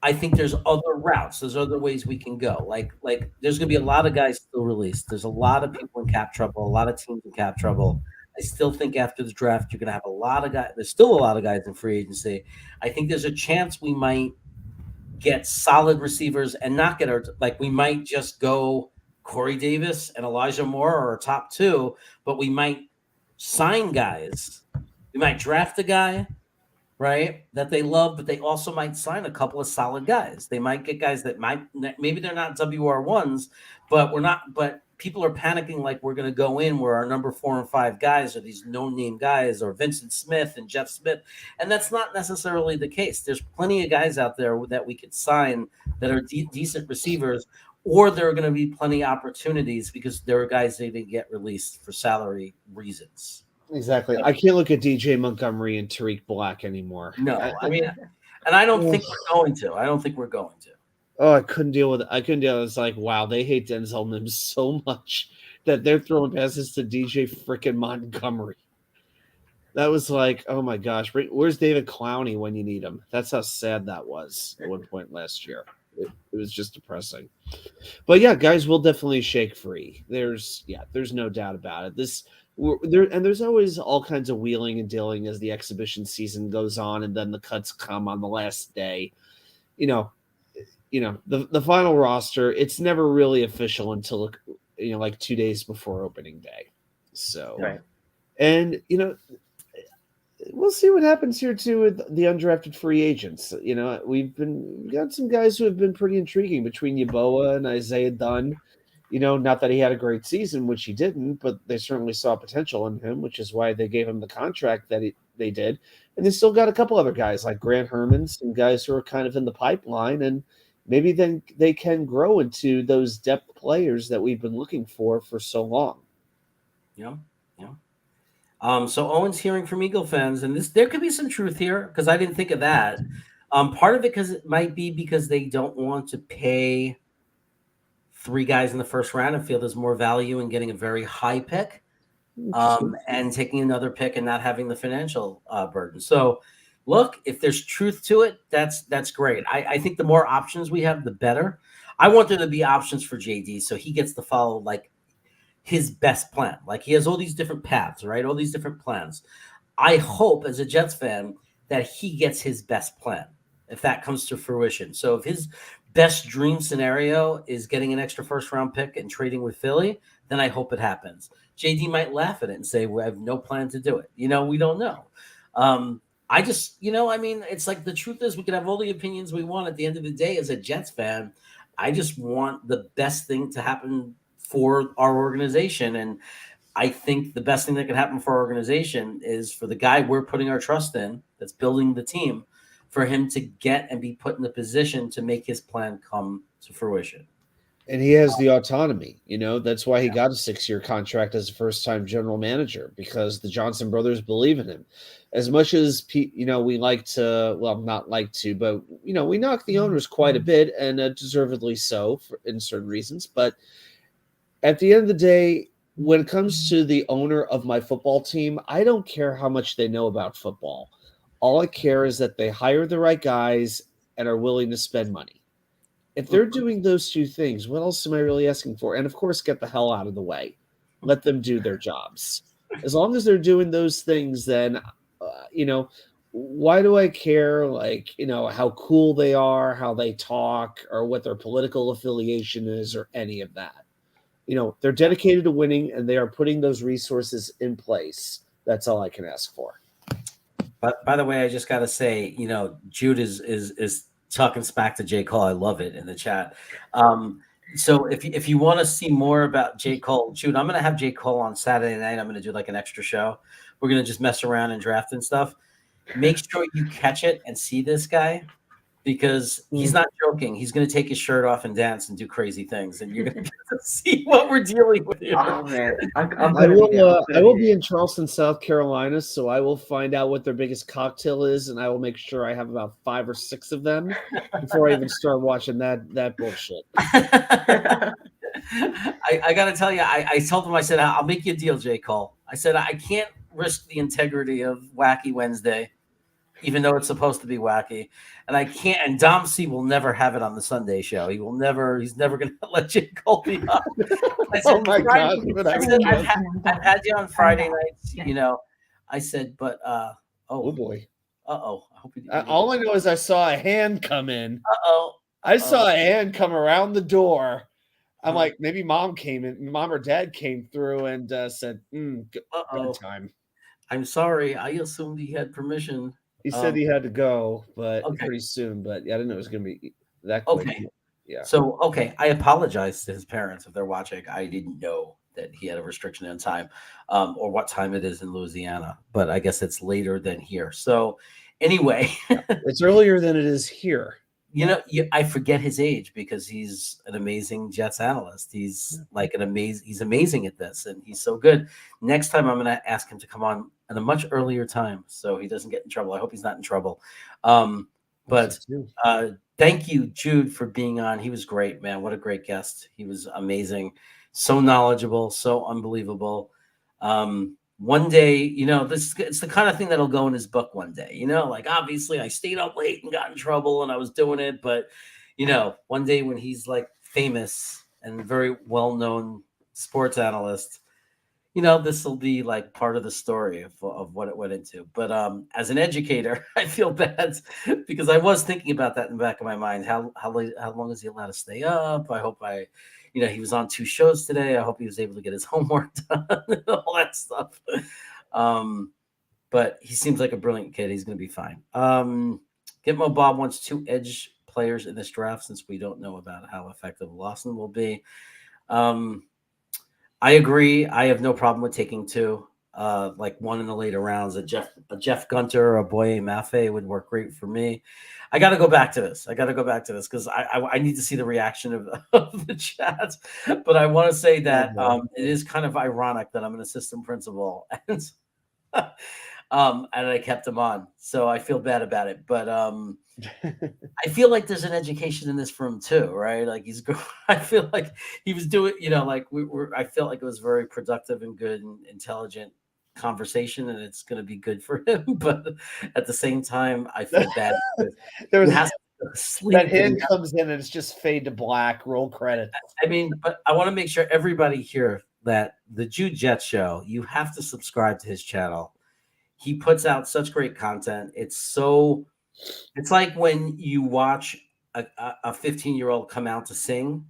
I think there's other routes. There's other ways we can go. Like there's going to be a lot of guys still released. There's a lot of people in cap trouble, a lot of teams in cap trouble. I still think after the draft, you're going to have a lot of guys. There's still a lot of guys in free agency. I think there's a chance we might get solid receivers and not get we might just go Corey Davis and Elijah Moore are our top 2, but we might sign guys. We might draft a guy, right, that they love, but they also might sign a couple of solid guys. They might get guys that maybe they're not WR1s, but people are panicking like we're going to go in where our number 4 and 5 guys are these no-name guys or Vincent Smith and Jeff Smith, and that's not necessarily the case. There's plenty of guys out there that we could sign that are decent receivers, or there are going to be plenty of opportunities because there are guys that didn't get released for salary reasons. Exactly. I can't look at DJ Montgomery and Tariq Black anymore. No, I mean, and I don't think we're going to. Oh, I couldn't deal with it. It's like, wow, they hate Denzel Mims so much that they're throwing passes to DJ freaking Montgomery. That was like, oh my gosh, where's David Clowney when you need him? That's how sad that was at one point last year. It was just depressing. But yeah, guys, we'll definitely shake free. There's no doubt about it. There's always all kinds of wheeling and dealing as the exhibition season goes on, and then the cuts come on the last day. The final roster, it's never really official until like 2 days before opening day. So, right. And we'll see what happens here too with the undrafted free agents. We've got some guys who have been pretty intriguing between Yeboah and Isaiah Dunn. Not that he had a great season, which he didn't, but they certainly saw potential in him, which is why they gave him the contract that they did. And they still got a couple other guys like Grant Herman, some guys who are kind of in the pipeline, and maybe then they can grow into those depth players that we've been looking for so long. Yeah. So Owen's hearing from Eagle fans, and there could be some truth here because I didn't think of that. Part of it might be because they don't want to pay 3 guys in the first round and feel there's more value in getting a very high pick and taking another pick and not having the financial burden. So look, if there's truth to it, that's great. I think the more options we have, the better. I want there to be options for JD so he gets to follow like his best plan. Like he has all these different paths, right? All these different plans. I hope as a Jets fan that he gets his best plan if that comes to fruition. So if his best dream scenario is getting an extra first round pick and trading with Philly, then I hope it happens. JD might laugh at it and say, well, I have no plan to do it. We don't know. I just, it's like the truth is we can have all the opinions we want. At the end of the day, as a Jets fan, I just want the best thing to happen for our organization. And I think the best thing that can happen for our organization is for the guy we're putting our trust in, that's building the team, for him to get and be put in the position to make his plan come to fruition. And he has the autonomy, that's why he got a 6-year contract as a first-time general manager, because the Johnson brothers believe in him. As much as, we like to, well, not like to, but, we knock the owners quite a bit, and deservedly so in certain reasons. But at the end of the day, when it comes to the owner of my football team, I don't care how much they know about football. All I care is that they hire the right guys and are willing to spend money. If they're doing those 2 things, what else am I really asking for? And of course, get the hell out of the way. Let them do their jobs. As long as they're doing those things, then, why do I care, how cool they are, how they talk, or what their political affiliation is, or any of that? They're dedicated to winning, and they are putting those resources in place. That's all I can ask for. But by the way, I just got to say, Jude is talking smack to J. Cole. I love it in the chat. So if you want to see more about J. Cole, shoot, I'm gonna have J. Cole on Saturday night. I'm gonna do like an extra show. We're gonna just mess around and draft and stuff. Make sure you catch it and see this guy because he's not joking. He's gonna take his shirt off and dance and do crazy things, and you're gonna get to see what we're dealing with here. Oh man, I'm I gonna be there. will. I will be in Charleston, South Carolina, so I will find out what their biggest cocktail is, and I will make sure I have about 5 or 6 of them before I even start watching that bullshit. I got to tell you, I told him, I said, I'll make you a deal, J. Cole. I said, I can't risk the integrity of Wacky Wednesday, even though it's supposed to be wacky. And I can't, and Dom C will never have it on the Sunday show. He's never going to let J. Cole be on. I said, Oh my God. I said, I've had you on Friday nights, I said, but, Oh boy. uh-oh. I hope you All I know is I saw a hand come in. Uh-oh. I saw a hand come around the door. I'm like, maybe mom or dad came through and said, Uh-oh. bedtime. I'm sorry. I assumed he had permission. He said he had to go, but Okay. pretty soon. But yeah, I didn't know it was going to be that quick. Okay. Yeah. So, okay. I apologize to his parents if they're watching. I didn't know that he had a restriction on time or what time it is in Louisiana, but I guess it's later than here. So anyway, it's earlier than it is here. I forget his age because he's an amazing Jets analyst. He's like he's amazing at this and he's so good. Next time I'm going to ask him to come on at a much earlier time so he doesn't get in trouble. I hope he's not in trouble. But thank you, Jude, for being on. He was great, man. What a great guest. He was amazing. So knowledgeable, so unbelievable. One day, it's the kind of thing that'll go in his book one day, like obviously I stayed up late and got in trouble and I was doing it. But, one day when he's like famous and very well-known sports analyst, this will be like part of the story of what it went into. But as an educator, I feel bad because I was thinking about that in the back of my mind. How long is he allowed to stay up? I hope he was on 2 shows today. I hope he was able to get his homework done and all that stuff. But he seems like a brilliant kid. He's going to be fine. Gitmo Bob wants 2 edge players in this draft since we don't know about how effective Lawson will be. I agree. I have no problem with taking 2. Like one in the later rounds. A Jeff Gunter or a Boye Mafe would work great for me. I got to go back to this because I need to see the reaction of the chat. But I want to say that it is kind of ironic that I'm an assistant principal and I kept him on. So I feel bad about it. But I feel like there's an education in this for him too, right? Like I feel like he was doing, I felt like it was very productive and good and intelligent conversation and it's going to be good for him. But at the same time, I feel bad. There was that hand comes in and it's just fade to black, roll credit. I mean, but I want to make sure everybody here that the Jude Jet Show, you have to subscribe to his channel. He puts out such great content. It's like when you watch a 15-year-old come out to sing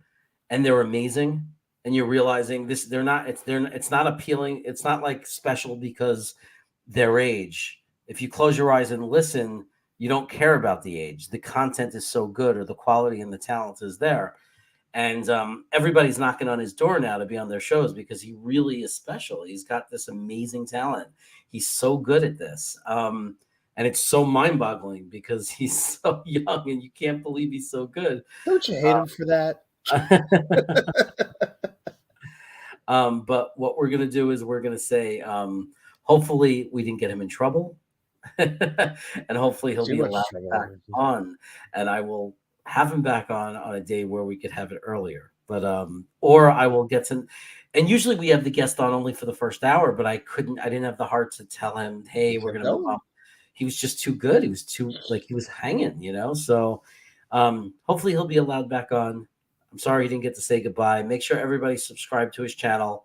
and they're amazing and you're realizing it's not appealing. It's not like special because their age. If you close your eyes and listen, you don't care about the age. The content is so good or the quality and the talent is there. And everybody's knocking on his door now to be on their shows because he really is special. He's got this amazing talent. He's so good at this. And it's so mind-boggling because he's so young and you can't believe he's so good. Don't you hate him for that? But what we're going to do is we're going to say, hopefully we didn't get him in trouble. And hopefully he'll be allowed back on. And I will have him back on a day where we could have it earlier. But or I will get some. And usually we have the guest on only for the first hour, but I didn't have the heart to tell him, hey, we're going to move on. He was just too good. He was he was hanging, So hopefully he'll be allowed back on. I'm sorry he didn't get to say goodbye. Make sure everybody subscribe to his channel.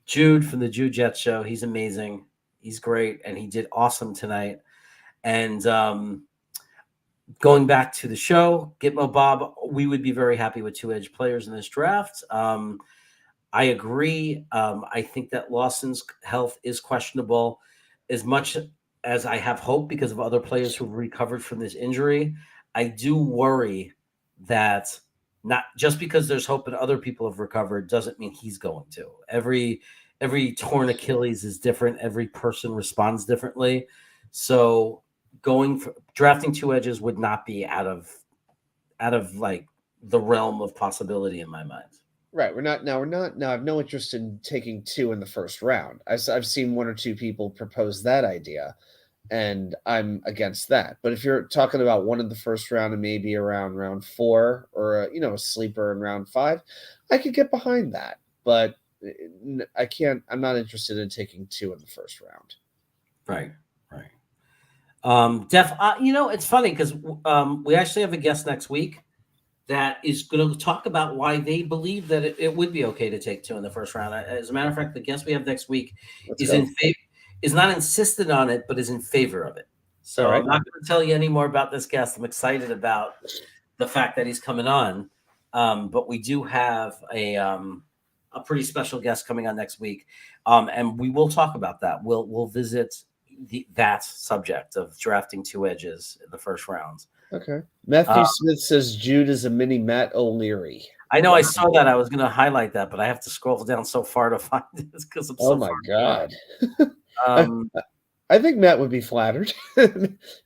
Jude from the Jude Jet Show. He's amazing. He's great. And he did awesome tonight. And going back to the show, Gitmo Bob, we would be very happy with 2 edge players in this draft. I agree. I think that Lawson's health is questionable. As much as I have hope because of other players who've recovered from this injury, I do worry that Not just because there's hope and other people have recovered doesn't mean he's going to. Every torn Achilles is different. Every person responds differently. So drafting 2 edges would not be out of like the realm of possibility in my mind. Right. We're not now. I have no interest in taking 2 in the first round. I've seen 1 or 2 people propose that idea, and I'm against that. But if you're talking about 1 in the first round and maybe around round 4, or a sleeper in round 5, I could get behind that. But I can't. I'm not interested in taking 2 in the first round. Right. It's funny because we actually have a guest next week that is going to talk about why they believe that it would be okay to take 2 in the first round. As a matter of fact, the guest we have next week is not insistent on it, but is in favor of it. So I'm not going to tell you any more about this guest. I'm excited about the fact that he's coming on. But we do have a pretty special guest coming on next week. And we will talk about that. We'll visit that subject of drafting 2 edges in the first round. Okay. Matthew Smith says Jude is a mini Matt O'Leary. I know I saw that. I was going to highlight that, but I have to scroll down so far to find it because I'm so my far God. I think Matt would be flattered.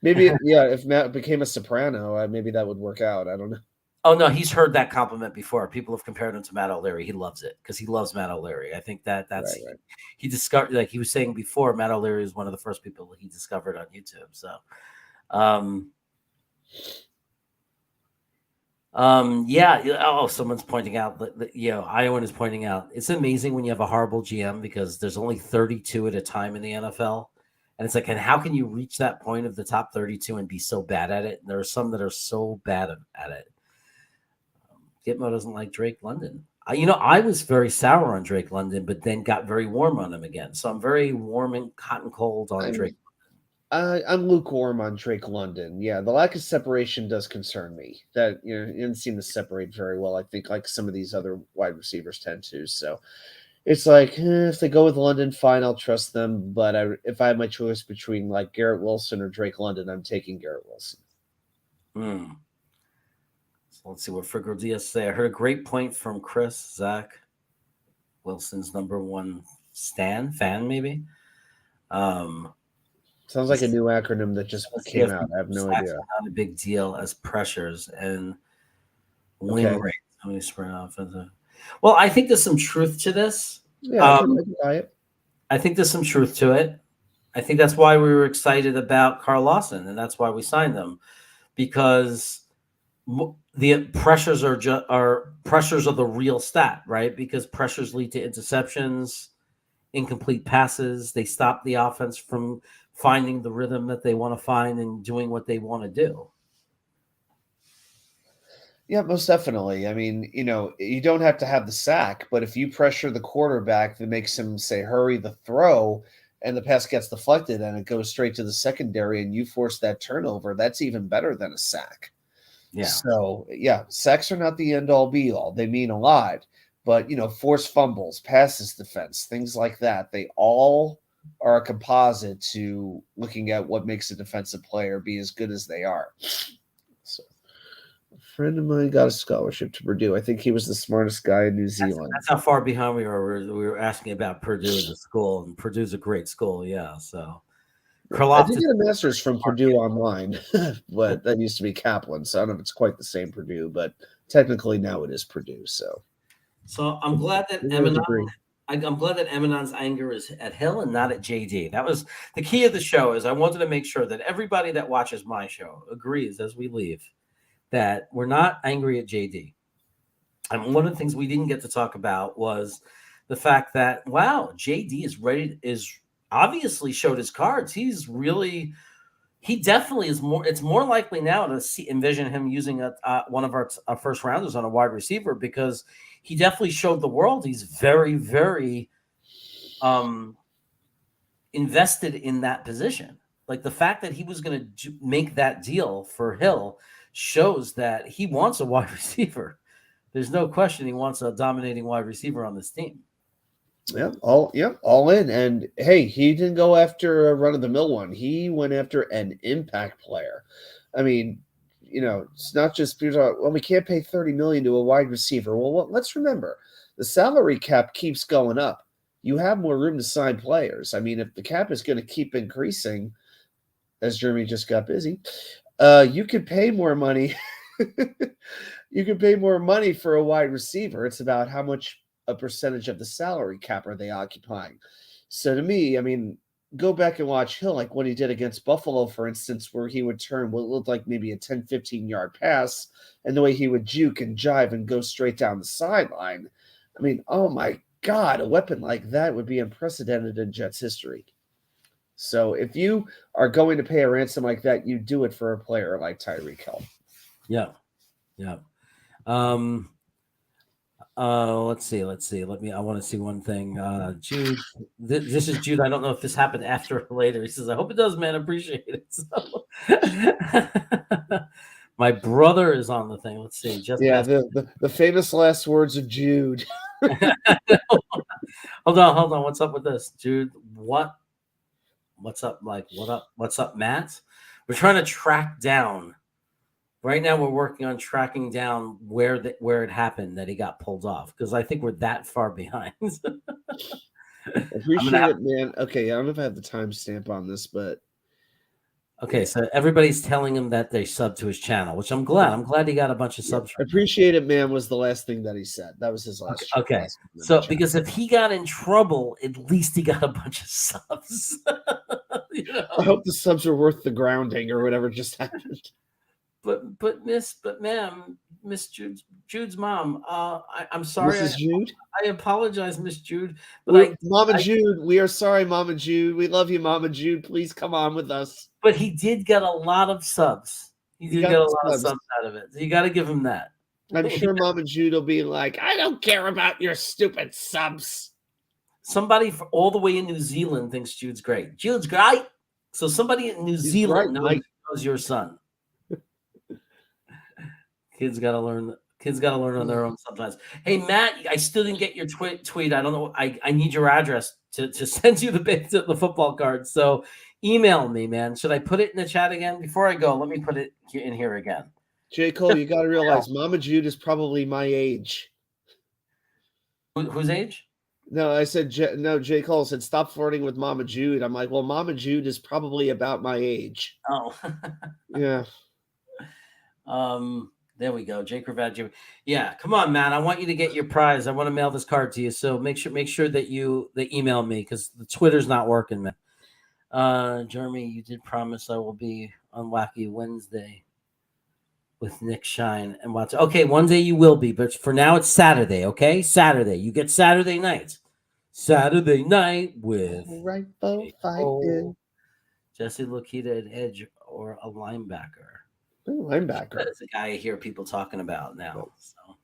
Maybe, if Matt became a soprano, maybe that would work out. I don't know. Oh, no, he's heard that compliment before. People have compared him to Matt O'Leary. He loves it because he loves Matt O'Leary. I think that's right. He discovered, like he was saying before, Matt O'Leary is one of the first people he discovered on YouTube. So, someone's pointing out that Iowan is pointing out it's amazing when you have a horrible GM because there's only 32 at a time in the NFL. And it's like, and how can you reach that point of the top 32 and be so bad at it? And there are some that are so bad at it. Gitmo doesn't like Drake London. I was very sour on Drake London, but then got very warm on him again. So I'm very warm and hot and cold on Drake. I'm lukewarm on Drake London. Yeah, the lack of separation does concern me. That he didn't seem to separate very well. I think like some of these other wide receivers tend to. So it's like if they go with London, fine, I'll trust them. But if I have my choice between like Garrett Wilson or Drake London, I'm taking Garrett Wilson. So let's see what Frigor Diaz say. I heard a great point from Chris. Zach Wilson's number 1 fan, maybe. Sounds like a new acronym that just came out. I have no idea. Not a big deal as pressures and win rates. How many spread offensive? Well, I think there's some truth to this. Yeah, I can buy it. I think there's some truth to it. I think that's why we were excited about Carl Lawson, and that's why we signed him, because the pressures are pressures of the real stat, right? Because pressures lead to interceptions, incomplete passes. They stop the offense from finding the rhythm that they want to find and doing what they want to do. Yeah, most definitely. I mean, you don't have to have the sack, but if you pressure the quarterback that makes him say, hurry the throw, and the pass gets deflected and it goes straight to the secondary and you force that turnover, that's even better than a sack. Yeah. So, sacks are not the end-all be-all. They mean a lot. But, forced fumbles, passes defense, things like that, they all are a composite to looking at what makes a defensive player be as good as they are. So, a friend of mine got a scholarship to Purdue. I think he was the smartest guy in New Zealand. That's how far behind we were. We were asking about Purdue as a school, and Purdue's a great school, so. I did get a master's from Purdue online, but that used to be Kaplan, so I don't know if it's quite the same Purdue, but technically now it is Purdue. So I'm glad that I'm glad that Eminon's anger is at Hill and not at JD. That was the key of the show. Is I wanted to make sure that everybody that watches my show agrees as we leave that we're not angry at JD. And one of the things we didn't get to talk about was the fact that JD is obviously showed his cards. He definitely is more. It's more likely now to envision him using one of our first rounders on a wide receiver because he definitely showed the world he's very, very invested in that position. Like the fact that he was going to make that deal for Hill shows that he wants a wide receiver. There's no question he wants a dominating wide receiver on this team. All in. And hey, he didn't go after a run-of-the-mill one. He went after an impact player. I mean, it's not just people talk, well, we can't pay $30 million to a wide receiver. Well, let's remember the salary cap keeps going up. You have more room to sign players. I mean, if the cap is going to keep increasing, as Jeremy just got busy, you could pay more money. You can pay more money for a wide receiver. It's about how much a percentage of the salary cap are they occupying. So to me, I mean, go back and watch Hill, like what he did against Buffalo, for instance, where he would turn what looked like maybe a 10, 15-yard pass, and the way he would juke and jive and go straight down the sideline. I mean, oh my God, a weapon like that would be unprecedented in Jets history. So if you are going to pay a ransom like that, you do it for a player like Tyreek Hill. Yeah. Let's see. I want to see one thing. Jude, this is Jude. I don't know if this happened after or later. He says, I hope it does, man. I appreciate it. So, my brother is on the thing. Let's see. The famous last words of Jude. Hold on. What's up with this, Jude? What's up, Mike? What's up, Matt? We're trying to track down. Right now, we're working on tracking down where it happened that he got pulled off, because I think we're that far behind. Appreciate it, man. Okay, I don't know if I have the timestamp on this, but okay, so everybody's telling him that they sub to his channel, which I'm glad. I'm glad he got a bunch of subs. Appreciate it, man, was the last thing that he said. That was his last. Okay. So because if he got in trouble, at least he got a bunch of subs. I hope the subs are worth the grounding or whatever just happened. But ma'am, Miss Jude's mom. I'm sorry. Mrs. Jude? I apologize, Miss Jude. But Mama Jude, we are sorry, Mama Jude. We love you, Mama Jude. Please come on with us. But he did get a lot of subs. He did get a lot of subs out of it. So you got to give him that. I'm sure Mama Jude will be like, I don't care about your stupid subs. Somebody all the way in New Zealand thinks Jude's great. Jude's great. So somebody in New Zealand knows your son. Kids got to learn on their own sometimes. Hey, Matt, I still didn't get your tweet. I don't know. I need your address to send you the football card. So email me, man. Should I put it in the chat again? Before I go, let me put it in here again. J. Cole, you got to realize Mama Jude is probably my age. Whose age? No, I said, J. Cole said, stop flirting with Mama Jude. I'm like, well, Mama Jude is probably about my age. Oh. Yeah. There we go. Jake Ravad. Yeah, come on, man. I want you to get your prize. I want to mail this card to you. So make sure that they email me, because the Twitter's not working, man. Jeremy, you did promise I will be on Wacky Wednesday with Nick Shine and watch. Okay, one day you will be, but for now it's Saturday. Okay, Saturday. You get Saturday night. Saturday night with Jesse Lokita at edge or a linebacker. Linebacker. That's the guy I hear people talking about now. So.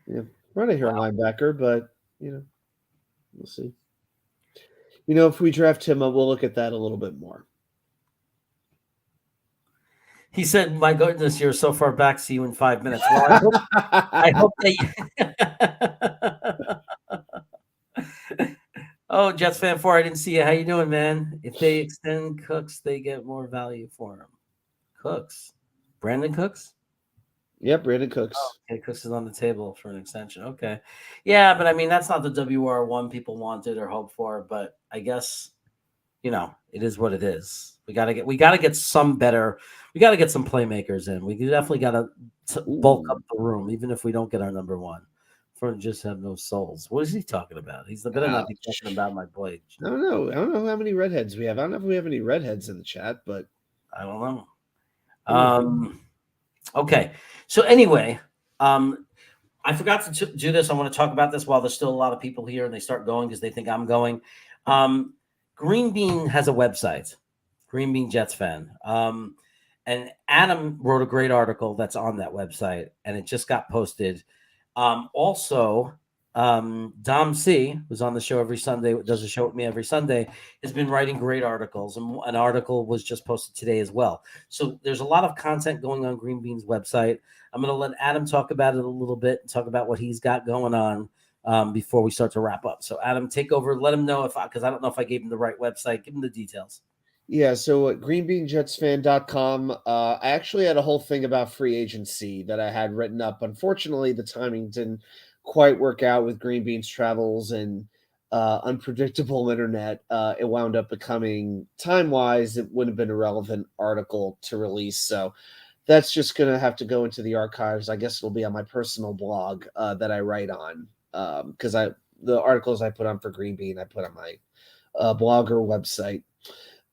Yeah, we're not here linebacker, but we'll see. If we draft him, we'll look at that a little bit more. He said, "My goodness, you're so far back. See you in 5 minutes." Well, I hope that. Oh, Jets fan 4, I didn't see you. How you doing, man? If they extend Cooks, they get more value for him. Cooks, Brandon Cooks. Yep, Brandon Cooks. Oh, okay, Cooks is on the table for an extension. Okay, yeah, but I mean that's not the WR1 people wanted or hoped for. But I guess it is what it is. We gotta get some better. We gotta get some playmakers in. We definitely gotta bulk up the room, even if we don't get our number one. For just have no souls. What is he talking about? He's better not be talking about my boy. I don't know how many redheads we have. I don't know if we have any redheads in the chat, but I don't know. Okay. So anyway, I forgot to do this. I want to talk about this while there's still a lot of people here and they start going because they think I'm going. Green Bean has a website, Green Bean Jets fan. And Adam wrote a great article that's on that website, and it just got posted. Also, Dom C, who's on the show every Sunday, does a show with me every Sunday, has been writing great articles, and an article was just posted today as well. So there's a lot of content going on Green Bean's website. I'm going to let Adam talk about it a little bit and talk about what he's got going on before we start to wrap up. So Adam, take over. Let him know because I don't know if I gave him the right website. Give him the details. Yeah, so at greenbeanjetsfan.com, I actually had a whole thing about free agency that I had written up. Unfortunately, the timing didn't quite work out with Green Bean's travels and unpredictable internet. It wound up becoming time-wise, it would have been a relevant article to release. So that's just going to have to go into the archives. I guess it'll be on my personal blog that I write on because the articles I put on for Green Bean, I put on my blog or website.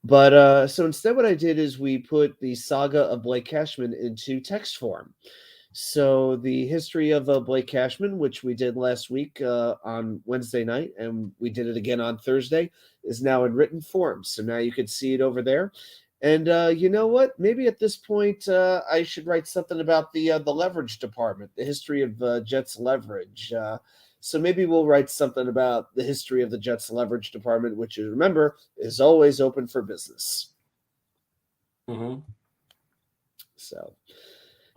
But so instead, what I did is we put the saga of Blake Cashman into text form. So the history of Blake Cashman, which we did last week on Wednesday night, and we did it again on Thursday, is now in written form. So now you can see it over there. And you know what? Maybe at this point, I should write something about the leverage department, the history of Jets leverage. So maybe we'll write something about the history of the Jets leverage department, which, remember, is always open for business. Mm-hmm. So,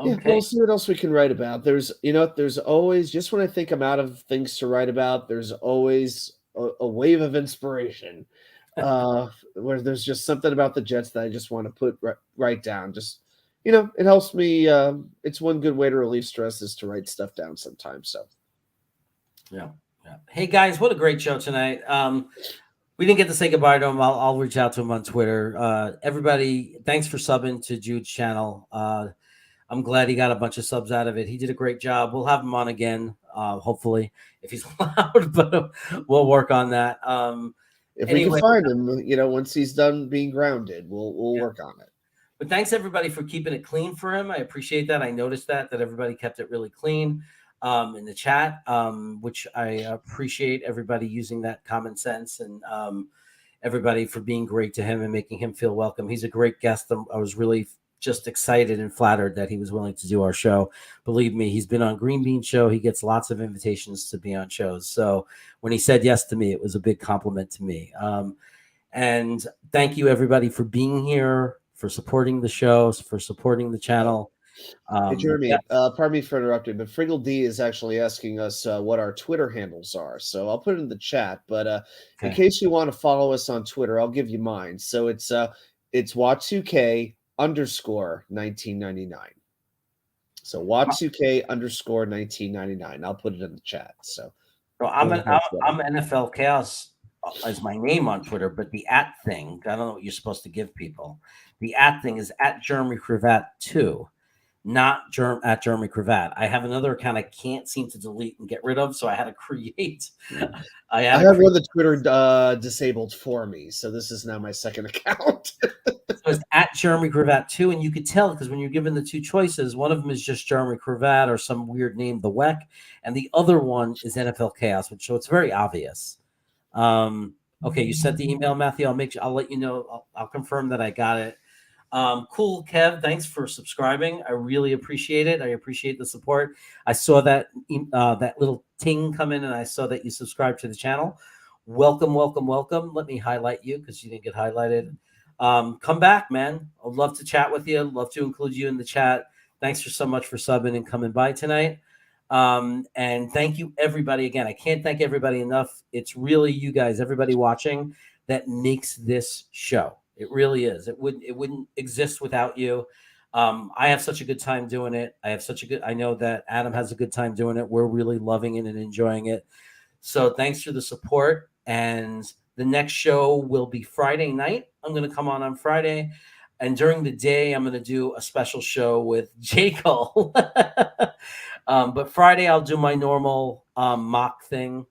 Okay. yeah, we'll see what else we can write about. There's always, just when I think I'm out of things to write about, there's always a wave of inspiration where there's just something about the Jets that I just want to put right down. Just, it helps me. It's one good way to relieve stress is to write stuff down sometimes. So. Yeah. Hey guys, what a great show tonight. We didn't get to say goodbye to him. I'll reach out to him on Twitter. Everybody, thanks for subbing to Jude's channel. I'm glad he got a bunch of subs out of it. He did a great job. We'll have him on again, hopefully, if he's allowed, but we'll work on that. If we can find him, once he's done being grounded, we'll work on it. But thanks everybody for keeping it clean for him. I appreciate that. I noticed that everybody kept it really clean. In the chat, which I appreciate everybody using that common sense and everybody for being great to him and making him feel welcome. He's a great guest. I was really just excited and flattered that he was willing to do our show. Believe me, he's been on Green Bean Show. He gets lots of invitations to be on shows. So when he said yes to me, it was a big compliment to me. And thank you everybody for being here, for supporting the shows, for supporting the channel. Hey, Jeremy, pardon me for interrupting, but Friggle D is actually asking us what our Twitter handles are. So I'll put it in the chat, but in case you want to follow us on Twitter, I'll give you mine. So it's Wat2K _1999. So Wat2K _1999. I'll put it in the chat. So I'm NFL Chaos is my name on Twitter, but the @ thing, I don't know what you're supposed to give people. The @ thing is @JeremyCravat2. Not at Jeremy Cravat. I have another account I can't seem to delete and get rid of, so I had to create. I have one that's Twitter disabled for me, so this is now my second account. So it's Jeremy Cravat 2, and you could tell because when you're given the two choices, one of them is just Jeremy Cravat or some weird name, the WEC, and the other one is NFL Chaos, so it's very obvious. Okay, you sent the email, Matthew. I'll let you know. I'll confirm that I got it. Cool, Kev. Thanks for subscribing. I really appreciate it. I appreciate the support. I saw that little ting come in, and I saw that you subscribed to the channel. Welcome, welcome, welcome. Let me highlight you because you didn't get highlighted. Come back, man. I'd love to chat with you. I'd love to include you in the chat. Thanks so much for subbing and coming by tonight. And thank you, everybody. Again, I can't thank everybody enough. It's really you guys, everybody watching, that makes this show. It really is. It wouldn't exist without you. I have such a good time doing it. I know that Adam has a good time doing it. We're really loving it and enjoying it. So thanks for the support. And the next show will be Friday night. I'm going to come on Friday. And during the day, I'm going to do a special show with J. Cole. But Friday, I'll do my normal mock thing.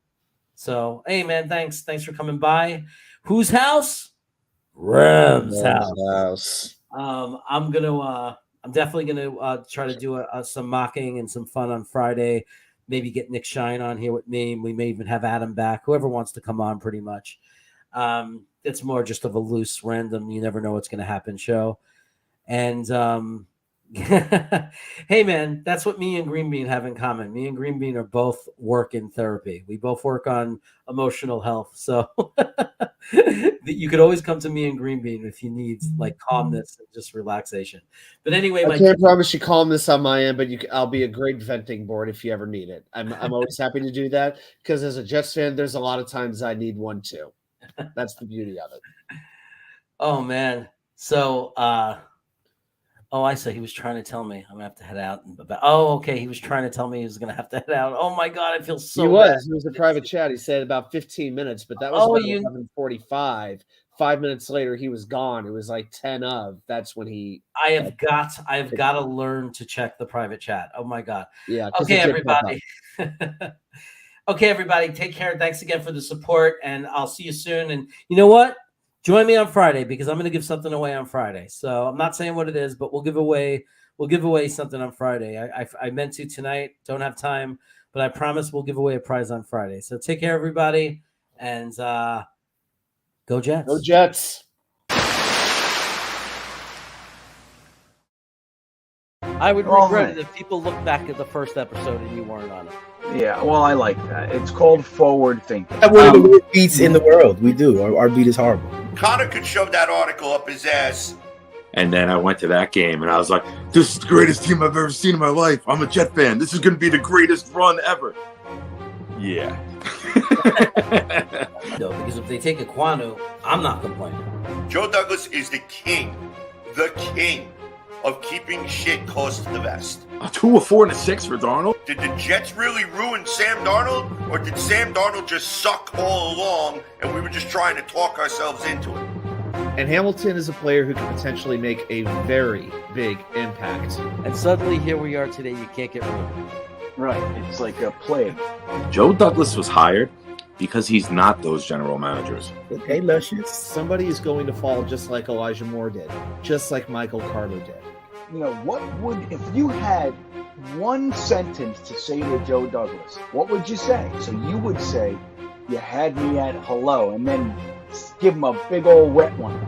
So, hey, man, thanks. Thanks for coming by. Whose house? Rem's house. I'm definitely gonna try to do some mocking and some fun on Friday. Maybe get Nick Shine on here with me. We may even have Adam back. Whoever wants to come on, pretty much. It's more just of a loose, random. You never know what's going to happen show. And hey, man, that's what me and Green Bean have in common. Me and Green Bean are both work in therapy. We both work on emotional health. So you could always come to me and Green Bean if you need like calmness and just relaxation. But anyway, I can't promise you calmness on my end, but I'll be a great venting board if you ever need it. I'm always happy to do that because as a Jets fan, there's a lot of times I need one too. That's the beauty of it. Oh man. So oh, I see. He was trying to tell me I'm gonna have to head out. Okay. He was trying to tell me he was gonna have to head out. Oh my god, I feel so He bad. was a private chat. He said about 15 minutes, but that was Oh, about you- 11:45. 5 minutes later, he was gone. It was like 10 of. That's when he. I've got to learn to check the private chat. Oh my god. Yeah. 'cause Okay, it did pop everybody. Okay, everybody. Take care. Thanks again for the support, and I'll see you soon. And you know what? Join me on Friday because I'm going to give something away on Friday. So I'm not saying what it is, but we'll give away something on Friday. I meant to tonight. Don't have time, but I promise we'll give away a prize on Friday. So take care, everybody, and go Jets. Go Jets. I would Oh, regret man. it if people look back at the first episode and you weren't on it. Yeah, well, I like that. It's called forward thinking. We have one of the worst beats in the world. We do. Our beat is horrible. Connor could shove that article up his ass. And then I went to that game and I was like, this is the greatest team I've ever seen in my life. I'm a Jet fan. This is going to be the greatest run ever. Yeah. No, because if they take a Kwanu, I'm not complaining. Joe Douglas is the king of keeping shit close to the vest. A 2, a 4, and a 6 for Darnold. Did the Jets really ruin Sam Darnold, or did Sam Darnold just suck all along and we were just trying to talk ourselves into it? And Hamilton is a player who can potentially make a very big impact. And suddenly here we are today. You can't get rid of it. Right. It's like a plague. Joe Douglas was hired because he's not those general managers. Okay, Luscious. Somebody is going to fall just like Elijah Moore did, just like Michael Carter did. You know, what would, if you had one sentence to say to Joe Douglas, what would you say? So you would say, you had me at hello, and then give him a big old wet one.